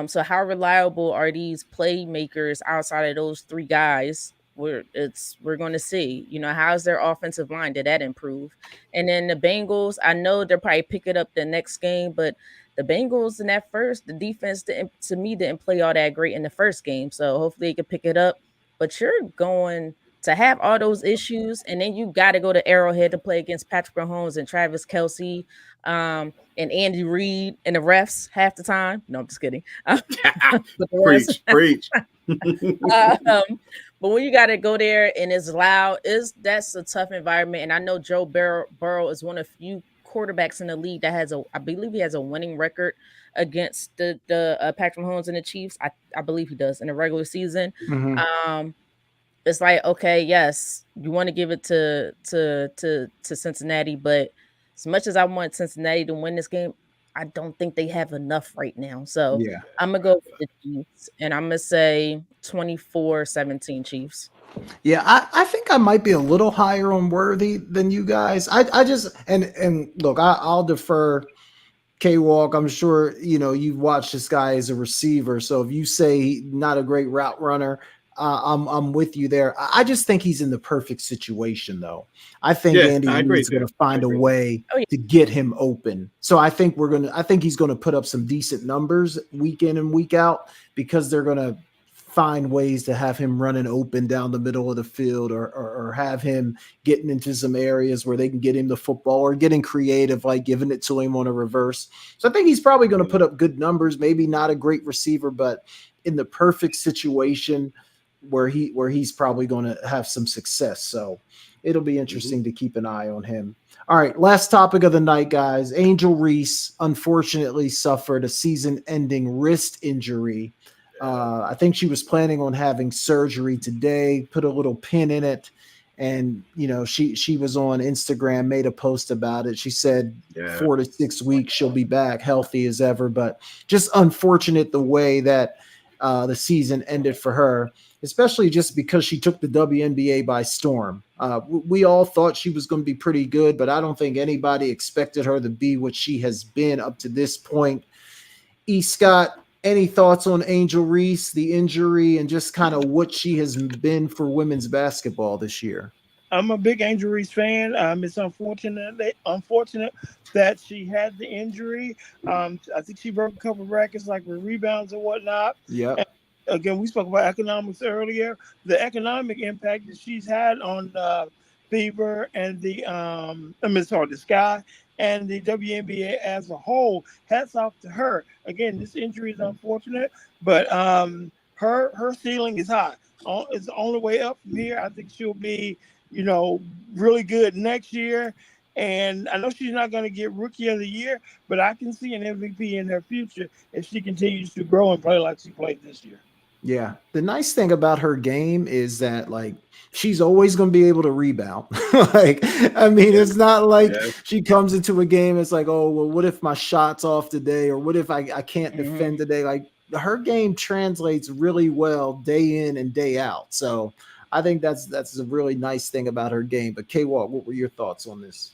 S5: So how reliable are these playmakers outside of those three guys? We're going to see, how's their offensive line? Did that improve? And then the Bengals, I know they'll probably pick it up the next game, but the Bengals in that the defense to me didn't play all that great in the first game. So hopefully they can pick it up. But you're going to have all those issues, and then you got to go to Arrowhead to play against Patrick Mahomes and Travis Kelce, and Andy Reid and the refs half the time. No, I'm just kidding.
S2: Preach.
S5: But when you got to go there and it's loud, that's a tough environment. And I know Joe Burrow is one of few quarterbacks in the league that I believe he has a winning record against the Patrick Mahomes and the Chiefs. I believe he does in the regular season.
S1: Mm-hmm.
S5: It's like, okay, yes, you want to give it to Cincinnati, but as much as I want Cincinnati to win this game, I don't think they have enough right now. So
S1: Yeah.
S5: I'm going to go with the Chiefs, and I'm going to say 24-17 Chiefs.
S1: Yeah, I think I might be a little higher on Worthy than you guys. I just and look, I'll defer K-Walk. I'm sure you've watched this guy as a receiver. So if you say not a great route runner, I'm with you there. I just think he's in the perfect situation, though. I think Andy Reid's going to find a way to get him open. So I think he's going to put up some decent numbers week in and week out because they're going to find ways to have him running open down the middle of the field or have him getting into some areas where they can get him the football or getting creative, like giving it to him on a reverse. So I think he's probably going to put up good numbers, maybe not a great receiver, but in the perfect situation where he's probably going to have some success. So it'll be interesting to keep an eye on him. All right, last topic of the night, guys. Angel Reese unfortunately suffered a season-ending wrist injury. I think she was planning on having surgery today, put a little pin in it. And, she was on Instagram, made a post about it. She said 4 to 6 weeks, she'll be back healthy as ever, but just unfortunate the way that the season ended for her, especially just because she took the WNBA by storm. We all thought she was going to be pretty good, but I don't think anybody expected her to be what she has been up to this point. E. Scott, any thoughts on Angel Reese, the injury, and just kind of what she has been for women's basketball this year?
S3: I'm a big Angel Reese fan. It's unfortunate that she had the injury. I think she broke a couple of records, like with rebounds and whatnot.
S1: Yeah.
S3: Again, we spoke about economics earlier. The economic impact that she's had on Fever and the Sky and the WNBA as a whole. Hats off to her. Again, this injury is unfortunate, but her ceiling is high. It's the only way up from here. I think she'll be, really good next year. And I know she's not going to get Rookie of the Year, but I can see an MVP in her future if she continues to grow and play like she played this year.
S1: Yeah. The nice thing about her game is that, she's always going to be able to rebound. It's not like she comes into a game, it's like, oh, well, what if my shot's off today? Or what if I can't defend today? Her game translates really well day in and day out. So I think that's a really nice thing about her game. But K-Walk, what were your thoughts on this?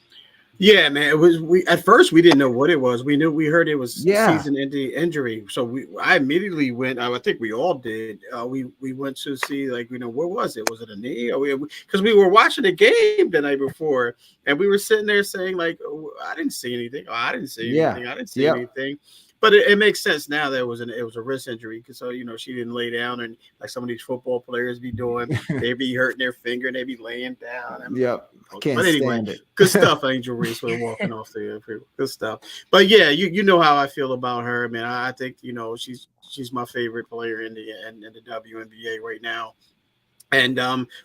S2: Yeah, man. It was we at first we didn't know what it was. We heard it was
S1: Yeah.
S2: season-ending injury. So I immediately went. I think we all did. We went to see like what was it? Was it a knee? Or because we were watching the game the night before, and we were sitting there saying like, oh, I didn't see anything. Oh, I didn't see
S1: Yeah.
S2: anything. I didn't see
S1: Yep.
S2: anything. But it makes sense now that it was a wrist injury because so she didn't lay down and like some of these football players be doing. They be hurting their finger and they be laying down. I mean,
S1: Yep. Can't
S2: but anyway,
S1: stand it.
S2: good stuff, Angel Reese, for walking off the field. Good stuff. But yeah, you know how I feel about her, man. I think she's my favorite player in the WNBA right now. And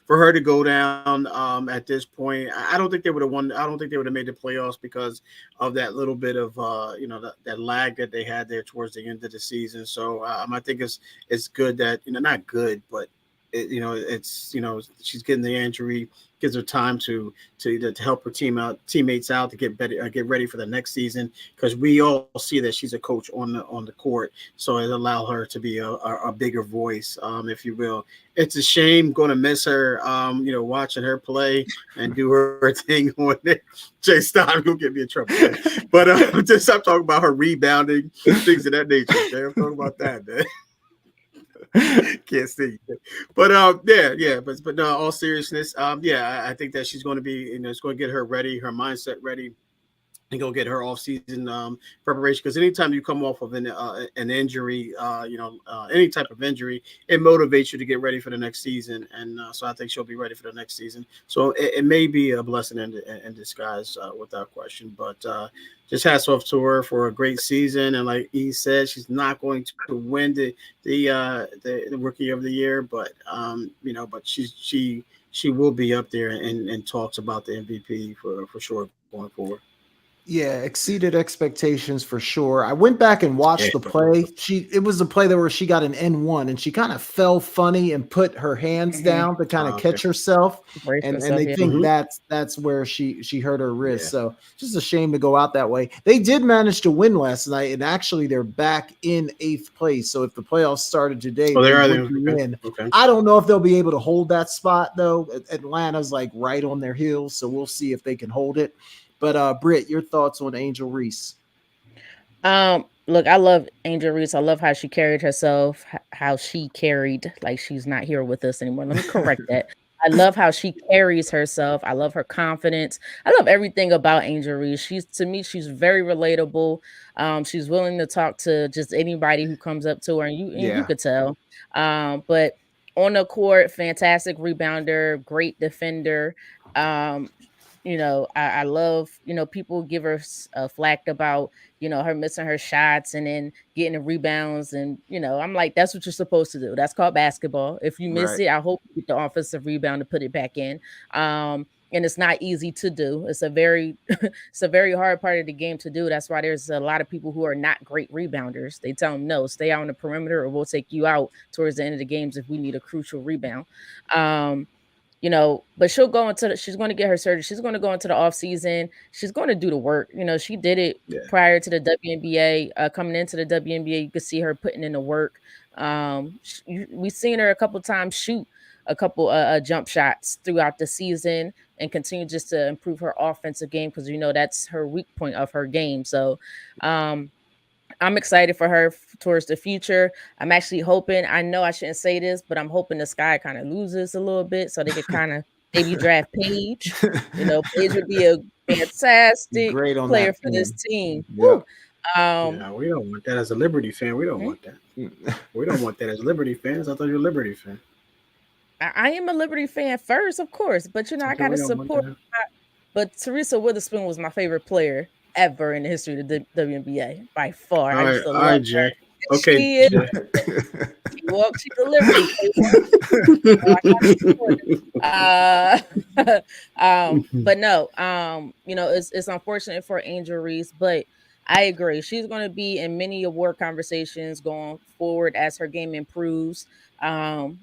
S2: for her to go down at this point, I don't think they would have won. I don't think they would have made the playoffs because of that little bit of that lag that they had there towards the end of the season. So I think it's good that not good, but it's she's getting the injury, gives her time to help her teammates out to get better, get ready for the next season because we all see that she's a coach on the court, so it allow her to be a bigger voice, if you will. It's a shame, going to miss her, watching her play and do her thing on there. Jay, stop, gonna get me in trouble, man. But just stop talking about her rebounding, things of that nature. Jay. I'm talking about that, man. Can't see, but but no, all seriousness, I think that she's going to be, it's going to get her ready, her mindset ready, and go get her off-season preparation. Because anytime you come off of an injury, any type of injury, it motivates you to get ready for the next season. And so I think she'll be ready for the next season. So it may be a blessing in disguise, without question. But just hats off to her for a great season. And like he said, she's not going to win the Rookie of the Year, but but she will be up there and talks about the MVP for sure going forward.
S1: Yeah, exceeded expectations for sure. I went back and watched the play. It was a play there where she got an N1 and she kind of fell funny and put her hands down to kind of catch herself. And they think that's where she hurt her wrist. Yeah. So just a shame to go out that way. They did manage to win last night, and actually they're back in 8th place. So if the playoffs started today, they would win. Okay. I don't know if they'll be able to hold that spot though. Atlanta's like right on their heels, so we'll see if they can hold it. But Britt, your thoughts on Angel Reese?
S5: Look, I love Angel Reese. I love how she carried herself, how she carried, like she's not here with us anymore. Let me correct that. I love how she carries herself. I love her confidence. I love everything about Angel Reese. To me, she's very relatable. She's willing to talk to just anybody who comes up to her, and you could tell. But on the court, fantastic rebounder, great defender. I love, people give her flack about, her missing her shots and then getting the rebounds. And, I'm like, that's what you're supposed to do. That's called basketball. If you miss it, I hope you get the offensive rebound to put it back in. And it's not easy to do. It's a very hard part of the game to do. That's why there's a lot of people who are not great rebounders. They tell them, no, stay out on the perimeter or we'll take you out towards the end of the games if we need a crucial rebound. But she's going to get her surgery. She's going to go into the off season. She's going to do the work. She did it prior to the WNBA, coming into the WNBA. You could see her putting in the work. We've seen her a couple of times shoot a couple jump shots throughout the season and continue just to improve her offensive game because, that's her weak point of her game. So, I'm excited for her towards the future. I'm actually hoping, I know I shouldn't say this, but I'm hoping the Sky kind of loses a little bit so they could kind of maybe draft Paige. Paige would be a fantastic player for this team.
S1: Yep.
S2: We don't want that as a Liberty fan. We don't want that. We don't want that as Liberty fans. I thought you were a Liberty fan.
S5: I am a Liberty fan first, of course, but I got to support. But Teresa Witherspoon was my favorite player ever in the history of the WNBA by far.
S2: All right, Jay. Okay.
S5: She delivered. But no, it's unfortunate for Angel Reese, but I agree. She's going to be in many award conversations going forward as her game improves.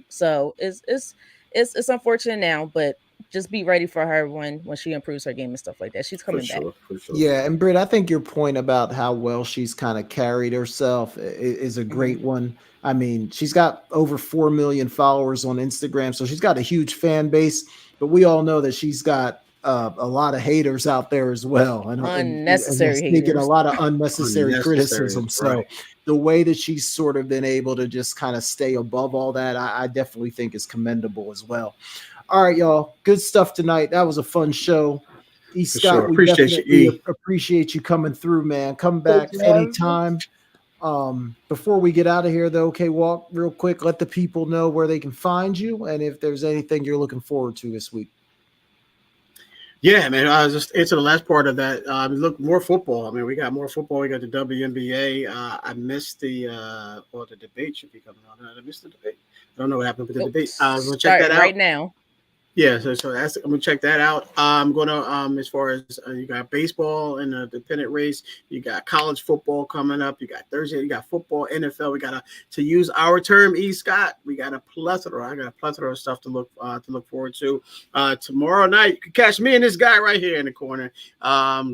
S5: So it's unfortunate now, but just be ready for her when she improves her game and stuff like that. She's coming back.
S2: For sure.
S1: Yeah, and Britt, I think your point about how well she's kind of carried herself is a great one. I mean, she's got over 4 million followers on Instagram, so she's got a huge fan base. But we all know that she's got a lot of haters out there as well, and
S5: Unnecessary
S1: he's taking a
S5: haters.
S1: lot of unnecessary
S2: Unnecessary,
S1: criticism. So
S2: right.
S1: the way that she's sort of been able to just kind of stay above all that, I definitely think is commendable as well. All right, y'all, good stuff tonight. That was a fun show. E.
S2: For
S1: Scott,
S2: sure.
S1: we
S2: Appreciate you,
S1: definitely
S2: E.
S1: appreciate you coming through, man. Come back
S3: Thanks for having me.
S1: anytime. Before we get out of here, though, okay, Walk, real quick, let the people know where they can find you and if there's anything you're looking forward to this week.
S2: Yeah, man. I was just into the last part of that. Look, more football. I mean, we got more football. We got the WNBA. I missed the debate should be coming on. I missed the debate. I don't know what happened with the debate. We'll check that out
S5: right now.
S2: Yeah, so I'm gonna check that out. I'm gonna as far as you got baseball in the pennant race, you got college football coming up, you got Thursday, you got football, NFL. We got to use our term, E. Scott. We got a plethora. I got a plethora of stuff to look forward to. Tomorrow night, you can catch me and this guy right here in the corner.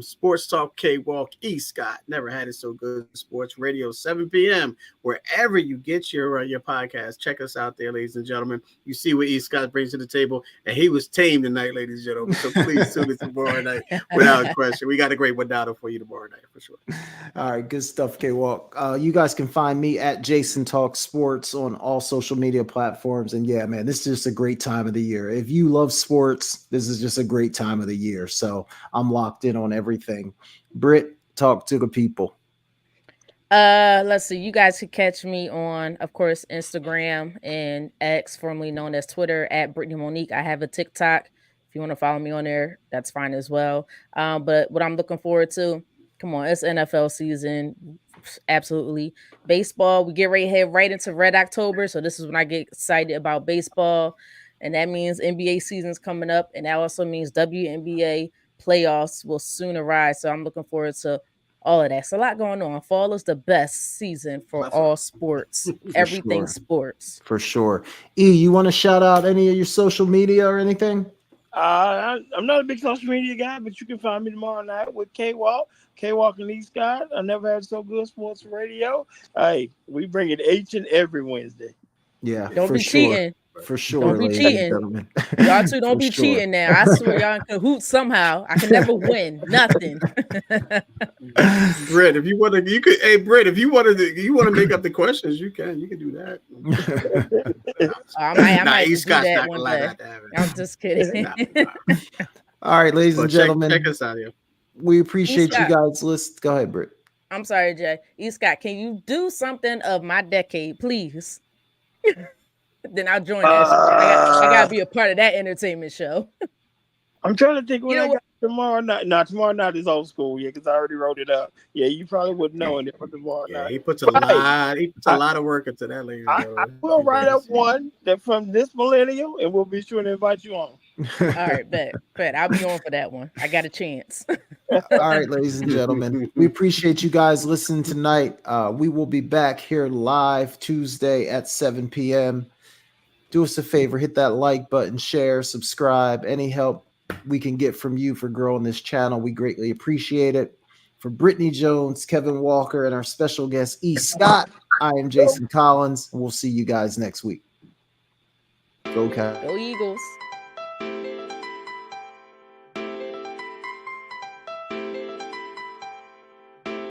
S2: Sports Talk K Walk, E. Scott. Never had it so good. Sports Radio, 7 p.m. wherever you get your podcast. Check us out there, ladies and gentlemen. You see what E. Scott brings to the table. And he was tame tonight, ladies and gentlemen. So please tune in tomorrow night without question. We got a great one down for you tomorrow night for sure.
S1: All right, good stuff, K-Walk. You guys can find me at Jason Talk Sports on all social media platforms. And yeah, man, this is just a great time of the year. If you love sports, this is just a great time of the year. So I'm locked in on everything. Britt, talk to the people.
S5: Let's see. You guys can catch me on, of course, Instagram and X, formerly known as Twitter, at Brittany Monique. I have a TikTok. If you want to follow me on there, that's fine as well. But what I'm looking forward to, come on, it's NFL season. Absolutely. Baseball, we get ready to head right into Red October. So this is when I get excited about baseball. And that means NBA season's coming up. And that also means WNBA playoffs will soon arrive. So I'm looking forward to all of that. It's a lot going on. Fall is the best season for all sports. Everything
S1: sure.
S5: sports.
S1: For sure. E, you want to shout out any of your social media or anything?
S3: I'm not a big social media guy, but you can find me tomorrow night with K-Walk and E. Scott. I never had so good sports radio. Hey, we bring it each and every Wednesday.
S1: Yeah,
S5: Don't be cheating.
S1: For sure.
S5: Don't be cheating. Y'all two don't be cheating now. I swear y'all in cahoots somehow. I can never win. Nothing.
S2: Britt, if you want to, you could. Hey, Britt, if you want to make up the questions, you can. You can do that.
S5: I might
S2: E.
S5: do
S2: Scott's
S5: that
S2: not
S5: one
S2: gonna
S5: day.
S2: allow that.
S5: I'm just kidding.
S1: All right, ladies and gentlemen.
S2: Check us out here.
S1: We appreciate you guys. Go ahead, Britt.
S5: I'm sorry, Jay. E. Scott, can you do something of my decade, please? Then I'll join that. I gotta be a part of that entertainment show.
S3: I'm trying to think what I got tomorrow night. No, tomorrow night is old school, because I already wrote it up. Yeah, you probably wouldn't know it for tomorrow night.
S2: He puts a lot. He puts a lot of work into that, ladies.
S3: I will write up one that from this millennial, and we'll be sure to invite you on.
S5: All right, bet. I'll be on for that one. I got a chance.
S1: All right, ladies and gentlemen, we appreciate you guys listening tonight. We will be back here live Tuesday at 7 p.m. Do us a favor, hit that like button, share, subscribe. Any help we can get from you for growing this channel, we greatly appreciate it. For Brittany Jones, Kevin Walker, and our special guest, E. Scott, I am Jason Collins. We'll see you guys next week. Go Cowboys.
S5: Go Eagles.